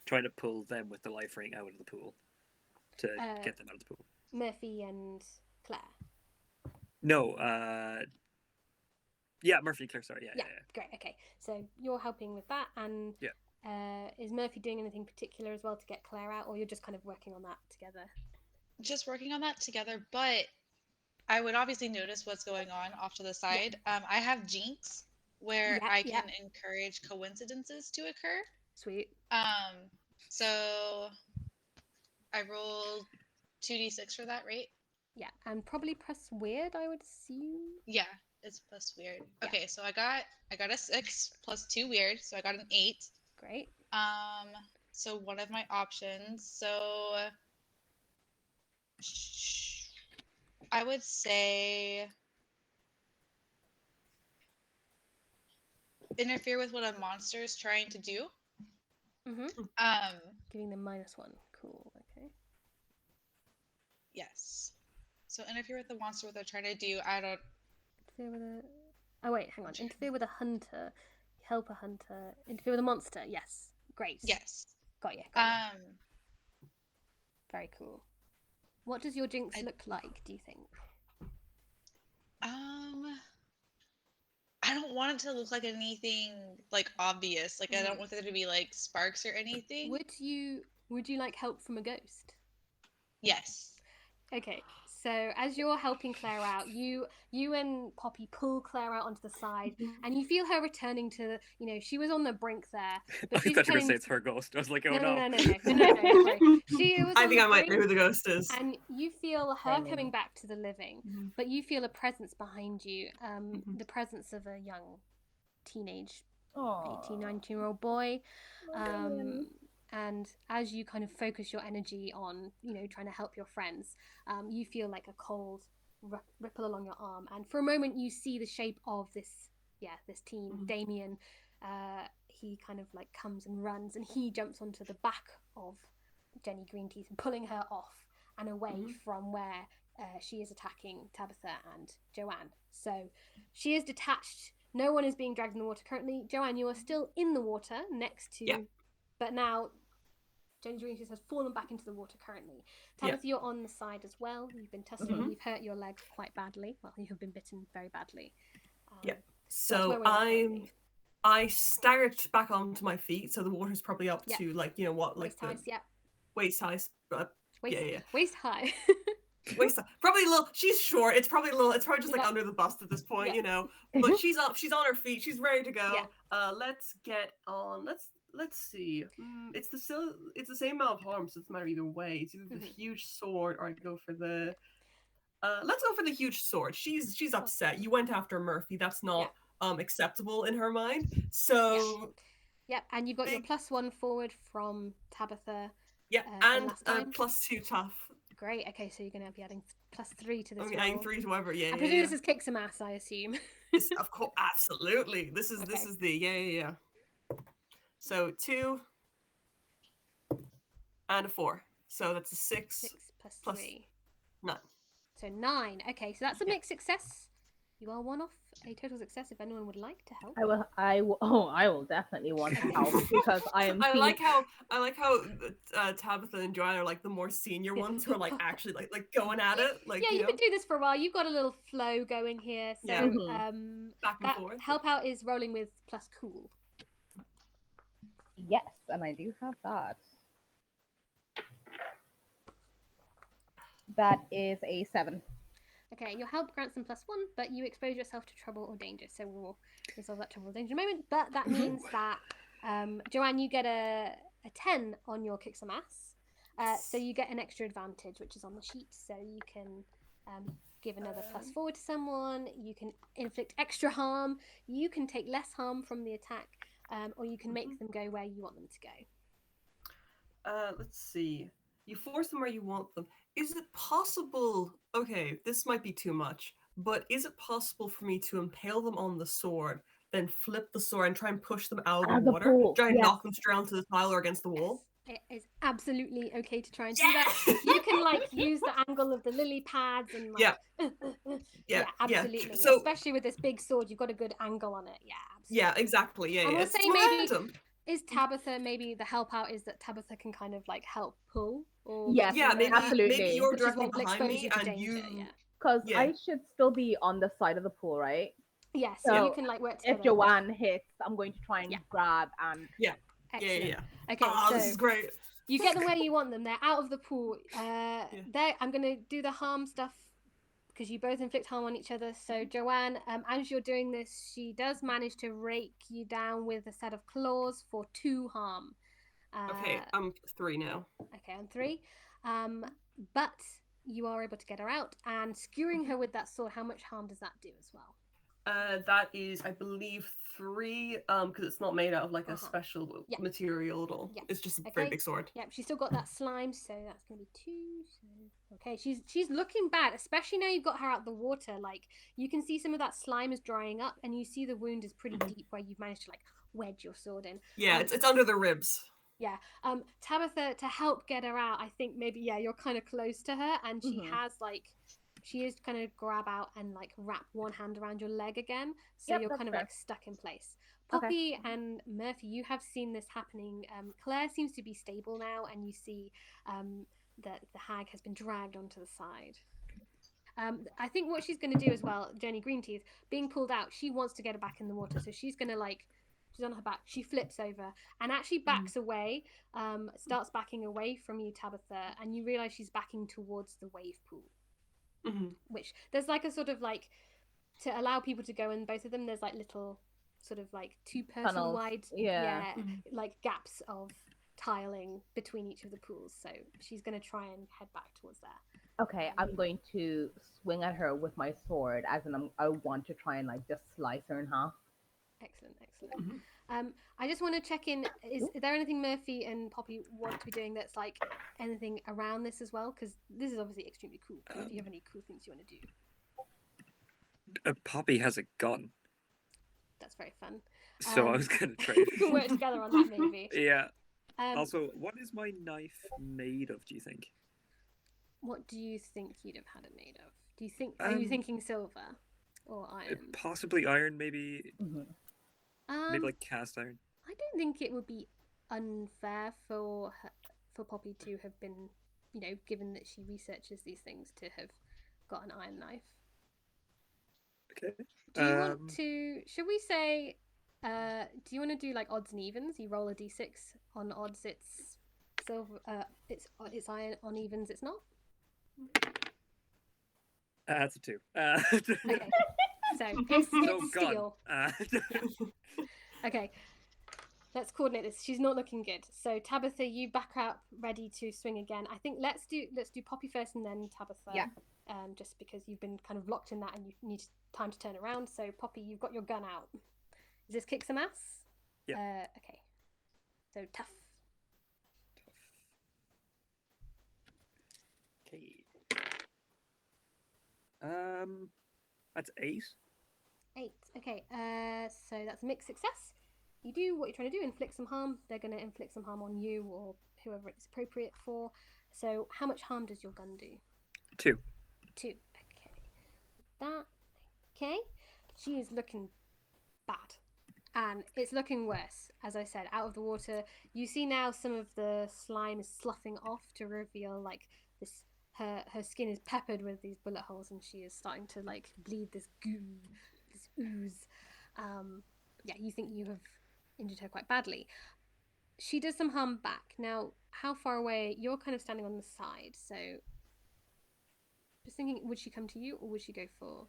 trying to pull them with the life ring out of the pool to get them out of the pool. Murphy and Claire? No, Murphy and Claire, sorry. Yeah, great, okay. So you're helping with that, and is Murphy doing anything particular as well to get Claire out, or you're just kind of working on that together? Just working on that together, but I would obviously notice what's going on off to the side. I have Jinx, where I can encourage coincidences to occur. Sweet. So I rolled 2d6 for that, right? Yeah, and probably plus weird, I would assume. Yeah, it's plus weird. Okay, so I got a 6 plus 2 weird, so I got an 8. Great. So one of my options. So I would say interfere with what a monster is trying to do. Giving them -1. Cool. Okay. Yes. So interfere with the monster what they're trying to do. I don't. Interfere with a. Oh wait, hang on. Interfere with a hunter. Help a hunter. Interfere with a monster. Yes. Great. Yes. Got you. Very cool. What does your Jinx look like, do you think? I don't want it to look like anything like obvious. Like I don't want there to be like sparks or anything. Would you like help from a ghost? Yes. Okay, So as you're helping Claire out, you and Poppy pull Claire out onto the side, and you feel her returning to, she was on the brink there, but I she's thought you were gonna returning. say it's her ghost. I was like, oh No, no. no, sorry. She was I on think the I might know brink, who the ghost is. and you feel her Same. coming back to the living, but you feel a presence behind you, the presence of a young teenage 18, 19-year-old boy. And as you kind of focus your energy on, trying to help your friends, you feel like a cold ripple along your arm. And for a moment, you see the shape of this teen, Damien. He kind of like comes and runs, and he jumps onto the back of Jenny Greenteeth, pulling her off and away from where she is attacking Tabitha and Joanne. So she is detached. No one is being dragged in the water currently. Joanne, you are still in the water next to, but now Jenny Greenteeth has fallen back into the water currently. Tabitha, you're on the side as well. You've been tussling. You've hurt your leg quite badly. Well, you have been bitten very badly. So I staggered back onto my feet, so the water's probably up to waist high. Waist high. Waist high. Waist high. Probably a little. She's short. It's probably just like under the bust at this point, But she's up. She's on her feet. She's ready to go. Let's get on. Let's see. It's the same amount of harm, so it's matter either way. It's either the huge sword or I go for the. Let's go for the huge sword. She's upset. You went after Murphy. That's not acceptable in her mind. So. Yep, and you've got your +1 forward from Tabitha. Yeah, and +2 tough. Great. Okay, so you're going to be adding +3 to this. I'm adding 3 to whatever. Yeah. I presume this is kick some ass, I assume. Of course, absolutely. This is the yeah. So 2 and a 4. So that's a 6. 6 plus 3. 9. So 9. Okay, so that's a mixed success. You are one off a total success. If anyone would like to help, I will definitely want to help because I am. I like how Tabitha and Joanne are like the more senior ones who are like actually like going at it. Like you've been doing this for a while. You've got a little flow going here. So back and forth. Help out is rolling with plus cool. Yes, and I do have that. That is a 7. Okay, your help grants them +1, but you expose yourself to trouble or danger. So we'll resolve that trouble or danger in a moment. But that means that, Joanne, you get a 10 on your kick some ass. So you get an extra advantage, which is on the sheet. So you can give another +4 to someone. You can inflict extra harm. You can take less harm from the attack. Or you can make them go where you want them to go. Let's see. You force them where you want them. Is it possible? Okay, this might be too much, but is it possible for me to impale them on the sword, then flip the sword and try and push them out of the water? Try and knock them straight onto the tile or against the wall? It is absolutely okay to try and do that. You can use the angle of the lily pads and absolutely. So, especially with this big sword, you've got a good angle on it. Yeah, absolutely. Yeah, exactly. Yeah, I will it's say momentum. Is Tabitha maybe the help out is that Tabitha can kind of help pull? Or maybe, absolutely. Maybe you're directly behind me and you. Because I should still be on the side of the pool, right? Yes, so you can work together. If Joanne hits, I'm going to try and grab and. Yeah. Excellent. Yeah. Okay, so this is great. You get them where you want them. They're out of the pool. I'm going to do the harm stuff because you both inflict harm on each other. So Joanne, as you're doing this, she does manage to rake you down with a set of claws for 2 harm. Okay, I'm 3 now. Okay, I'm 3. But you are able to get her out, and skewering her with that sword, how much harm does that do as well? That is, I believe, 3, because it's not made out of a special material at all. It's just a very big sword. Yep, she's still got that slime, so that's gonna be 2. So okay, she's looking bad, especially now you've got her out the water. You can see some of that slime is drying up, and you see the wound is pretty deep where you've managed to wedge your sword in. Yeah, it's under the ribs. Yeah. Tabitha, to help get her out, I think maybe you're kind of close to her, and she has she is kind of grab out and wrap one hand around your leg again, so you're kind of stuck in place. Poppy and Murphy, you have seen this happening. Claire seems to be stable now, and you see that the hag has been dragged onto the side. I think what she's going to do as well, Jenny Greenteeth, being pulled out, she wants to get her back in the water, so she's going to she's on her back, she flips over and actually backs away, starts backing away from you, Tabitha, and you realize she's backing towards the wave pool. Mhm. which there's like a sort of like to allow people to go in both of them. There's like little sort of like 2-person Tunnels, wide, yeah. Mhm. like gaps of tiling between each of the pools. So she's going to try and head back towards there. Okay, I'm going to swing at her with my sword, as in I want to try and like just slice her in half. Excellent, excellent. Mhm. I just want to check in. Is there anything Murphy and Poppy want to be doing that's like anything around this as well? Because this is obviously extremely cool. But do you have any cool things you want to do? Poppy has a gun, That's very fun. so I was gonna trade. We can work together on that maybe. Yeah. Um, Also, what is my knife made of? Do you think? what do you think you'd have had it made of? Do you think? Are you thinking silver or iron? Possibly iron, maybe. Maybe like cast iron. I don't think it would be unfair for Poppy to have been, given that she researches these things, to have got an iron knife. Okay. Do you want to? Should we say? Do you want to do like odds and evens? You roll a d6 on odds. It's silver. It's iron. On evens, it's not. That's a 2. Okay. So it's So steel. gone. Okay. Let's coordinate this. She's not looking good. So Tabitha, you back up, ready to swing again. I think let's do Poppy first and then Tabitha. Yeah. Just because you've been kind of locked in that and you need time to turn around. So Poppy, you've got your gun out. Is this kick some ass? Yeah. Okay. So tough. Okay. That's 8. 8. Okay. So that's a mixed success. You do what you're trying to do, inflict some harm. They're going to inflict some harm on you or whoever it's appropriate for. So how much harm does your gun do? 2. 2. Okay. That. Okay. She is looking bad. And it's looking worse. As I said, out of the water. You see now some of the slime is sloughing off to reveal like this. Her skin is peppered with these bullet holes, and she is starting to like bleed this goo, this ooze. Yeah, you think you have injured her quite badly. She does some harm back. Now, how far away? You're kind of standing on the side, so just thinking, would she come to you or would she go for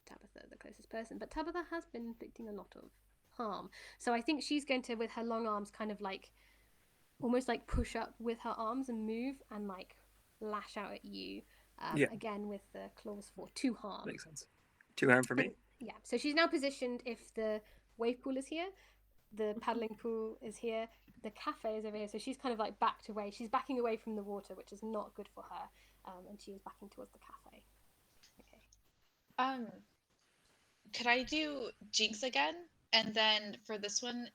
Tabitha, the closest person? But Tabitha has been inflicting a lot of harm, so I think she's going to, with her long arms, kind of like almost like push up with her arms and move and like lash out at you. Again with the claws for 2 harm. Makes sense. 2 harm for me. Yeah, so she's now positioned. If the wave pool is here, the paddling pool is here, the cafe is over here, so she's kind of like backed away. She's backing away from the water, which is not good for her, and she is backing towards the cafe. Okay. Could I do Jinx again? And then for this one,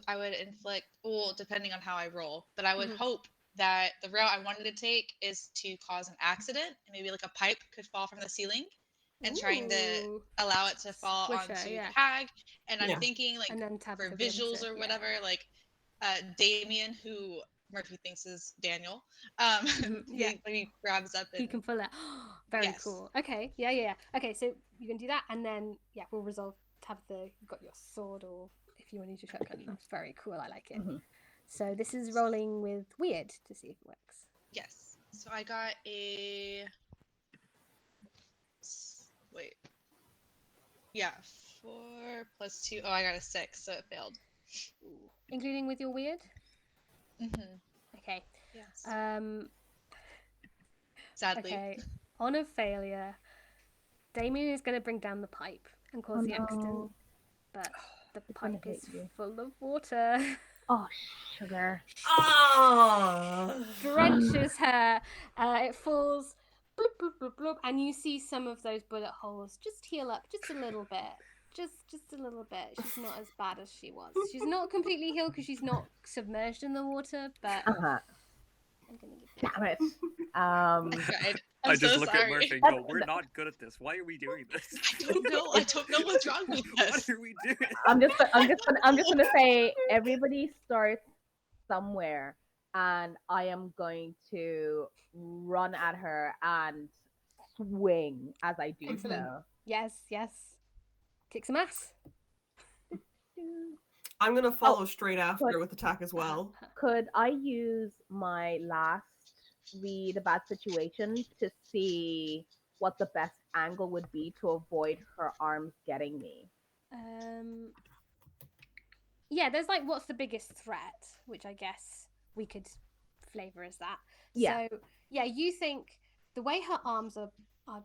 I would inflict, well, depending on how I roll, but I would hope that the route I wanted to take is to cause an accident, and maybe like a pipe could fall from the ceiling, and trying to allow it to fall Squish her, onto yeah. the hag. And I'm thinking like And then for Tabitha be able visuals to- or yeah. whatever, like Damien, who Murphy thinks is Daniel, Yeah. he grabs up and He can pull it. Very Yes. cool. Okay, yeah. Okay, so you can do that, and then we'll resolve Tabitha. You've got your sword, or if you want to use your shotgun. Very cool. I like it. So this is rolling with weird to see if it works. Yes. So I got a. Wait. Yeah, 4 plus 2. Oh, I got a 6, so it failed. Ooh. Including with your weird. Okay. Yes. Sadly. Okay. On a failure, Damien is going to bring down the pipe and cause the accident, but the pipe is full of water. Oh, sugar. Drenches her. It falls, bloop, bloop, bloop, bloop, and you see some of those bullet holes just heal up just a little bit. Just a little bit. She's not as bad as she was. She's not completely healed because she's not submerged in the water, but I'm gonna give Damn it. I'm I just so look sorry. at Murphy and go, "We're not good at this. Why are we doing this? I don't know what's wrong with What us. are we doing?" I'm just gonna say everybody starts somewhere, and I am going to run at her and swing as I do Excellent. so. Yes. Kick some ass. I'm gonna follow straight after with attack as well. Could I use my last read a bad situation to see what the best angle would be to avoid her arms getting me. Yeah, there's like what's the biggest threat, which I guess we could flavor as that. Yeah. So yeah, you think the way her arms are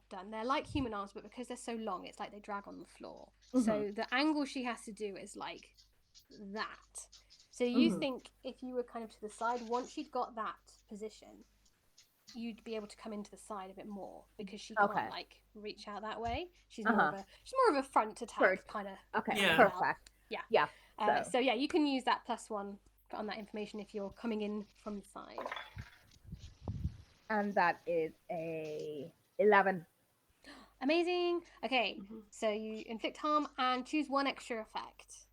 done, they're like human arms, but because they're so long, it's like they drag on the floor. So the angle she has to do is like that. So you think if you were kind of to the side, once she'd got that position, you'd be able to come into the side a bit more because she can't like reach out that way. She's more of a front attack kind of. Okay, Yeah. perfect. Yeah. Yeah. So yeah, you can use that +1 on that information if you're coming in from the side. And that is a 11. Amazing. Okay, so you inflict harm and choose one extra effect.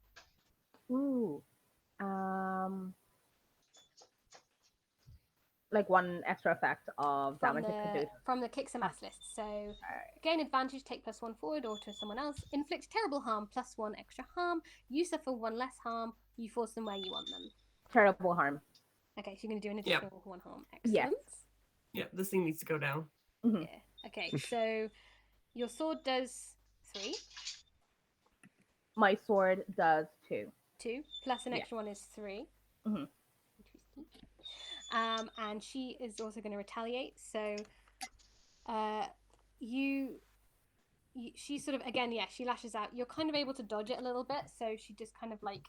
Ooh. Like one extra effect of damage it could do. From the kicks and mass list. So gain advantage, take +1 forward or to someone else. Inflict terrible harm, +1 extra harm. You suffer 1 less harm. You force them where you want them. Terrible harm. Okay, so you're going to do an additional 1 harm. Excellent. Yes. Yeah, this thing needs to go down. Yeah. Okay, so your sword does 3. My sword does 2. 2 plus an extra 1 is 3. And she is also going to retaliate. So, she sort of she lashes out. You're kind of able to dodge it a little bit. So she just kind of like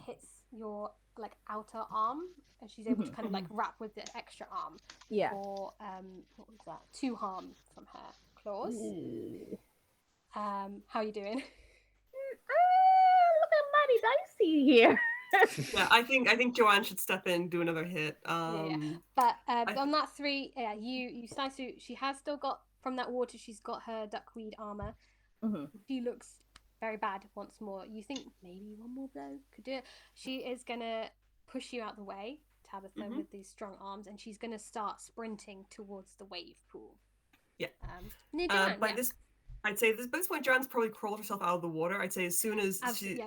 hits your like outer arm, and she's able to kind of like wrap with the extra arm. Yeah. For what was that? 2 harm from her claws. How are you doing? Look at mighty dicey here. Yeah, I think Joanne should step in, do another hit. But on that 3, you slice through. She has still got from that water. She's got her duckweed armor. She looks very bad once more. You think maybe one more blow could do it. She is gonna push you out the way, Tabitha, with these strong arms, and she's gonna start sprinting towards the wave pool. Yeah. Near Joanne, by this, I'd say by this point, Joanne's probably crawled herself out of the water. I'd say as soon as she's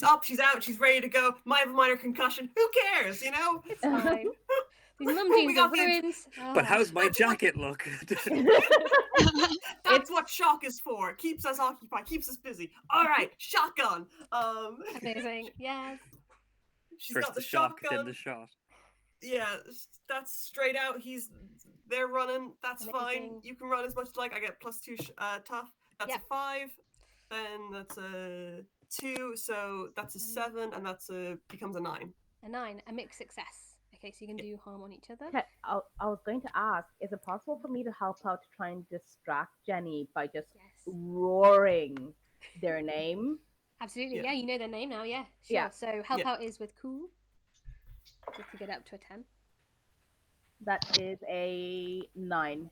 up, she's out, she's ready to go. Might have a minor concussion. Who cares, you know? It's fine. These mum jeans are ruined. But how's my jacket look? That's what shock is for. Keeps us occupied, keeps us busy. All right, shotgun. Amazing. Yes. She's First got the the shock, shotgun. then the shot. Yeah, that's straight out. They're running. That's Amazing. fine. You can run as much as you like. I get +2 tough. That's a 5. Then that's a 2. So that's a 7, and becomes a 9. A 9, a mixed success. Okay, so you can do harm on each other. Okay, I was going to ask, is it possible for me to help out to try and distract Jenny by just roaring their name? Absolutely, yeah, you know their name now, yeah. Sure. Yeah. So help out is with cool. Just to get up to a 10. That is a 9.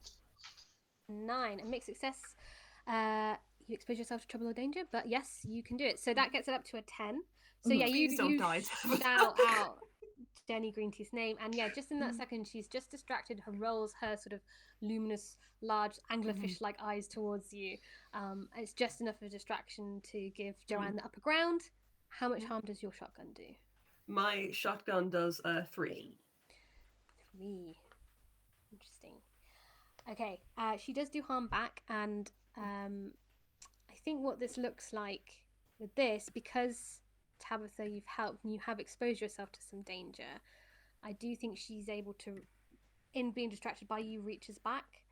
9, a mixed success. You expose yourself to trouble or danger, but yes, you can do it. So that gets it up to a 10. So yeah, you shout out Jenny Greenteeth's name, and yeah, just in that second, she's just distracted. Her rolls her sort of luminous, large anglerfish-like eyes towards you. It's just enough of a distraction to give Joanne the upper ground. How much harm does your shotgun do? My shotgun does 3. 3. Interesting. Okay, she does do harm back, and I think what this looks like with this, because Tabitha, you've helped and you have exposed yourself to some danger, I do think she's able to, in being distracted by you, reaches back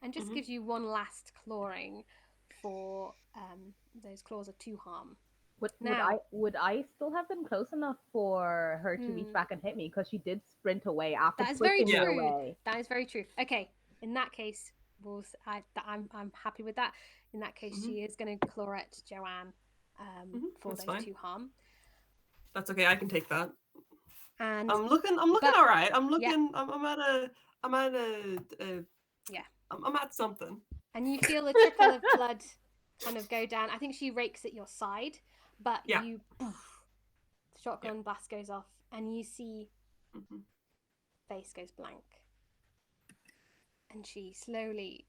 and just gives you one last clawing for those claws of 2 harm. Would I still have been close enough for her to reach back and hit me? Because she did sprint away after pushing me away. That is very true. Okay, in that case, I'm happy with that. In that case, she is going to claw at Joanne for those 2 harm. That's okay. I can take that. And I'm looking all right. I'm at something. And you feel a trickle of blood kind of go down. I think she rakes at your side, but the shotgun blast goes off, and you see face goes blank, and she slowly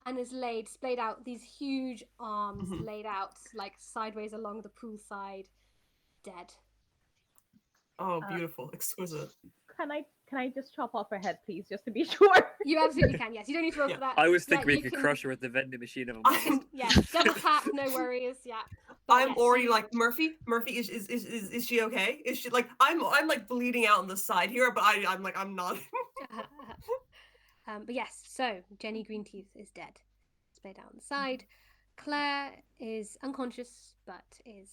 and is splayed out, these huge arms laid out like sideways along the pool side, dead. Oh, beautiful, exquisite. can I just chop off her head, please, just to be sure? You absolutely can. Yes, you don't need to roll for that. I was Yeah, thinking we you could can- crush her with the vending machine. If I'm I'm- honest. Yeah, double tap, no worries. Yeah. But I'm yes, already you- like Murphy. Murphy, is she okay? Is she like I'm like bleeding out on the side here, but I'm like I'm not. But yes, so Jenny Greenteeth is dead. Splayed out on the side. Claire is unconscious, but is,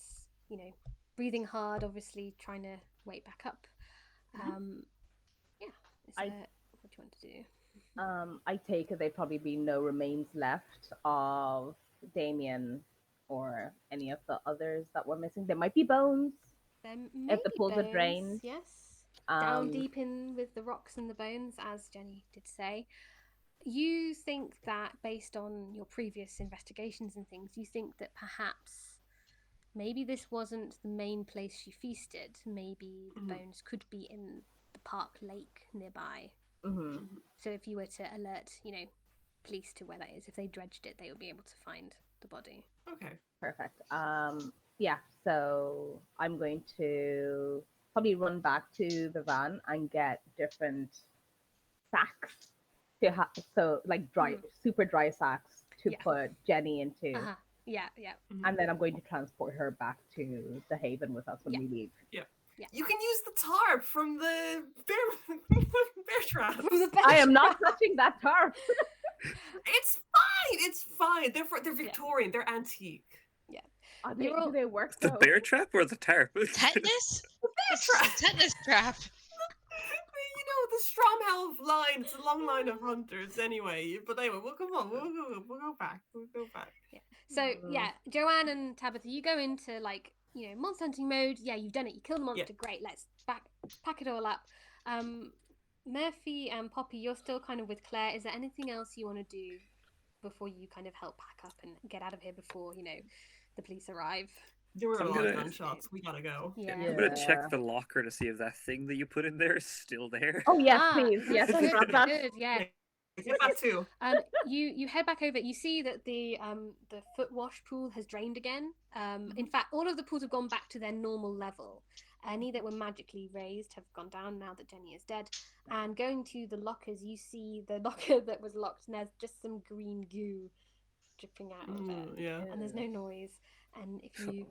you know, breathing hard, obviously trying to wake back up. Yeah. Is I- there, what do you want to do? I take it there'd probably be no remains left of Damien or any of the others that were missing. There might be bones. There may If the be pools are bones, drained, yes. Down Um, deep in with the rocks and the bones, as Jenny did say. You think that based on your previous investigations and things, you think that perhaps maybe this wasn't the main place she feasted. Maybe the bones could be in the park lake nearby. mhm. So if you were to alert, you know, police to where that is, if they dredged it, they would be able to find the body. Okay. Perfect. Yeah, so I'm going to probably run back to the van and get different sacks to have, so like dry, super dry sacks to Yeah. put Jenny into, Uh-huh. Yeah, yeah. and then I'm going to transport her back to the Haven with us when Yeah. we leave. You can use the tarp from the bear traps. From the I am not touching that tarp. It's fine. It's fine. They're Victorian. They're antique. You're all- Do they work The though? bear trap or the tarp? Tetanus? Bear trap. Tetanus trap. You know the Stromhelf line. It's a long line of hunters anyway. But anyway, we'll come on. We'll go back. We'll go back. So yeah, Joanne and Tabitha, you go into like, you know, monster hunting mode. Yeah, you've done it. You killed the monster. Great. Let's pack it all up. Murphy and Poppy, you're still kind of with Claire. Is there anything else you want to do before you kind of help pack up and get out of here before, you know, the police arrive? There were a I'm lot of gonna- gunshots. We gotta go. Yeah. I'm gonna check the locker to see if that thing that you put in there is still there. Oh yes, Ah, please. Yes, that's grab good, that. good, yeah. Get that too. You head back over. You see that the foot wash pool has drained again. In fact, all of the pools have gone back to their normal level. Any that were magically raised have gone down now that Jenny is dead. And going to the lockers, you see the locker that was locked, and there's just some green goo dripping out of it. Yeah. And there's no noise. And if you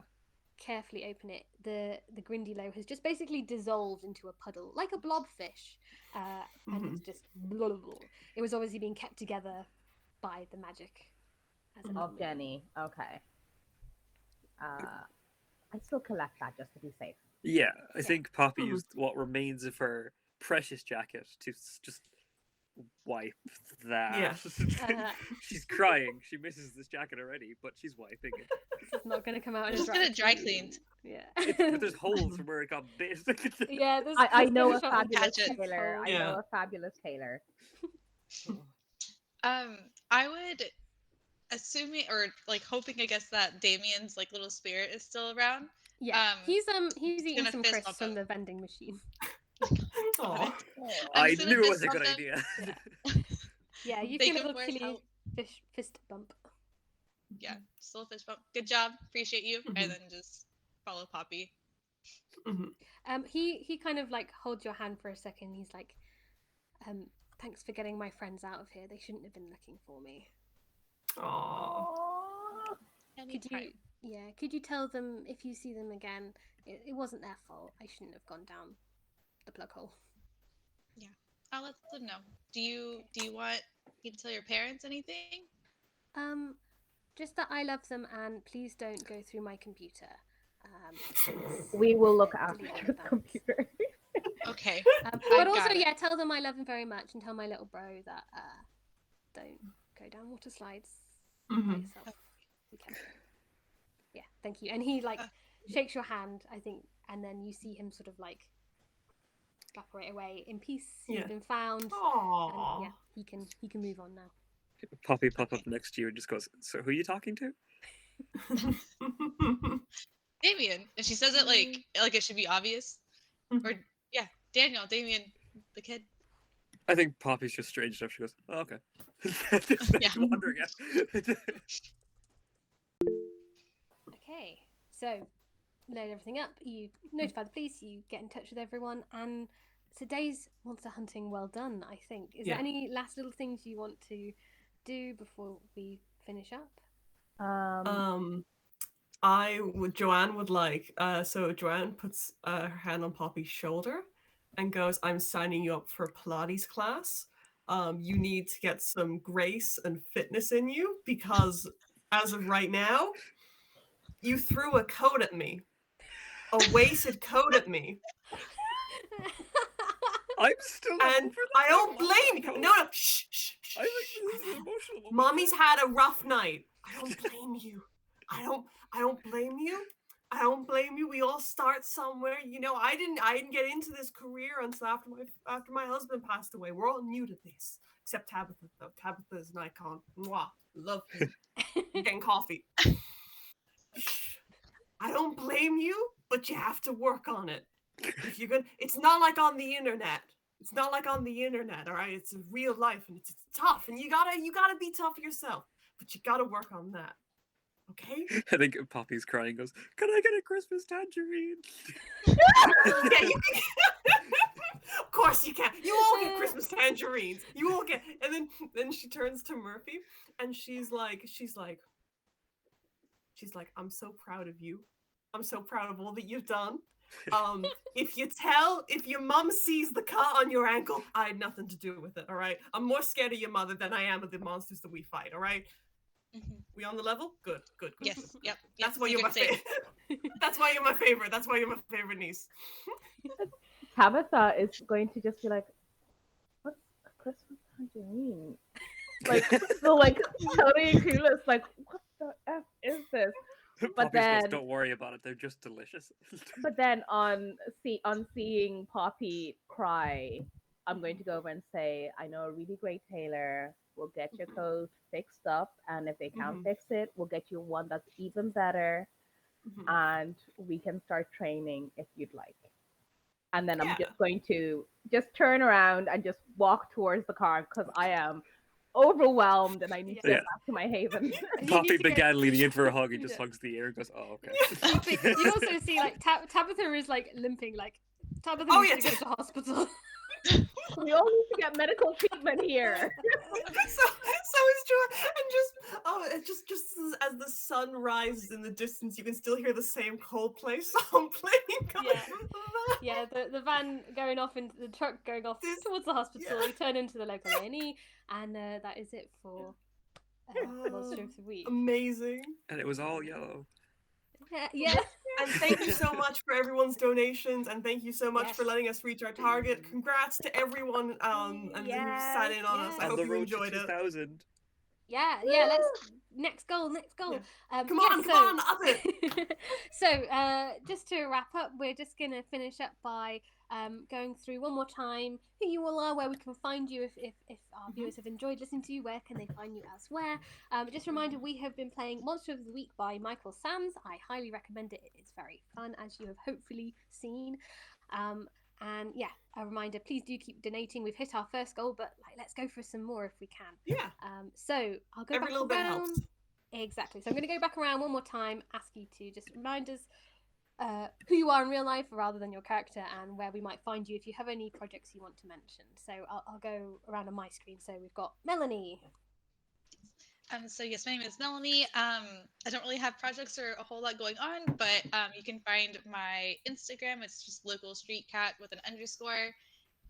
carefully open it, the Grindylow has just basically dissolved into a puddle, like a blobfish. And it's just blah, blah, blah. It was obviously being kept together by the magic as an Of army. Jenny. Okay. I still collect that just to be safe. Yeah, I think Poppy Mhm. used what remains of her precious jacket to just wipe that. Uh-huh. She's crying. She misses this jacket already, but she's wiping it. This is not going to come out in a Just dry get it dry cleaned. Yeah. But there's holes from where it got bit. Yeah, there's, I there's know no a shot of fabulous Gadget. tailor. I Yeah. know a fabulous tailor. I would assuming or like hoping, I guess, that Damien's like little spirit is still around. Yeah, he's eating gonna some fist crisps bump from him. the vending machine. Aw. I'm I just gonna knew it was fist a good bump him. idea. Yeah, you Thank feel a you little for his killy help. fist bump. Yeah, still a fist bump. Good job, appreciate you, Mhm. and then just follow Poppy. He kind of like holds your hand for a second. He's like, thanks for getting my friends out of here. They shouldn't have been looking for me. Aw. Could you tell them if you see them again, it wasn't their fault. I shouldn't have gone down the plug hole. I'll let them know. Do you want me to tell your parents anything? Just that I love them and please don't go through my computer. We will look Delete after all the of that. computer. Okay. But also, got it. yeah, tell them I love them very much and tell my little bro that don't go down water slides by yourself. Be careful. Yeah, thank you. And he like shakes your hand, I think, and then you see him sort of like evaporate away in peace. He's Yeah. been found, Aw. and yeah, he can move on now. Poppy pop up next to you and just goes, "So who are you talking to?" Damien, and she says it like it should be obvious. Or yeah, Damien, the kid. I think Poppy's just strange enough. She goes, "Oh, okay." Just Yeah. wondering it. Okay, so load everything up. You notify the police. You get in touch with everyone, and today's monster hunting well done, I think. Is Yeah. there any last little things you want to do before we finish up? Joanne would like, so Joanne puts her hand on Poppy's shoulder and goes, I'm signing you up for Pilates class. You need to get some grace and fitness in you because as of right now, you threw a coat at me, a weighted coat at me. I'm still not And over that. I don't love blame that you. coat. No, shh, shh, shh. I think this is an emotional moment. Mommy's had a rough night. I don't blame you. I don't blame you. I don't blame you. We all start somewhere. You know, I didn't get into this career until after my husband passed away. We're all new to this. Except Tabitha though. Tabitha is an icon. Mwah. Love her. I'm getting coffee. Shh. I don't blame you, but you have to work on it. If you're gonna, it's not like on the internet. It's not like on the internet, all right? It's real life, and it's tough, and you gotta be tough yourself. But you gotta work on that, okay? I think Poppy's crying. Goes, can I get a Christmas tangerine? Yeah, you can. Of course you can. You all get Christmas tangerines. You all get, and then she turns to Murphy, and she's like, I'm so proud of you. I'm so proud of all that you've done. If your mom sees the cut on your ankle, I had nothing to do with it, all right? I'm more scared of your mother than I am of the monsters that we fight, all right? We on the level? Good. Yes. Good. Yep. That's why you're my favorite. That's why you're my favorite. That's why you're my favorite niece. Tabitha is going to just be like, "What's a Christmas tangerine?" Like, so like totally clueless. Like, what the f is this? But Poppy's goes, then, don't worry about it. They're just delicious. but then on seeing Poppy cry, I'm going to go over and say, I know a really great tailor. We'll get your clothes fixed up, and if they can't fix it, we'll get you one that's even better, and we can start training if you'd like. And then I'm just going to just turn around and just walk towards the car because I am overwhelmed and I need to get back to my haven. Poppy began leaning in for a hug and just hugs the ear and goes, oh, okay. Poppy, you also see like Tabitha is like limping, like Tabitha needs to go to hospital. We all need to get medical treatment here. So is Joy, and just as the sun rises in the distance, you can still hear the same Coldplay song playing. Yeah, the van going off into the truck going off towards the hospital. We turn into the local A&E, and that is it for Monster of the Week. Amazing. And it was all yellow. Yeah. And thank you so much for everyone's donations, and thank you so much for letting us reach our target. Congrats to everyone and who sat in on us. I hope you enjoyed it. 2000. Yeah, let's next goal. Yeah. Come on, up it. So just to wrap up, we're just gonna finish up by going through one more time who you all are, where we can find you if our viewers have enjoyed listening to you, where can they find you elsewhere. Just a reminder, we have been playing Monster of the Week by Michael Sands. I highly recommend it. It's very fun, as you have hopefully seen. And yeah, a reminder, please do keep donating. We've hit our first goal, but let's go for some more if we can. Yeah. So I'll go Every back little bit around. helps. Exactly. So I'm going to go back around one more time, ask you to just remind us who you are in real life rather than your character, and where we might find you if you have any projects you want to mention. So I'll go around on my screen. So we've got Melanie. So yes, my name is Melanie. I don't really have projects or a whole lot going on, but you can find my Instagram. It's just local street cat with an underscore,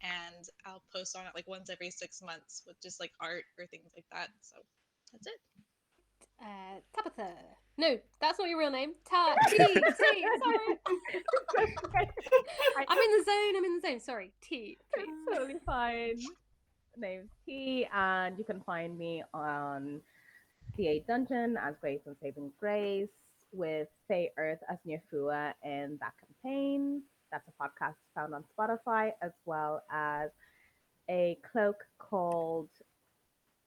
and I'll post on it like once every 6 months with just like art or things like that. So that's it. Tabitha. No, that's not your real name. T. Sorry. I'm in the zone. Sorry. T. Please. Totally fine. Name's T, and you can find me on D8Dungeon as Grace and Saving Grace, with Faye Earth as Nyafua in that campaign. That's a podcast found on Spotify, as well as a cloak called...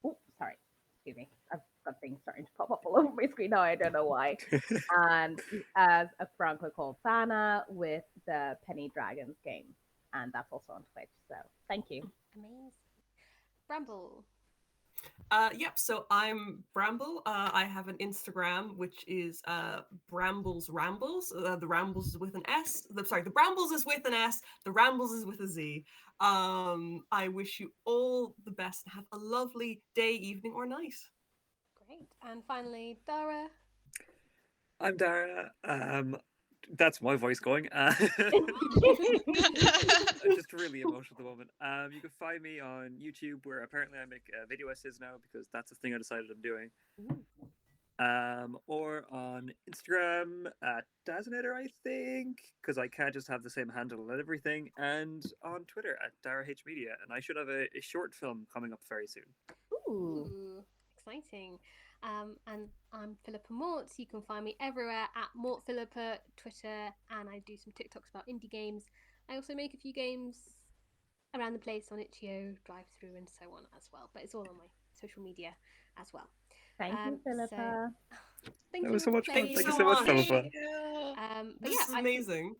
Oh, sorry. Excuse me. I've got things starting to pop up all over my screen now. I don't know why. And as a Franco called Fana with the Penny Dragons game. And that's also on Twitch. So thank you. Amazing. Bramble. Yep. So I'm Bramble. I have an Instagram which is Brambles Rambles. The Rambles is with an S. The Brambles is with an S. The Rambles is with a Z. I wish you all the best and have a lovely day, evening, or night. Great. And finally, Dara. I'm Dara. That's my voice going. I'm just really emotional at the moment. You can find me on YouTube, where apparently I make video essays now because that's the thing I decided I'm doing. Or on Instagram at Dazinator, I think, because I can't just have the same handle and everything. And on Twitter at Dara H Media, and I should have a short film coming up very soon. Ooh, exciting. And I'm Philippa Mort. You can find me everywhere at Mort Philippa, Twitter, and I do some TikToks about indie games. I also make a few games around the place on itch.io, drive through, and so on as well. But it's all on my social media as well. Thank you, Philippa. Thank That you was so all for much fun. playing. Thank Thank you you so so much, much. Philippa. But This yeah, is amazing.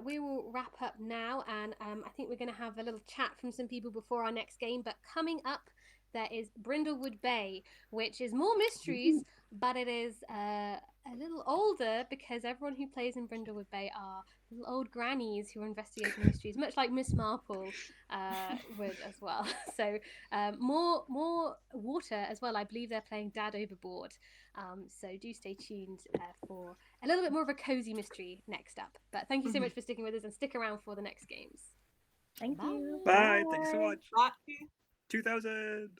We will wrap up now, and I think we're going to have a little chat from some people before our next game. But coming up, there is Brindlewood Bay, which is more mysteries, but it is a little older because everyone who plays in Brindlewood Bay are little old grannies who are investigating mysteries, much like Miss Marple would as well. So more water as well. I believe they're playing Dad Overboard. So do stay tuned for a little bit more of a cozy mystery next up. But thank you so much for sticking with us, and stick around for the next games. Thank you. Bye. Thank you so much. Bye. 2000.